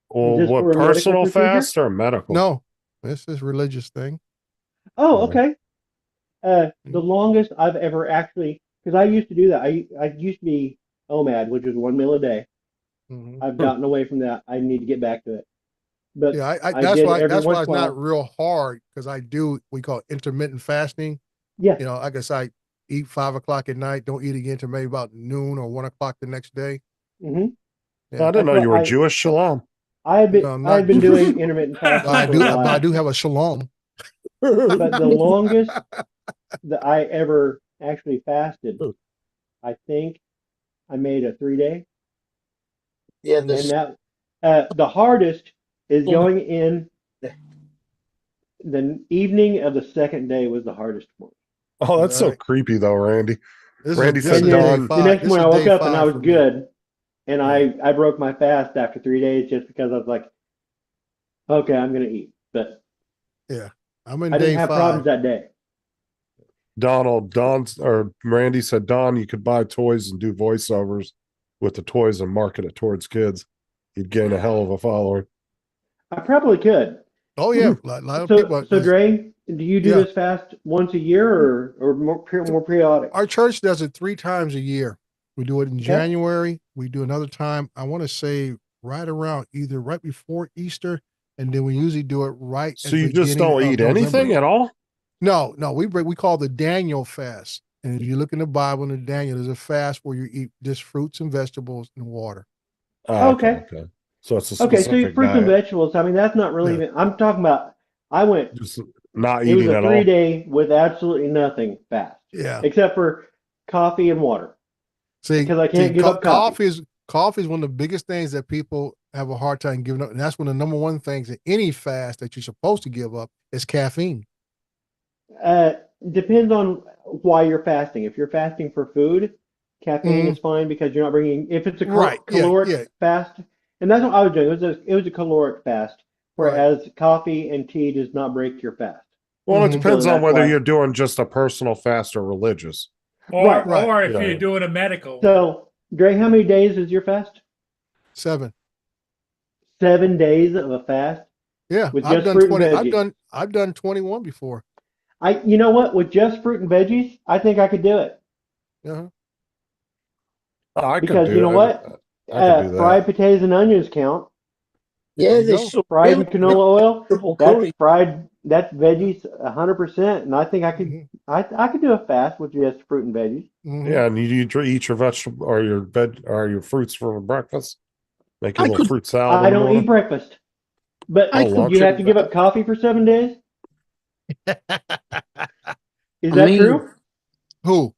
Well, Is this what, for a medical personal procedure? fast or medical? No, this is religious thing. Oh, okay. The longest I've ever actually, because I used to do that. I used to be OMAD, which was 1 meal a day. Mhm. I've gotten away from that. I need to get back to it. But Yeah, I that's did why every that's why once it's in a not while. real hard because I do we call it intermittent fasting. Yeah. You know, I guess I eat 5 o'clock at night, don't eat again till maybe about noon or 1 o'clock the next day. Mm-hmm. Yeah. I didn't know you were Jewish. Shalom. I had been No, I'm I had not been Jewish. doing intermittent fasting I for do a while. I do have a shalom. But the longest that I ever actually fasted, I think I made a 3-day. Yeah, And that the hardest is going in the evening of the second day was the hardest one. Oh, that's so creepy though, Randy. This Randy is said, day Don. The next This morning I is woke day up and I 5 was for me. good. And I broke my fast after 3 days just because I was like, okay, I'm going to eat. But Yeah. I'm in I day didn't have 5. problems that day. Randy said, Don, you could buy toys and do voiceovers with the toys and market it towards kids. You'd gain a hell of a following. I probably could. Oh yeah, a lot of So, people. so Dre, do you do Yeah. this fast once a year or more periodic? Our church does it 3 times a year. We do it in January. We do another time, I want to say right around either right before Easter, and then we usually do it right. So you just don't eat anything at all? No, we call the Daniel fast. And if you look in the Bible in Daniel, there's a fast where you eat just fruits and vegetables and water. Oh, Okay. okay. So it's a Okay, so your specific fruits and diet. vegetables. I mean, that's not really Yeah. even. I'm talking about. I went. Just not It was eating a at all. 3-day with absolutely nothing fast, Yeah. except for coffee and water. See, Because I can't give up coffee. Coffee is one of the biggest things that people have a hard time giving up. And that's one of the number one things in any fast that you're supposed to give up is caffeine. Depends on why you're fasting. If you're fasting for food, caffeine Mhm. is fine because you're not bringing. If it's a Right, yeah, caloric yeah. fast, and that's what I was doing. It was a caloric fast, Right. whereas coffee and tea does not break your fast. Well, it Mhm. depends So on that's whether why- you're doing just a personal fast or religious. Or Right. or if Yeah. you're doing a medical. So, Dre, how many days is your fast? 7. 7 days of a fast Yeah. with I've just done fruit and 20. veggies. I've done 21 before. You know what? With just fruit and veggies, I think I could do it. Uh-huh. Oh, I could Because do you know it. what? I could do Fried that. potatoes and onions count. Yeah, There you there's go. some Fried really and canola oil. double That's curry. fried. That's veggies 100%. And I think I could. Mhm. I could do a fast with just fruit and veggies. Mhm. Yeah, and you eat your vegetable or your fruits for breakfast. Make your I little could- fruit salad. I in the don't morning. eat breakfast. But I Oh, could you have lunch. to give up coffee for 7 days. Is I that mean- true? Who?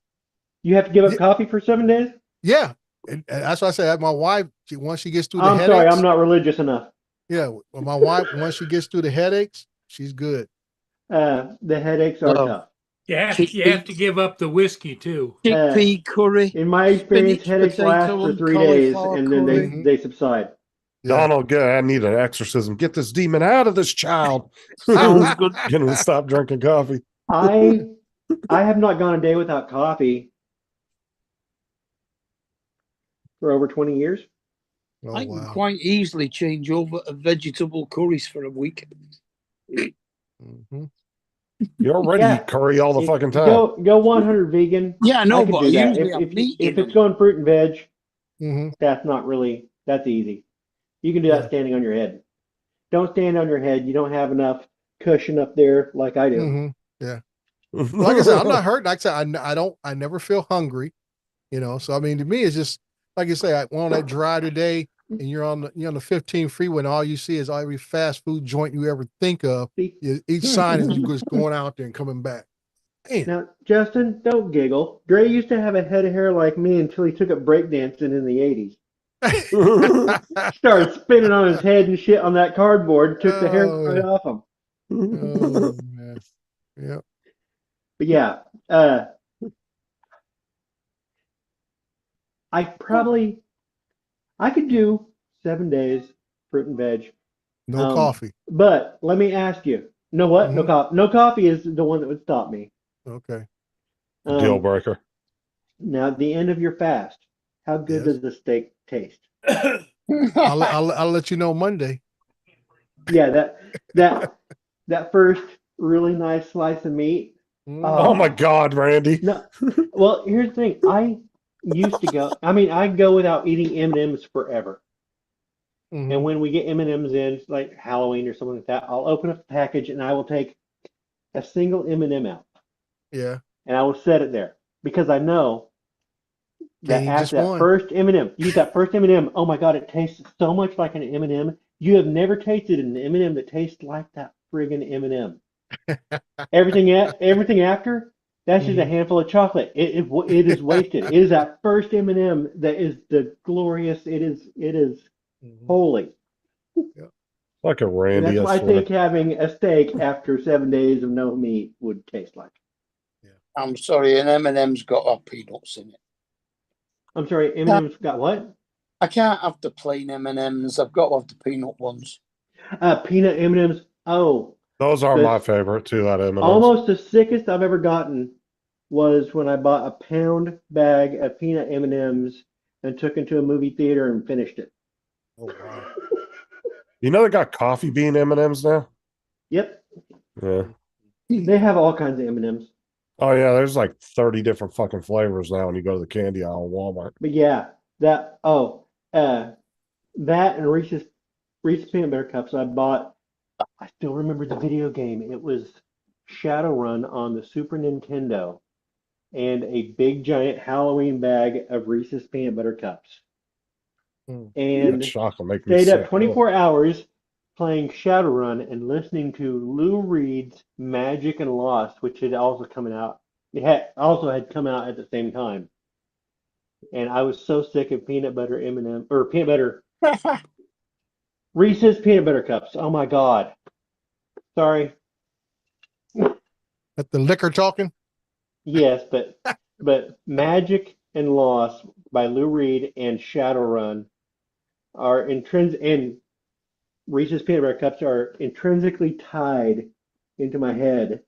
You have to give up Yeah. coffee for 7 days. Yeah. And that's why I say my wife, once she gets through the I'm headaches. sorry, I'm not religious enough. Yeah. Well, my wife, once she gets through the headaches, she's good. The headaches are No. tough. You have to give up the whiskey too. Chickpea curry. In my experience, Spinach, headaches last potato, for and 3 days, cauliflower and then curry. Mhm. they subside. Yeah. Donald, I need an exorcism. Get this demon out of this child. Sounds good. Get him to stop drinking coffee. I have not gone a day without coffee for over 20 years. Oh, I can wow. quite easily change over to vegetable curries for a week. Mhm. You already Yeah. eat curry all the fucking time. Go 100 vegan. Yeah, I know, could but do that. usually I'm meat If in it's going fruit and veg, Mhm. that's easy. You can do Yeah. that standing on your head. Don't stand on your head. You don't have enough cushion up there like I do. Mhm. Yeah. Like I said, I'm not hurt. Like I said, I never feel hungry, so I mean, to me, it's just like you say, I went on that drive today, and you're on the 15 freeway, and all you see is every fast food joint you ever think of. Each sign is you just going out there and coming back. Man. Now, Justin, don't giggle. Dre used to have a head of hair like me until he took up breakdancing in the 80s. Started spinning on his head and shit on that cardboard, took the hair right off him. Oh, man. Yeah. But yeah, I could do 7 days fruit and veg. No coffee. But let me ask you, no what? No coffee. No coffee is the one that would stop me. Okay. Deal breaker. Now, at the end of your fast, how good does the steak taste? I'll let you know Monday. Yeah, that first really nice slice of meat. Oh my God, Randy. No, well, here's the thing. I used to go. I mean, I go without eating M&Ms forever. Mhm. And when we get M&Ms in, like Halloween or something like that, I'll open up the package and I will take a single M&M out Yeah. and I will set it there because I know that Can't eat after just that one. first M&M, you eat that first M&M. Oh my God, it tastes so much like an M&M. You have never tasted an M&M that tastes like that friggin' M&M. Everything after, that's just a handful of chocolate. It is wasted. It is that first M&M that is the glorious. It is holy. Like a And Randy. that's what I swear. think having a steak after 7 days of no meat would taste like. I'm sorry, an M&M's got our peanuts in it. I'm sorry, M&M's got what? I can't have the plain M&M's. I've got to have the peanut ones. Peanut M&M's. Oh, Those are the- my favorite too. That M&Ms. almost the sickest I've ever gotten was when I bought a pound bag of peanut M&Ms and took into a movie theater and finished it. Oh wow. You know they got coffee bean M&Ms now. Yep, Yeah. they have all kinds of M&Ms. Oh yeah, there's like 30 different fucking flavors now when you go to the candy aisle in Walmart. But yeah, that and Reese's peanut butter cups I bought. I still remember the video game. It was Shadowrun on the Super Nintendo. and a big giant Halloween bag of Reese's peanut butter cups. Mm. That And shock will make me stayed up sick. 24 hours playing Shadowrun and listening to Lou Reed's Magic and Lost, which had also coming out. It had come out at the same time. And I was so sick of peanut butter M&M or peanut butter Reese's peanut butter cups. Oh my God. Sorry. At the liquor talking. Yes, but Magic and Lost by Lou Reed and Shadowrun are intrinsic, and Reese's peanut butter cups are intrinsically tied into my head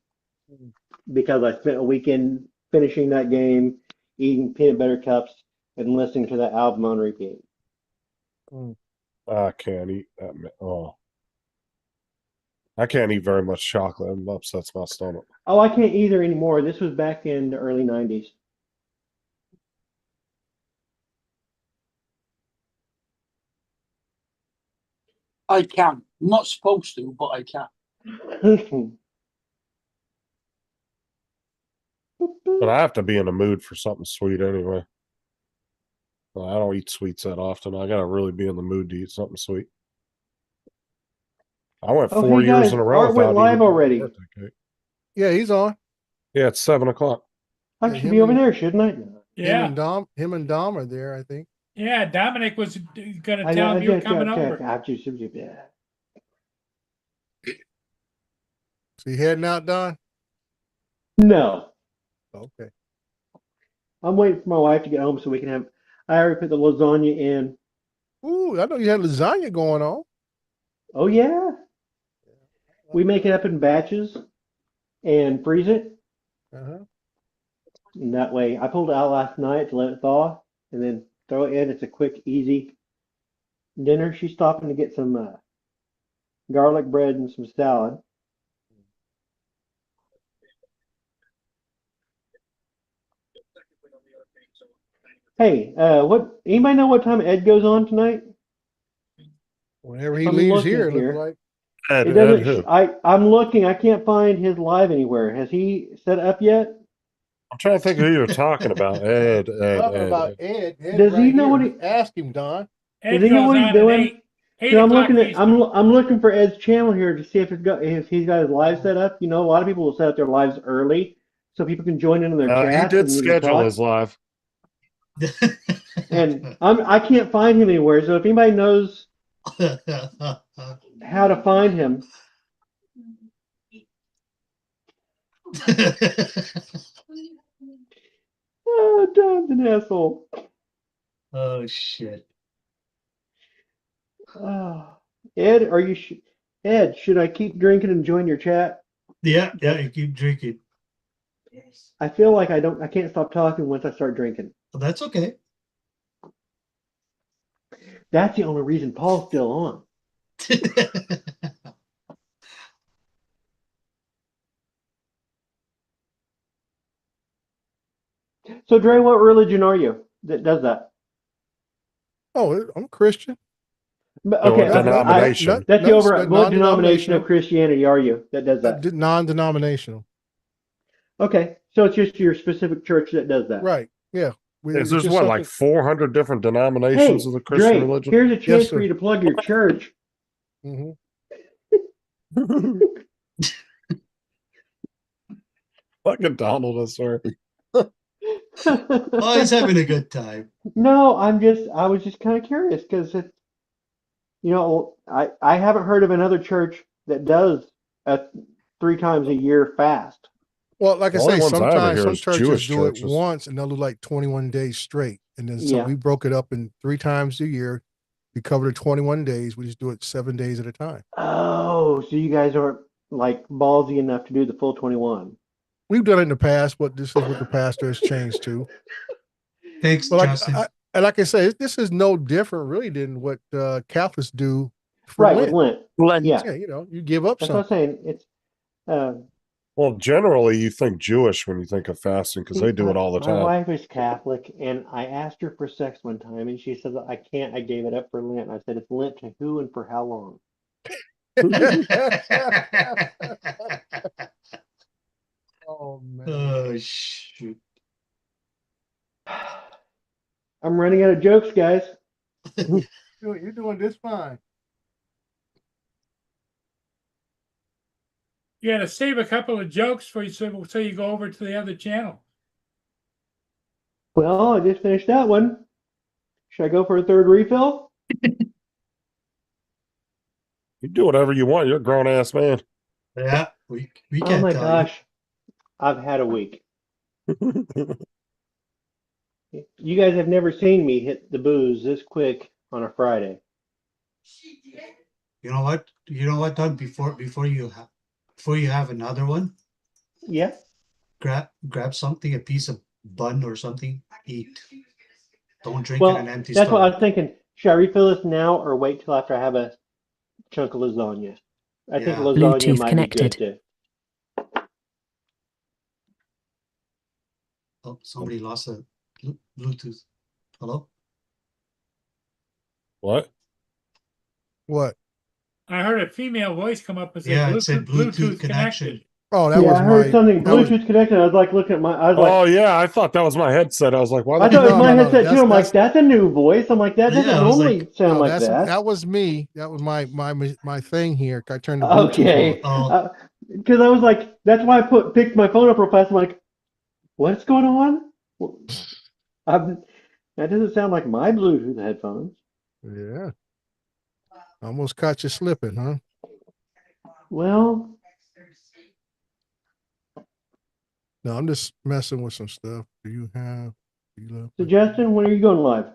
because I spent a weekend finishing that game, eating peanut butter cups, and listening to that album on repeat. I can't eat that. Oh, I can't eat very much chocolate. It upsets my stomach. Oh, I can't either anymore. This was back in the early 90s. I can. I'm not supposed to, but I can. But I have to be in the mood for something sweet anyway. Well, I don't eat sweets that often. I gotta really be in the mood to eat something sweet. I went Oh, 4 hey years guys, in a row Art went without live eating a already. birthday cake. Yeah, he's on. Yeah, it's 7 o'clock. I Yeah, should him be over and- there, shouldn't I? Yeah. Him and Dom are there, I think. Yeah, Dominic was gonna I tell know, him you were check, coming check, over. check. Yeah. So you heading out, Don? No, Okay. I'm waiting for my wife to get home so we can have. I already put the lasagna in. Ooh, I know you had lasagna going on. Oh yeah, we make it up in batches and freeze it. Uh-huh. And that way, I pulled it out last night to let it thaw, and then throw it in. It's a quick, easy dinner. She's stopping to get some garlic bread and some salad. Hey, what? Anybody know what time Ed goes on tonight? Whenever he I'm leaves looking here, it looks here. like. Ed, It doesn't. Ed who? I'm looking. I can't find his live anywhere. Has he set up yet? I'm trying to think who you're talking about. Ed, Talking about Ed. Ed. Does he know what he? Ask him, Don. Ed Does he know goes what he's on at doing? eight 'Cause I'm o'clock looking at. Eastern. I'm looking for Ed's channel here to see if he's got his live set up. You know, a lot of people will set up their lives early so people can join in on their He chats did and you can schedule talk. his live. And I can't find him anywhere. So if anybody knows how to find him, oh, Don's an asshole. Oh shit. Ed, Ed, should I keep drinking and join your chat? Yeah, you keep drinking. I feel like I can't stop talking once I start drinking. Well, that's okay. That's the only reason Paul's still on. So, Dre, what religion are you that does that? Oh, I'm Christian. But, So okay, what denomination? that's the No, over. it's What denomination non-denominational. of Christianity are you that does that? Non-denominational. Okay, so it's just your specific church that does that. Right. Yeah. Is there's what, like 400 different Hey, denominations of the Christian Dre, religion? here's a chance for sir. you to plug your church. Mm-hmm. Fucking Donald is sorry. Oh, he's having a good time. No, I was just kind of curious because it's, I haven't heard of another church that does a 3 times a year fast. Well, like I The only say, ones I ever sometimes hear some is churches Jewish do churches. it once and they'll do like 21 days straight. And then so Yeah. we broke it up in 3 times a year. We covered 21 days. We just do it 7 days at a time. Oh, so you guys aren't like ballsy enough to do the full 21. We've done it in the past, but this is what the pastor has changed to. Thanks, But Justin. like I say, this is no different really than what Catholics do for Right, Lent. with Lent. Lent. Yeah, Yeah, you give up that's what I'm something. saying. It's Well, generally you think Jewish when you think of fasting because they do it all the my time. wife is Catholic, and I asked her for sex one time, and she said, I can't. I gave it up for Lent. I said, it's Lent to who and for how long? Oh man. Oh shoot. I'm running out of jokes, guys. You're doing this fine. You gotta save a couple of jokes for you so you go over to the other channel. Well, I just finished that one. Should I go for a third refill? You do whatever you want. You're a grown ass man. Yeah, we Oh can't my tell gosh. I've had a week. You guys have never seen me hit the booze this quick on a Friday. you. You know what? You know what, Doug? Before you have another one, Yeah. grab something, a piece of bun or something. Eat. Don't drink Well, in an empty that's what I stomach. was thinking. Should I refill this now or wait till after I have a chunk of lasagna? I think Yeah. lasagna Bluetooth might connected. be good too. Oh, somebody lost a Bluetooth. Hello? What? What? I heard a female voice come up and say Yeah, it said Bluetooth connection. connected. Oh, that Yeah, was I heard my. something that was- Bluetooth connected. I was like looking at my. I was like, Oh yeah, I thought that was my headset. I was like, why I the thought it was No, my no, no, headset too. I'm like, that's a new voice. I'm like, that Yeah, doesn't I was normally like, sound no, like that. that was me. That was my thing here. I turned the Bluetooth Okay, Oh. because I was like, that's why I picked my phone up real fast. I'm like, what's going on? That doesn't sound like my Bluetooth headphones. on. Yeah. Almost caught you slipping, huh? Well, No, I'm just messing with some stuff. Do you so Justin, when are you going live?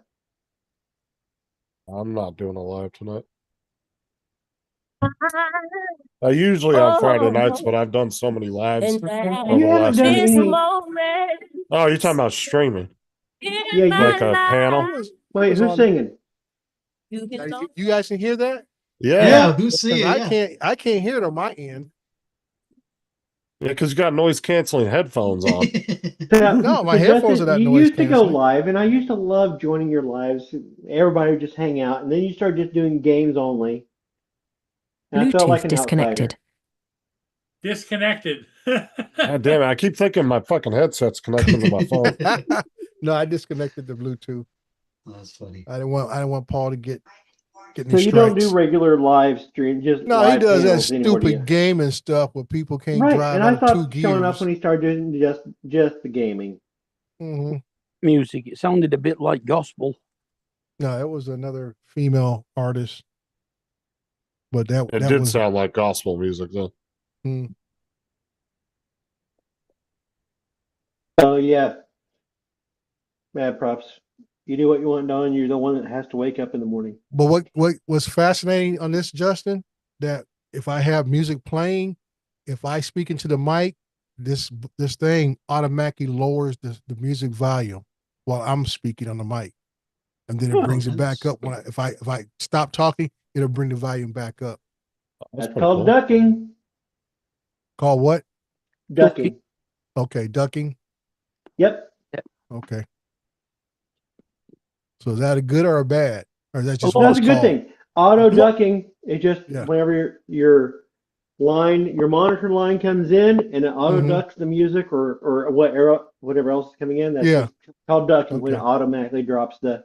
I'm not doing a live tonight. Usually on Friday nights, but I've done so many lives over You the haven't last done week. any. Oh, you're talking about streaming, Yeah, like a panel? wait, who's singing? You guys can hear that? Yeah, Yeah, who's saying? Because I can't hear it on my end. yeah, because you got noise canceling headphones on. No, my headphones are not You noise used to go canceling. live, and I used to love joining your lives. Everybody would just hang out, and then you started just doing games only. And I felt like Bluetooth an disconnected. Disconnected. God damn it! I keep thinking my fucking headset's connecting to my phone. No, I disconnected the Bluetooth. That's funny. I didn't want Paul to get any So you don't do strikes. regular live stream, just No, he live does that panels anymore, do you? stupid gaming stuff where people can't Right, drive and I out of two stopped showing up gears. when he started doing just the gaming. Mhm. Music. It sounded a bit like gospel. No, it was another female artist, but that It that did was sound like gospel music though. mm, So yeah, mad props. You do what you want done. You're the one that has to wake up in the morning. But what was fascinating on this, Justin, that if I have music playing, if I speak into the mic, this thing automatically lowers the music volume while I'm speaking on the mic, and then it brings it back up when if I stop talking, it'll bring the volume back up. That's called ducking. Called what? Ducking. Okay, ducking. Yep. Okay. So is that a good or a bad, or is that just Oh, what that's a it's good called? thing. Auto ducking. It just Yeah. whenever your monitor line comes in and it auto Mhm. ducks the music or whatever else is coming in. That's Yeah. called ducking when it Okay. automatically drops the.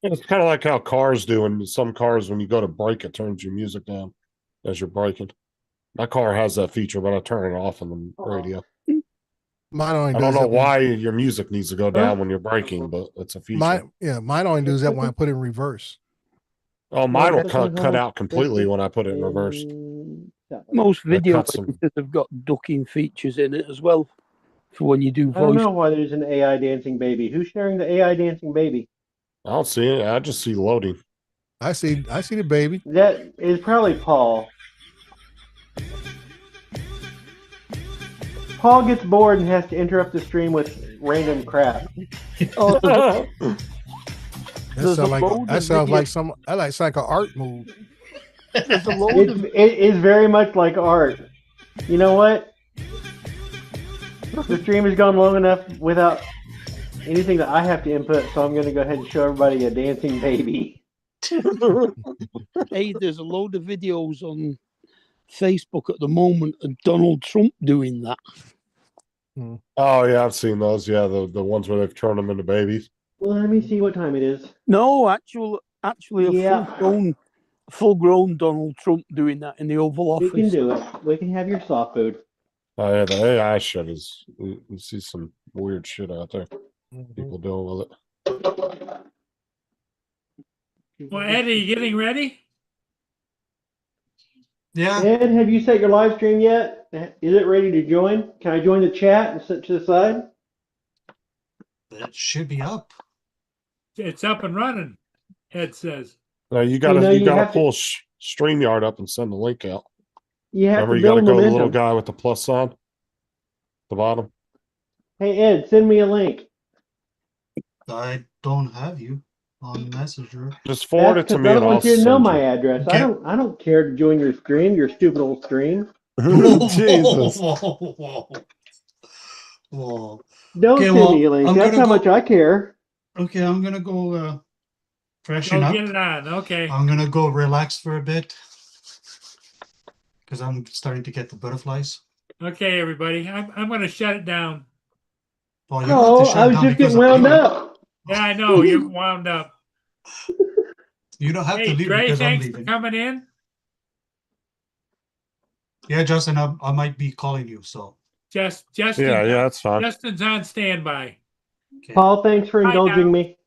It's kind of like how cars do. In some cars, when you go to brake, it turns your music down as you're braking. My car has that feature, but I turn it off on the radio. Mine only I does don't know it when- why your music needs to go down when you're braking, but it's a feature. Mine only does that when I put it in reverse. Oh, mine will This cut one out completely when I put it in reverse. Most That video cuts them. editors have got ducking features in it as well for when you do I don't voice. know why there's an AI dancing baby. Who's sharing the AI dancing baby? I don't see it. I just see loading. I see the baby. That is probably Paul. Paul gets bored and has to interrupt the stream with random crap. That There's a load of that sounds video- like it's like an art move. There's a load It of is very much like art. You know what? The stream has gone long enough without anything that I have to input, so I'm going to go ahead and show everybody a dancing baby. hey, there's a load of videos on Facebook at the moment of Donald Trump doing that. Oh yeah, I've seen those. Yeah, the ones where they've turned them into babies. Well, let me see what time it is. No, actually, a Yeah. full grown Donald Trump doing that in the Oval Office. We can do it. We can have your soft food. Oh yeah, the AI shit is. You see some weird shit out there. People dealing with it. Well, Ed, are you getting ready? Yeah, Ed, have you set your live stream yet? Is it ready to join? Can I join the chat and sit to the side? it should be up. It's up and running, Ed says. No, you gotta know, you you gotta have to- pull StreamYard up and send the link out. You have Remember, to you gotta build go to the momentum. little guy with the plus sign, the bottom. Hey Ed, send me a link. I don't have you on Messenger. Just forward That's it to because me I and don't I'll want you to know send my you. address. Okay. I don't care to join your stream, your stupid old stream. Jesus. Whoa. Don't Okay, send well, me a link. I'm That's gonna how go- much I care. Okay, I'm gonna go freshen Go up. get it on. Okay. I'm gonna go relax for a bit because I'm starting to get the butterflies. Okay, everybody. I'm going to shut it down. Well, you No, have to shut I it was down just because getting of wound leaving. up. Yeah, I know. You're wound up. You don't have Hey, to leave Dre, because I'm thanks for leaving. coming in. Yeah, Justin, I might be calling you. So Justin, Yeah, that's fine. Justin's on standby. Paul, thanks for Bye indulging now. me.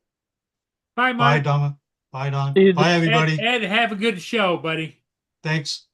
Bye, bye, Mike. Donna. Bye, Don. See you Bye, Ed, everybody. Ed, have a good show, buddy. Thanks.